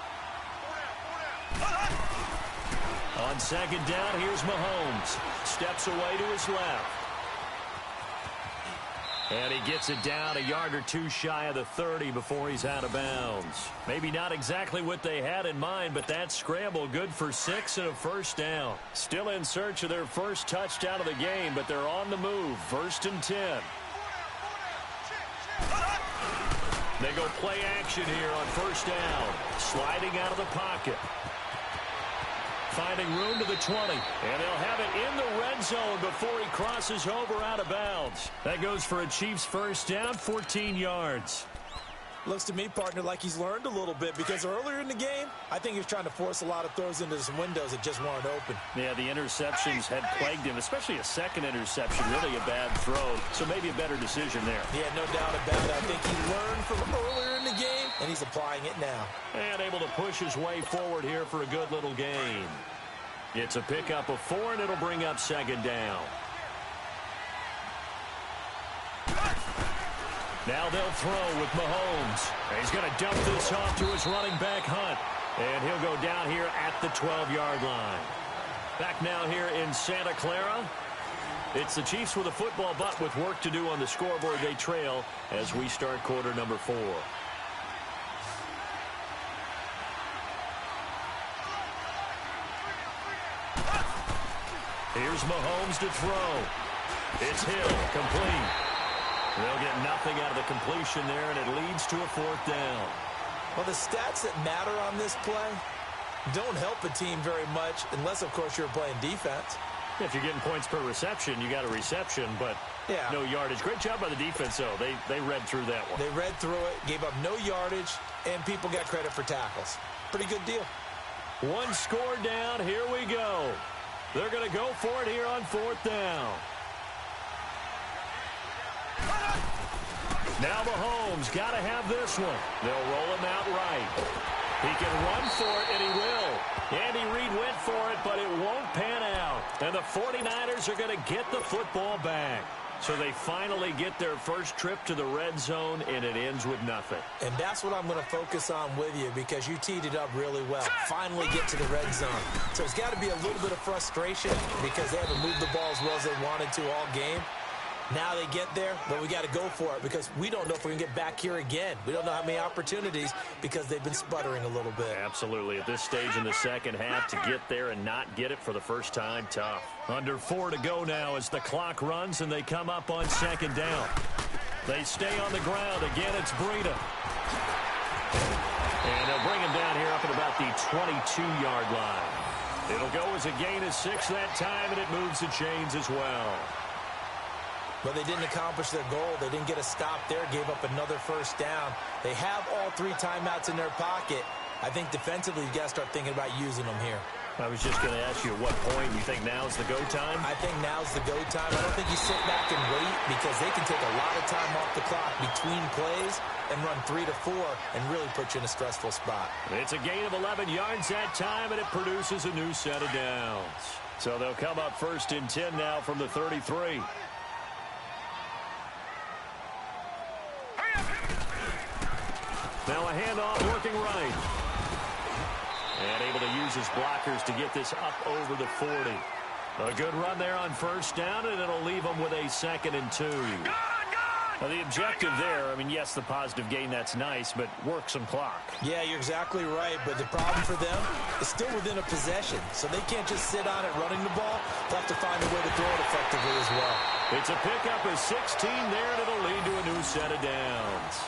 On 2nd down, here's Mahomes. Steps away to his left. And he gets it down a yard or two shy of the 30 before he's out of bounds. Maybe not exactly what they had in mind, but that scramble good for 6 and a first down. Still in search of their first touchdown of the game, but they're on the move. 1st and 10. They go play action here on 1st down. Sliding out of the pocket. Finding room to the 20. And they'll have it in the red zone before he crosses over out of bounds. That goes for a Chiefs first down, 14 yards. Looks to me, partner, like he's learned a little bit because earlier in the game, I think he was trying to force a lot of throws into some windows that just weren't open. Yeah, the interceptions had plagued him, especially a second interception, really a bad throw. So maybe a better decision there. Yeah, no doubt about it. I think he learned from earlier in the game, and he's applying it now. And able to push his way forward here for a good little gain. It's a pickup of 4, and it'll bring up 2nd down. Now they'll throw with Mahomes. He's going to dump this off to his running back, Hunt. And he'll go down here at the 12-yard line. Back now here in Santa Clara. It's the Chiefs with a football, but with work to do on the scoreboard. They trail as we start quarter number 4. Here's Mahomes to throw. It's Hill, complete. They'll get nothing out of the completion there, and it leads to a 4th down. Well, the stats that matter on this play don't help a team very much unless, of course, you're playing defense. If you're getting points per reception, you got a reception, but no yardage. Great job by the defense, though. They read through that one. They read through it, gave up no yardage, and people got credit for tackles. Pretty good deal. 1 score down. Here we go. They're going to go for it here on 4th down. Now Mahomes got to have this one. They'll roll him out right. He can run for it, and he will. Andy Reid went for it, but it won't pan out. And the 49ers are going to get the football back. So they finally get their first trip to the red zone, and it ends with nothing. And that's what I'm going to focus on with you because you teed it up really well. Finally get to the red zone. So it's got to be a little bit of frustration because they haven't moved the ball as well as they wanted to all game. Now they get there, but we got to go for it because we don't know if we can get back here again. We don't know how many opportunities because they've been sputtering a little bit. Absolutely. At this stage in the second half, to get there and not get it for the first time, tough. Under 4 to go now as the clock runs and they come up on 2nd down. They stay on the ground. Again, it's Breida. And they'll bring him down here up at about the 22-yard line. It'll go as a gain of 6 that time, and it moves the chains as well. But they didn't accomplish their goal. They didn't get a stop there, gave up another first down. They have all 3 timeouts in their pocket. I think defensively you got to start thinking about using them here. I was just going to ask you at what point you think now's the go time? I think now's the go time. I don't think you sit back and wait because they can take a lot of time off the clock between plays and run 3 to 4 and really put you in a stressful spot. It's a gain of 11 yards that time, and it produces a new set of downs. So they'll come up 1st and 10 now from the 33. Now a handoff working right. And able to use his blockers to get this up over the 40. A good run there on 1st down, and it'll leave them with a 2nd and 2. Now the objective there, I mean, yes, the positive gain, that's nice, but work some clock. Yeah, you're exactly right, but the problem for them is still within a possession, so they can't just sit on it running the ball. They'll have to find a way to throw it effectively as well. It's a pickup of 16 there, and it'll lead to a new set of downs.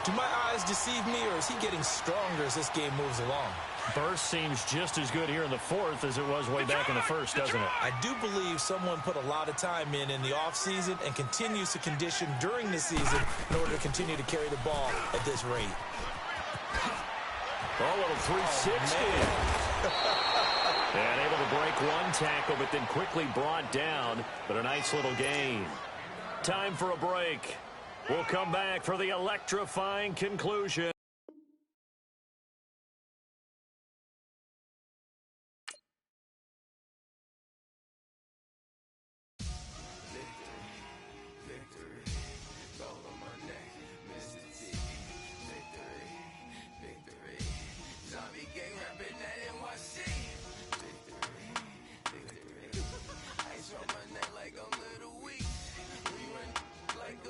Do my eyes deceive me, or is he getting stronger as this game moves along? Burst seems just as good here in the 4th as it was way back in the 1st, doesn't it? I do believe someone put a lot of time in the offseason and continues to condition during the season in order to continue to carry the ball at this rate. Oh, little 360. And able to break one tackle, but then quickly brought down. But a nice little gain. Time for a break. We'll come back for the electrifying conclusion.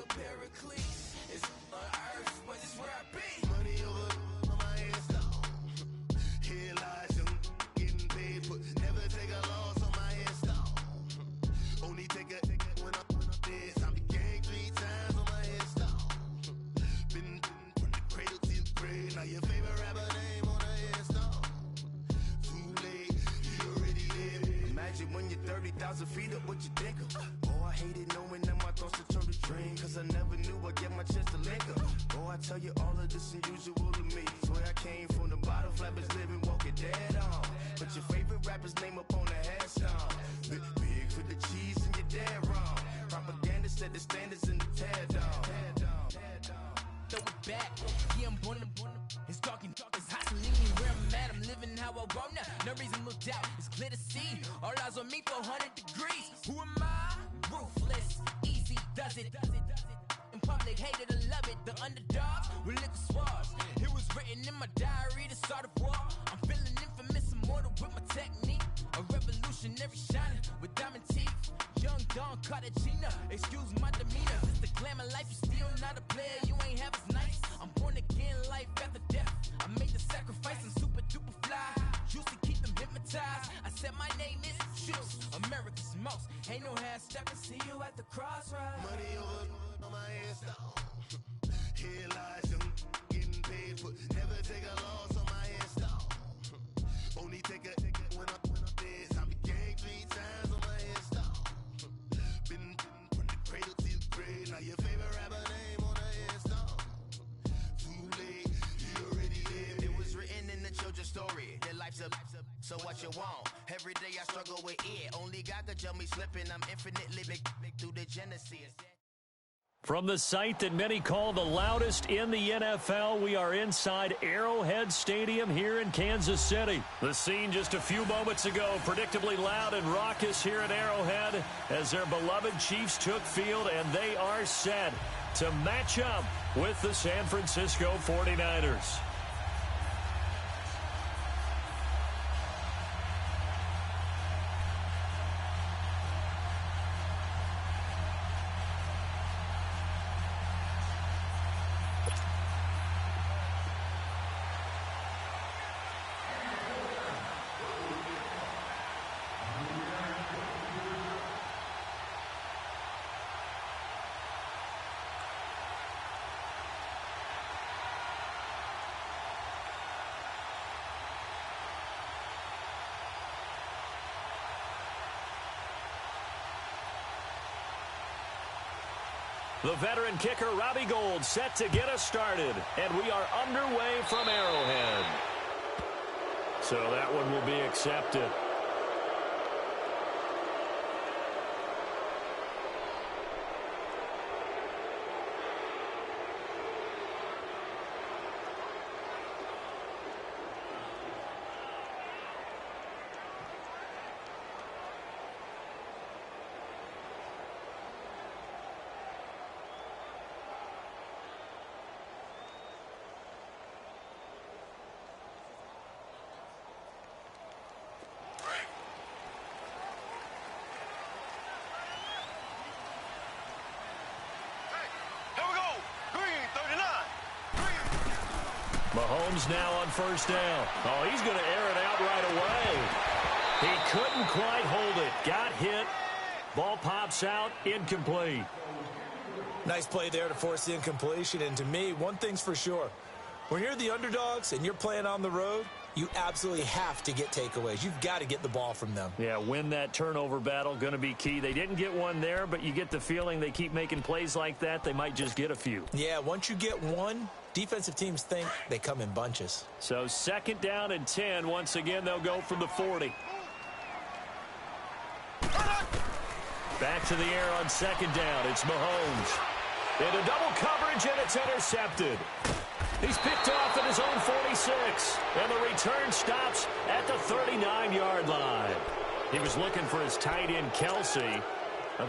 Paradise. 1,000 feet up, what you think of? Oh, I hated knowing that my thoughts would turn to dream, cause I never knew I'd get my chance to link up. Oh, I tell you all of this unusual to me. Swear I came from the bottom, flappers living, walking dead on. But your favorite rapper's name up on the headstone. Big for the cheese and you're dead wrong. Propaganda set the standards in the tear down. Throw it back, yeah, I'm born to it's talking, it's hot, so leave me where I'm at. I'm living how I want now. No reason to doubt, it's clear to see. All eyes on me, 400 degrees. Who am I? Ruthless, easy, does it. In public, hate it or love it. The underdogs with liquor swabs. It was written in my diary to start a war. I'm feeling infamous, immortal with my technique. A revolutionary shining with diamond teeth. Young Don Cartagena, excuse my demeanor. It's the glamour life, you still not a player. You ain't half as nice. I'm born again, life after death. I made the sacrifice, I'm super duper fly. Used to keep them hypnotized. I said my name is Juice, America's most. Ain't no half stepping, see you at the crossroads. Money over on my headstone. Here lies them getting paid for. Never take a loss on my headstone. Only take a when I'm dead. I be gang 3 times on my headstone. Been from the cradle to the grave. Now your favorite rapper name on the headstone. Too late, he already lived. It was written in the children's story. Their life's a so what you want? Every day I struggle with it. Only God could tell me slipping. I'm infinitely big through the Genesis. From the site that many call the loudest in the NFL, we are inside Arrowhead Stadium here in Kansas City. The scene just a few moments ago, predictably loud and raucous here at Arrowhead as their beloved Chiefs took field, and they are set to match up with the San Francisco 49ers. The veteran kicker, Robbie Gould, set to get us started. And we are underway from Arrowhead. So that one will be accepted. Mahomes now on first down. Oh, he's going to air it out right away. He couldn't quite hold it. Got hit. Ball pops out. Incomplete. Nice play there to force the incompletion. And to me, one thing's for sure. When you're the underdogs and you're playing on the road, you absolutely have to get takeaways. You've got to get the ball from them. Yeah, win that turnover battle, going to be key. They didn't get one there, but you get the feeling they keep making plays like that, they might just get a few. Yeah, once you get one, defensive teams think they come in bunches. So 2nd down and 10. Once again, they'll go from the 40. Back to the air on 2nd down. It's Mahomes. Into double coverage, and it's intercepted. He's picked off at his own 46, and the return stops at the 39-yard line. He was looking for his tight end, Kelsey.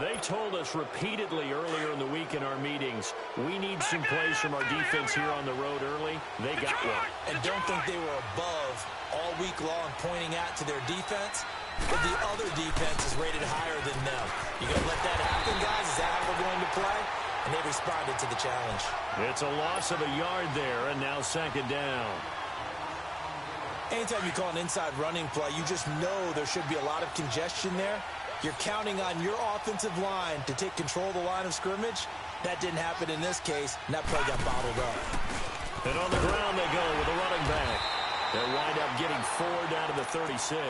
They told us repeatedly earlier in the week in our meetings, we need some plays from our defense here on the road early. They got one. And don't think they were above all week long pointing out to their defense, but the other defense is rated higher than them. You going to let that happen, guys? Is that how we're going to play? And they responded to the challenge. It's a loss of a yard there, and now 2nd down. Anytime you call an inside running play, you just know there should be a lot of congestion there. You're counting on your offensive line to take control of the line of scrimmage. That didn't happen in this case, and that play got bottled up. And on the ground they go with a running back. They'll wind up getting 4 down to the 36.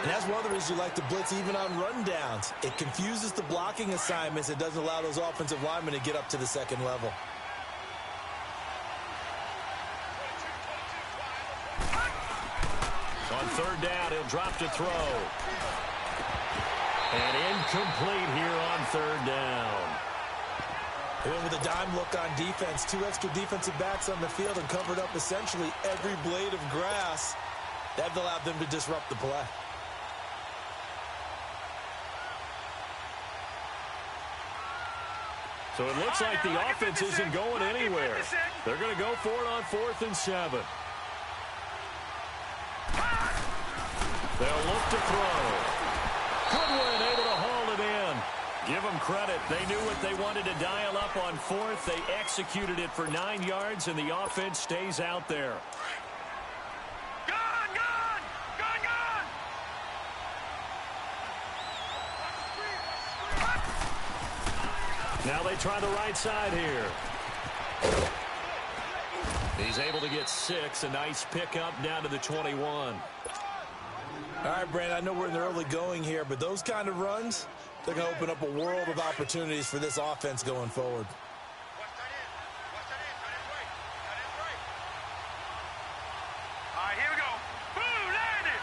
And that's one of the reasons you like to blitz even on rundowns. It confuses the blocking assignments. It doesn't allow those offensive linemen to get up to the second level. On third down, he'll drop to throw. And incomplete here on third down. And with a dime look on defense, 2 extra defensive backs on the field and covered up essentially every blade of grass. That allowed them to disrupt the play. So it looks like the offense isn't going anywhere. They're going to go for it on 4th and 7. They'll look to throw. Goodwin able to haul it in. Give them credit. They knew what they wanted to dial up on 4th. They executed it for 9 yards, and the offense stays out there. Now they try the right side here. He's able to get 6. A nice pickup down to the 21. All right, Brandon, I know we're in the early going here, but those kind of runs, they're going to open up a world of opportunities for this offense going forward. All right, here we go. Boom, landed.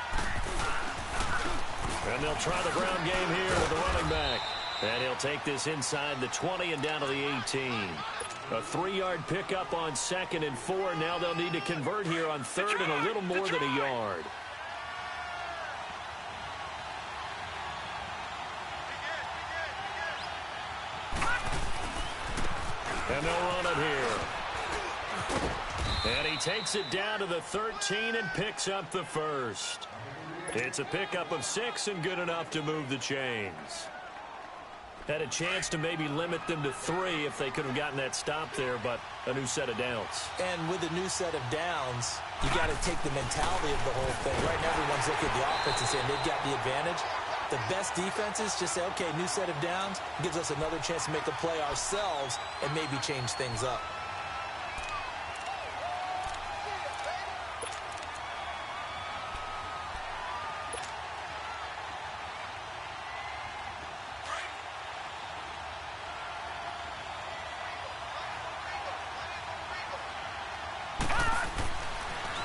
And they'll try the ground game here with the running back. And he'll take this inside the 20 and down to the 18. A 3-yard pickup on 2nd and 4. Now they'll need to convert here on 3rd and a little more than a yard. And they'll run it here. And he takes it down to the 13 and picks up the first. It's a pickup of 6 and good enough to move the chains. Had a chance to maybe limit them to 3 if they could have gotten that stop there, but a new set of downs. And with a new set of downs, you got to take the mentality of the whole thing. Right now, everyone's looking at the offense and saying they've got the advantage. The best defenses just say, okay, new set of downs, gives us another chance to make a play ourselves and maybe change things up.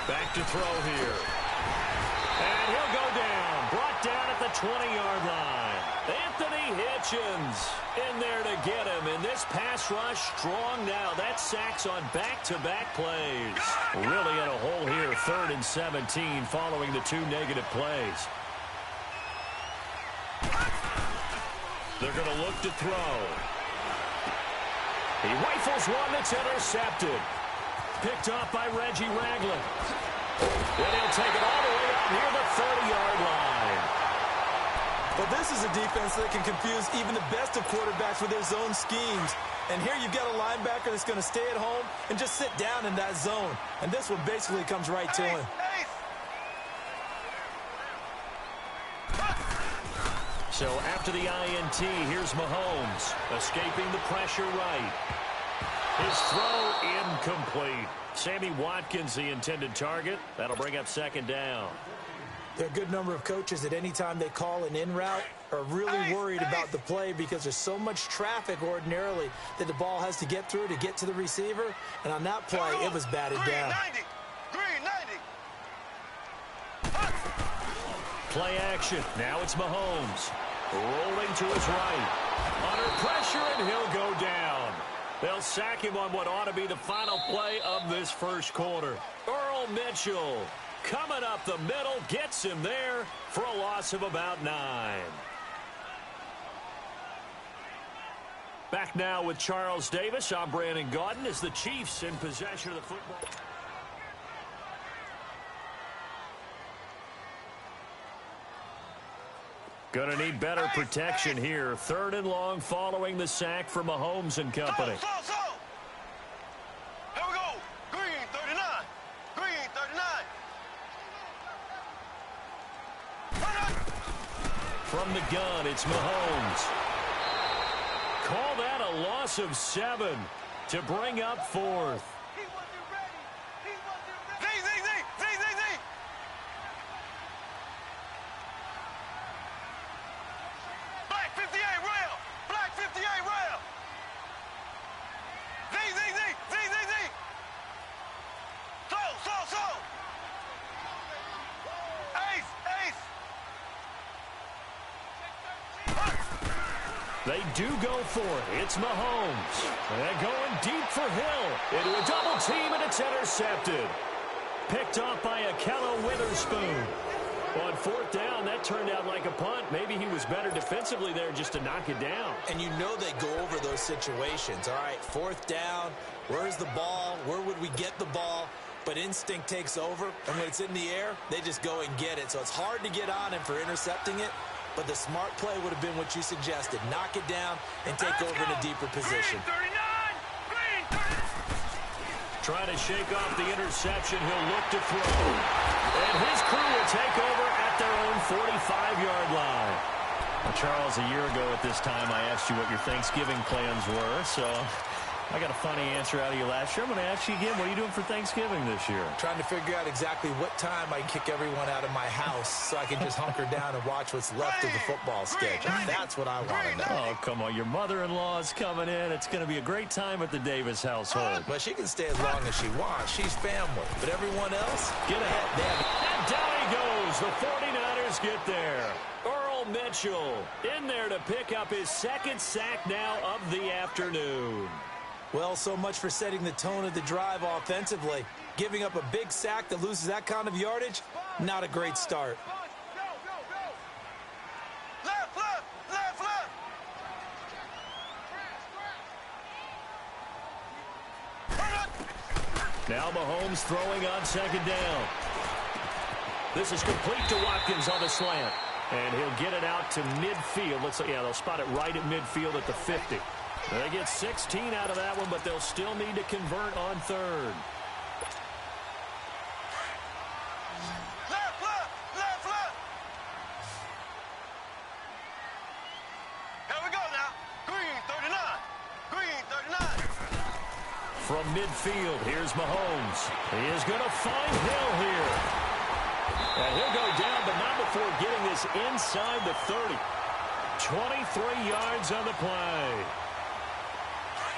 Back to throw here. And he'll go down. Brought down at the 20-yard line. Anthony Hitchens in there to get him. And this pass rush strong now. That sacks on back-to-back plays. Really in a hole here. 3rd and 17 following the 2 negative plays. They're going to look to throw. He rifles one that's intercepted. Picked off by Reggie Ragland. And he'll take it all the way out near the 30-yard line. Well, this is a defense that can confuse even the best of quarterbacks with their zone schemes. And here you've got a linebacker that's going to stay at home and just sit down in that zone. And this one basically comes right to him. So after the INT, here's Mahomes escaping the pressure right. His throw incomplete. Sammy Watkins, the intended target. That'll bring up 2nd down. There are a good number of coaches that any time they call an in route are really worried about the play because there's so much traffic ordinarily that the ball has to get through to get to the receiver. And on that play, it was batted down. Play action. Now it's Mahomes. Rolling to his right. Under pressure, and he'll go down. They'll sack him on what ought to be the final play of this first quarter. Earl Mitchell coming up the middle, gets him there for a loss of about 9. Back now with Charles Davis. I'm Brandon Gaudin as the Chiefs in possession of the football. Going to need better protection here. 3rd and long following the sack for Mahomes and company. Here we go. Green 39. Green 39. From the gun, it's Mahomes. Call that a loss of 7 to bring up 4th. They do go for it. It's Mahomes. And going deep for Hill. Into a double team, and it's intercepted. Picked off by Akello Witherspoon. On fourth down, that turned out like a punt. Maybe he was better defensively there just to knock it down. And you know they go over those situations. All right, fourth down, where's the ball? Where would we get the ball? But instinct takes over, and when it's in the air, they just go and get it. So it's hard to get on him for intercepting it, but the smart play would have been what you suggested. Knock it down and take over in a deeper position. Trying to shake off the interception. He'll look to throw. And his crew will take over at their own 45-yard line. Well, Charles, a year ago at this time, I asked you what your Thanksgiving plans were, so I got a funny answer out of you last year. I'm going to ask you again, what are you doing for Thanksgiving this year? Trying to figure out exactly what time I can kick everyone out of my house so I can just hunker down and watch what's left of the football schedule. That's what I want to know. Oh, come on. Your mother-in-law is coming in. It's going to be a great time at the Davis household. But she can stay as long as she wants. She's family. But everyone else, get ahead. And down he goes. The 49ers get there. Earl Mitchell in there to pick up his second sack now of the afternoon. Well, so much for setting the tone of the drive offensively. Giving up a big sack that loses that kind of yardage, not a great start. Left, left, left, left. Now Mahomes throwing on second down. This is complete to Watkins on the slant. And he'll get it out to midfield. They'll spot it right at midfield at the 50. They get 16 out of that one, but they'll still need to convert on third. Left, left, left, left. Here we go now. Green 39. Green 39. From midfield, here's Mahomes. He is going to find Hill here. And he'll go down, but not before getting this inside the 30. 23 yards on the play.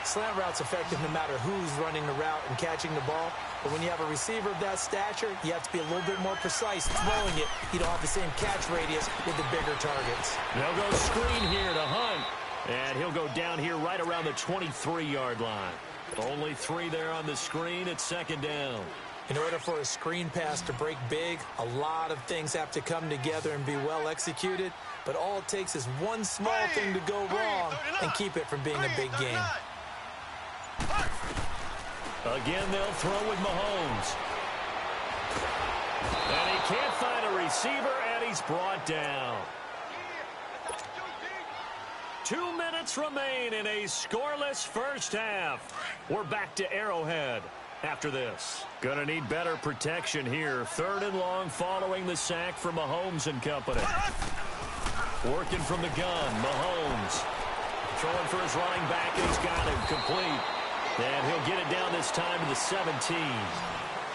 Slant route's effective no matter who's running the route and catching the ball. But when you have a receiver of that stature, you have to be a little bit more precise throwing it. You don't have the same catch radius with the bigger targets. They'll go screen here to Hunt. And he'll go down here right around the 23-yard line. Only 3 there on the screen at second down. In order for a screen pass to break big, a lot of things have to come together and be well executed. But all it takes is one small thing to go wrong and keep it from being a big game. Again, they'll throw with Mahomes. And he can't find a receiver, and he's brought down. 2 minutes remain in a scoreless first half. We're back to Arrowhead after this. Gonna need better protection here. 3rd and long following the sack from Mahomes and company. Working from the gun, Mahomes. Throwing for his running back, and he's got him complete. And he'll get it down this time to the 17.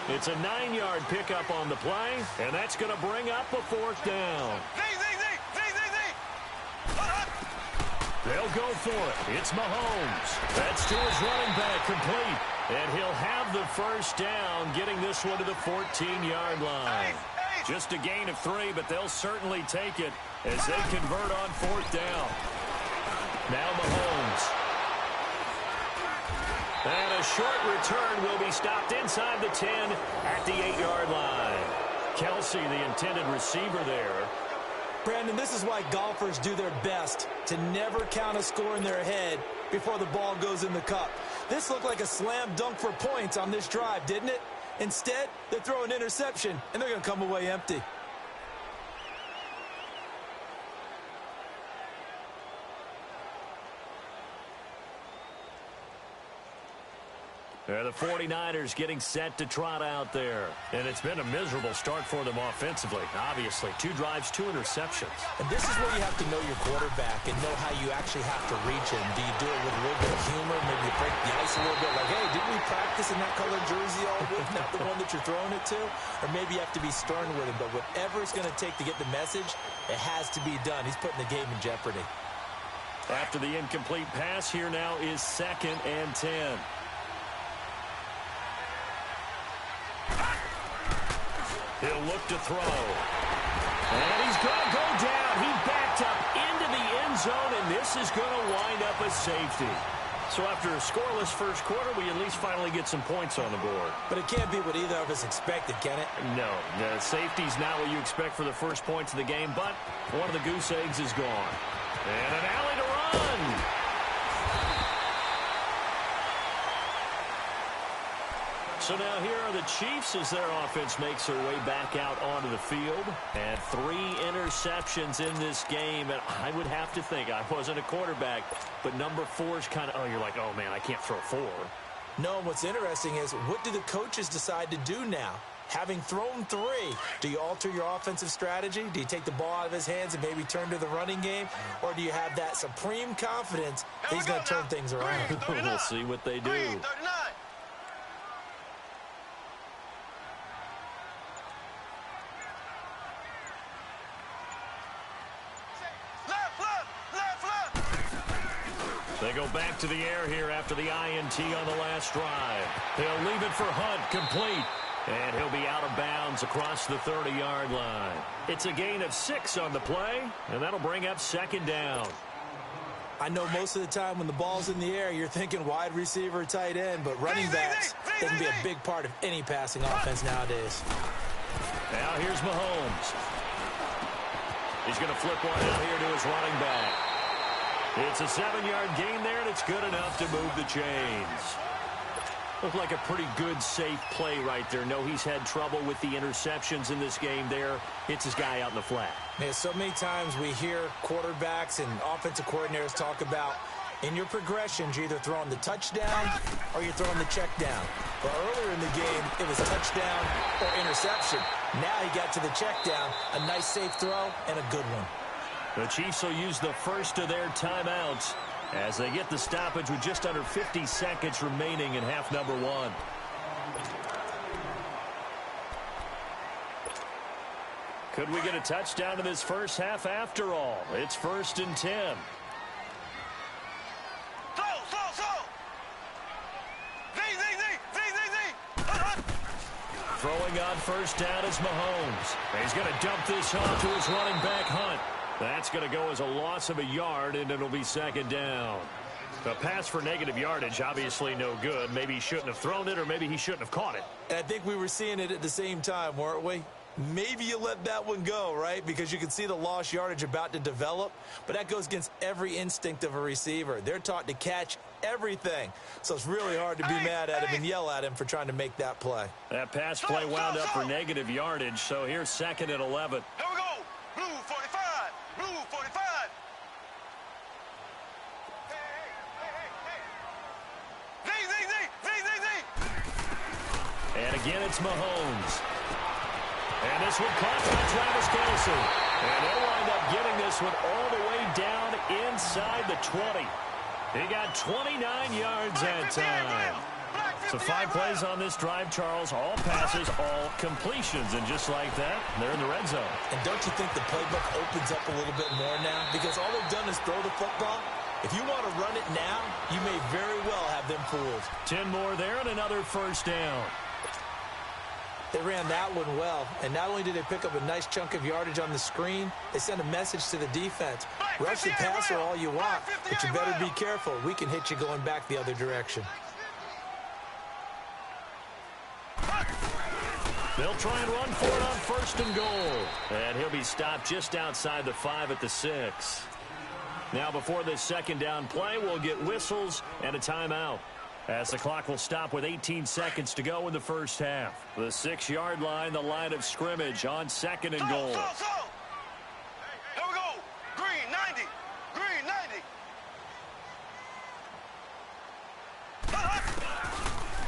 It's a 9-yard pickup on the play, and that's going to bring up a 4th down. They'll go for it. It's Mahomes. That's to his running back, complete. And he'll have the first down, getting this one to the 14-yard line. Just a gain of 3, but they'll certainly take it as they convert on 4th down. Now Mahomes. And a short return will be stopped inside the 10 at the 8-yard line. Kelsey, the intended receiver there. Brandon, this is why golfers do their best to never count a score in their head before the ball goes in the cup. This looked like a slam dunk for points on this drive, didn't it? Instead, they throw an interception, and they're going to come away empty. The 49ers getting set to trot out there. And it's been a miserable start for them offensively. Obviously, 2 drives, 2 interceptions. And this is where you have to know your quarterback and know how you actually have to reach him. Do you do it with a little bit of humor? Maybe you break the ice a little bit. Like, hey, didn't we practice in that colored jersey all week? Not the one that you're throwing it to? Or maybe you have to be stern with him. But whatever it's going to take to get the message, it has to be done. He's putting the game in jeopardy. After the incomplete pass, here now is 2nd and 10. He'll look to throw. And he's going to go down. He backed up into the end zone, and this is going to wind up a safety. So after a scoreless first quarter, we at least finally get some points on the board. But it can't be what either of us expected, can it? No, the safety's not what you expect for the first points of the game, but one of the goose eggs is gone. And an alley to run. So now here are the Chiefs as their offense makes their way back out onto the field. And 3 interceptions in this game. And I would have to think, I wasn't a quarterback, but number 4 is kind of, oh, you're like, oh, man, I can't throw 4. No, what's interesting is, what do the coaches decide to do now? Having thrown 3, do you alter your offensive strategy? Do you take the ball out of his hands and maybe turn to the running game? Or do you have that supreme confidence that he's going to turn things around? We'll see what they do. They go back to the air here after the INT on the last drive. They'll leave it for Hunt, complete. And he'll be out of bounds across the 30-yard line. It's a gain of 6 on the play, and that'll bring up second down. I know most of the time when the ball's in the air, you're thinking wide receiver, tight end, but running backs, they can be a big part of any passing offense nowadays. Now here's Mahomes. He's going to flip one out here to his running back. It's a 7-yard gain there, and it's good enough to move the chains. Looked like a pretty good, safe play right there. No, he's had trouble with the interceptions in this game there. Hits his guy out in the flat. Man, so many times we hear quarterbacks and offensive coordinators talk about, in your progressions, you're either throwing the touchdown or you're throwing the check down. But earlier in the game, it was touchdown or interception. Now he got to the check down, a nice safe throw, and a good one. The Chiefs will use the first of their timeouts as they get the stoppage with just under 50 seconds remaining in half number 1. Could we get a touchdown in this first half after all? It's 1st and 10. Throwing on first down is Mahomes. He's going to dump this off to his running back, Hunt. That's going to go as a loss of a yard, and it'll be second down. The pass for negative yardage, obviously no good. Maybe he shouldn't have thrown it, or maybe he shouldn't have caught it. And I think we were seeing it at the same time, weren't we? Maybe you let that one go, right? Because you can see the lost yardage about to develop. But that goes against every instinct of a receiver. They're taught to catch everything. So it's really hard to be mad at him and yell at him for trying to make that play. That pass play wound up for negative yardage. So here's 2nd and 11. Here we go. Blue 45. Blue 45. And again, it's Mahomes. And this one caught by Travis Kelce. And he'll wind up getting this one all the way down inside the 20. He got 29 yards that time. So 5 plays on this drive, Charles. All passes, all completions. And just like that, they're in the red zone. And don't you think the playbook opens up a little bit more now? Because all they've done is throw the football. If you want to run it now, you may very well have them fooled. 10 more there and another first down. They ran that one well, and not only did they pick up a nice chunk of yardage on the screen, they sent a message to the defense. Rush the passer all you want, but you better be careful. We can hit you going back the other direction. They'll try and run for it on 1st and goal. And he'll be stopped just outside the 5 at the 6. Now before this second down play, we'll get whistles and a timeout, as the clock will stop with 18 seconds to go in the first half. The 6-yard line, the line of scrimmage on 2nd and goal. Here we go. Green 90. Green 90.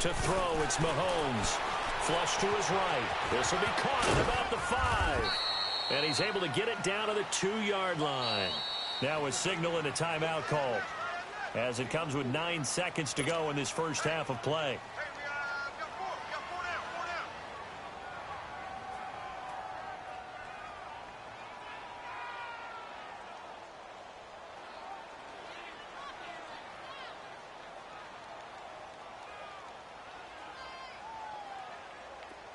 To throw, it's Mahomes. Flush to his right. This will be caught at about the 5. And he's able to get it down to the 2-yard line. Now a signal and a timeout call, as it comes with 9 seconds to go in this first half of play.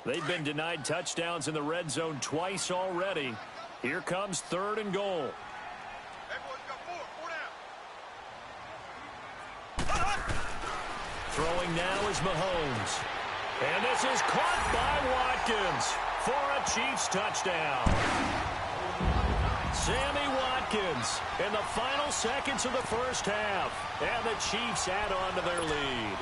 They've been denied touchdowns in the red zone twice already. Here comes 3rd and goal. Throwing now is Mahomes. And this is caught by Watkins for a Chiefs touchdown. Sammy Watkins in the final seconds of the first half. And the Chiefs add on to their lead.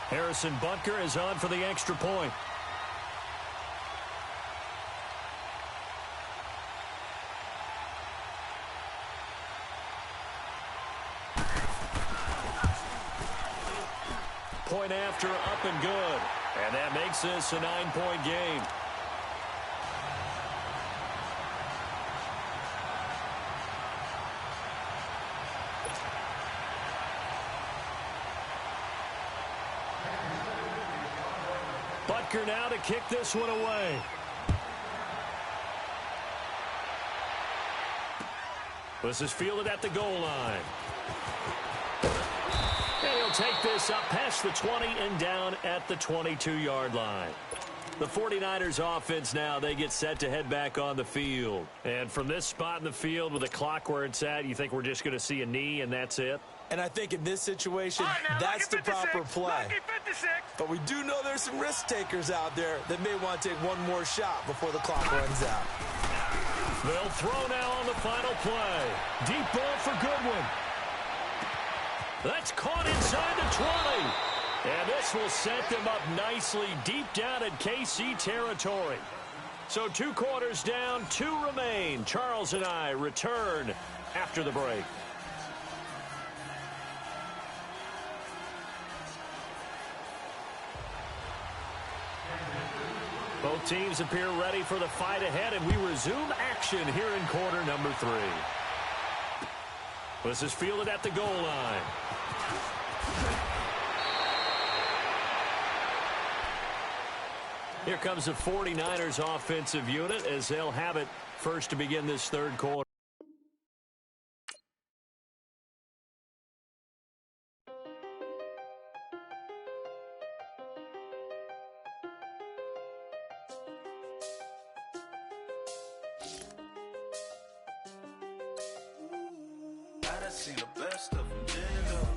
Harrison Butker is on for the extra point. Point after, up and good. And that makes this a 9-point game. Butker now to kick this one away. This is fielded at the goal line. And he'll take this up past the 20 and down at the 22-yard line. The 49ers offense now, they get set to head back on the field. And from this spot in the field with the clock where it's at, you think we're just going to see a knee and that's it? And I think in this situation, that's the proper play. But we do know there's some risk takers out there that may want to take one more shot before the clock runs out. They'll throw now on the final play. Deep ball for Goodwin. That's caught inside the 20. And this will set them up nicely deep down in KC territory. So 2 quarters down, 2 remain. Charles and I return after the break. Both teams appear ready for the fight ahead, and we resume action here in quarter number 3. This is fielded at the goal line. Here comes the 49ers offensive unit as they'll have it first to begin this third quarter. I seen the best of them, Jando.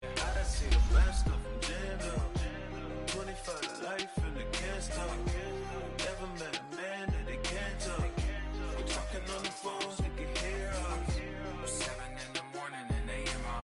I done seen the best of them, Jando. 25 to life and they can't stop. Never met a man that they can't talk. We're talking on the phones, they can hear us. 7 in the morning and they in my...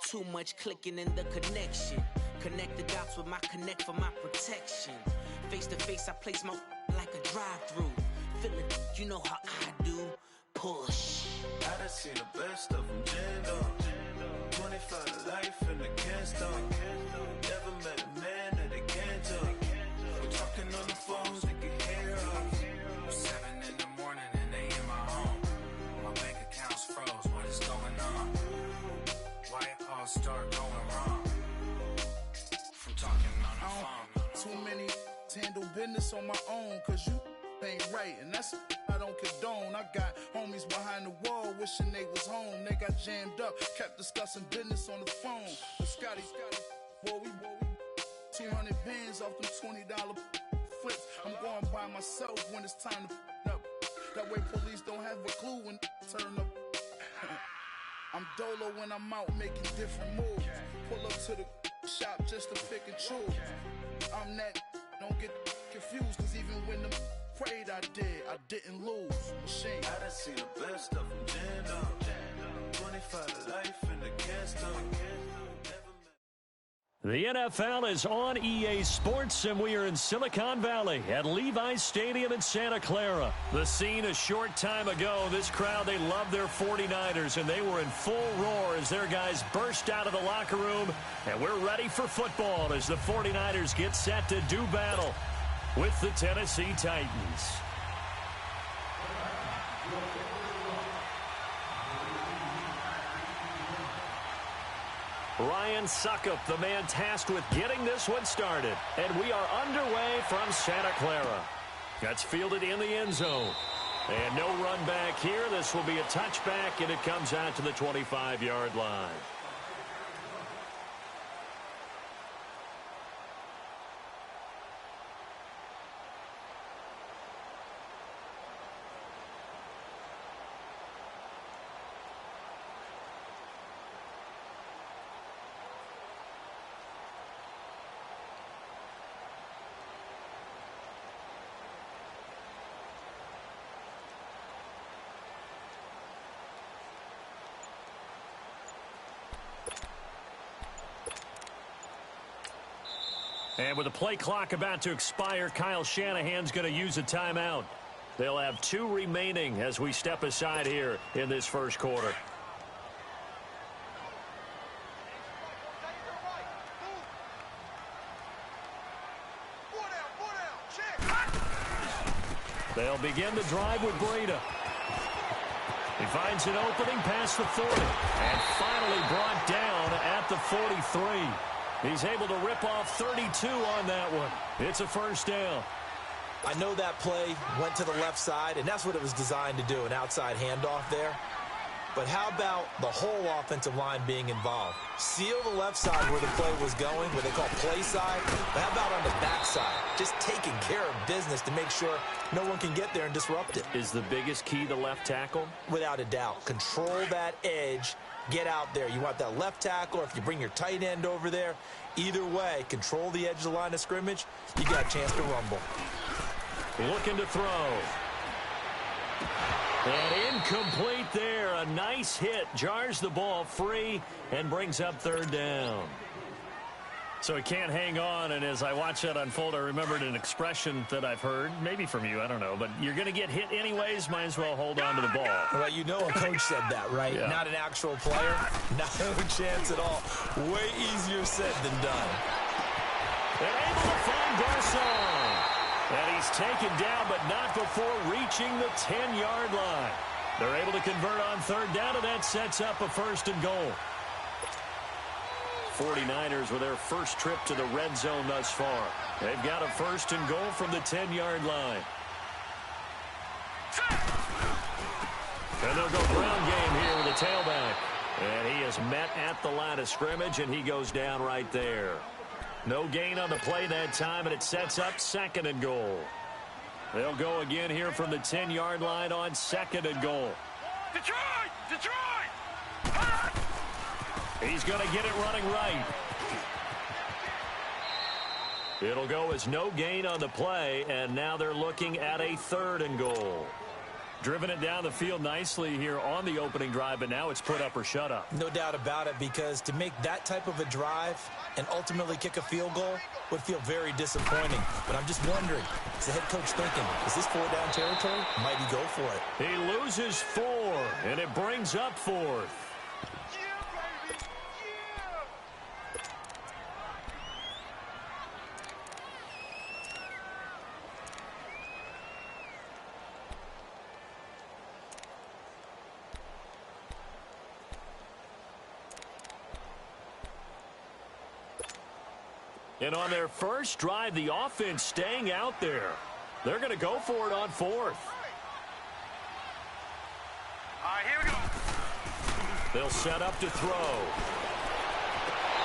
Too much clicking in the connection. Connect the dots with my connect for my protection. Face to face, I place my like a drive-through. Feeling, you know how I do. Push. I done seen the best of them, Jando. 25 to life and they can't stop. Never met a man that they can't talk. We're talking on the phones, they can hear us. 7 in the morning and they in my home. My bank account's froze, what is going on? Why it all start going wrong? From talking on the phone. Too many handle business on my own, cause you ain't right, and that's I don't condone. I got homies behind the wall wishing they was home. They got jammed up, kept discussing business on the phone. But Scotty, boy, we 200 bands off them $20 flips. I'm going by myself when it's time to up. That way police don't have a clue when turn up. I'm dolo when I'm out making different moves. Pull up to the shop just to pick and choose. I'm that, don't get confused, cause even when them prayed I didn't lose. Machine. I done seen the best of them jammed up. 25 to life in the gas tank. The NFL is on EA Sports, and we are in Silicon Valley at Levi's Stadium in Santa Clara. The scene a short time ago, this crowd, they love their 49ers, and they were in full roar as their guys burst out of the locker room, and we're ready for football as the 49ers get set to do battle with the Tennessee Titans. Ryan Suckup, the man tasked with getting this one started. And we are underway from Santa Clara. That's fielded in the end zone. And no run back here. This will be a touchback, and it comes out to the 25-yard line. And with the play clock about to expire, Kyle Shanahan's going to use a timeout. They'll have 2 remaining as we step aside here in this first quarter. They'll begin the drive with Breida. He finds an opening past the 40 and finally brought down at the 43. He's able to rip off 32 on that one. It's a first down. I know that play went to the left side, and that's what it was designed to do, an outside handoff there. But how about the whole offensive line being involved? Seal the left side where the play was going, what they call play side. But how about on the back side? Just taking care of business to make sure no one can get there and disrupt it. Is the biggest key the left tackle? Without a doubt. Control that edge. Get out there. You want that left tackle, or if you bring your tight end over there, either way, control the edge of the line of scrimmage, you got a chance to rumble. Looking to throw. And incomplete there. A nice hit. Jars the ball free and brings up third down. So he can't hang on, and as I watch that unfold, I remembered an expression that I've heard, maybe from you, I don't know, but you're going to get hit anyways, might as well hold on to the ball. Well, you know a coach said that, right? Yeah. Not an actual player. No chance at all. Way easier said than done. And able to find Garcon. And he's taken down, but not before reaching the 10-yard line. They're able to convert on third down, and that sets up a first and goal. 49ers with their first trip to the red zone thus far. They've got a first and goal from the 10-yard line. And they'll go ground game here with a tailback. And he is met at the line of scrimmage, and he goes down right there. No gain on the play that time, and it sets up second and goal. They'll go again here from the 10-yard line on second and goal. Detroit! Detroit! He's going to get it running right. It'll go as no gain on the play, and now they're looking at a third and goal. Driven it down the field nicely here on the opening drive, but now it's put up or shut up. No doubt about it, because to make that type of a drive and ultimately kick a field goal would feel very disappointing. But I'm just wondering, is the head coach thinking, is this 4-down territory? Might he go for it? He loses 4, and it brings up 4th. And on their first drive, the offense staying out there. They're going to go for it on 4th. All right, here we go. They'll set up to throw.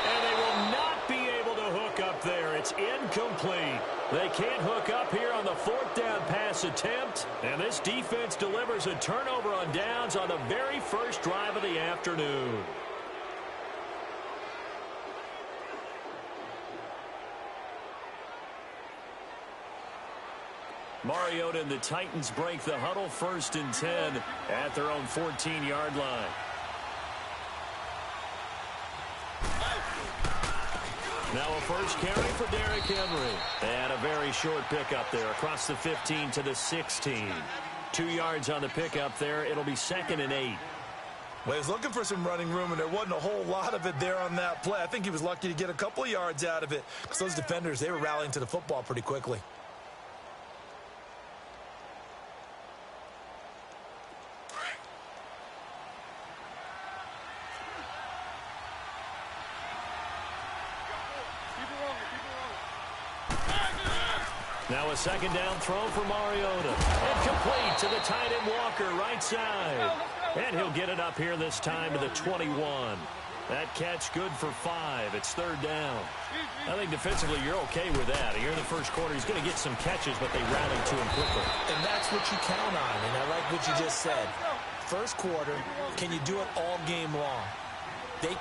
And they will not be able to hook up there. It's it's incomplete. They can't hook up here on the 4th down pass attempt, and this defense delivers a turnover on downs on the very first drive of the afternoon. Mariota and the Titans break the huddle, 1st and 10 at their own 14-yard line. Now a first carry for Derrick Henry. And a very short pickup there across the 15 to the 16. 2 yards on the pickup there. It'll be 2nd and 8. Well, he was looking for some running room, and there wasn't a whole lot of it there on that play. I think he was lucky to get a couple of yards out of it because those defenders, they were rallying to the football pretty quickly. Now a 2nd down throw for Mariota. Incomplete to the tight end Walker, right side. And he'll get it up here this time to the 21. That catch good for 5. It's 3rd down. I think defensively you're okay with that. Here in the first quarter, he's going to get some catches, but they rally to him quickly. And that's what you count on, and I like what you just said. First quarter, can you do it all game long? They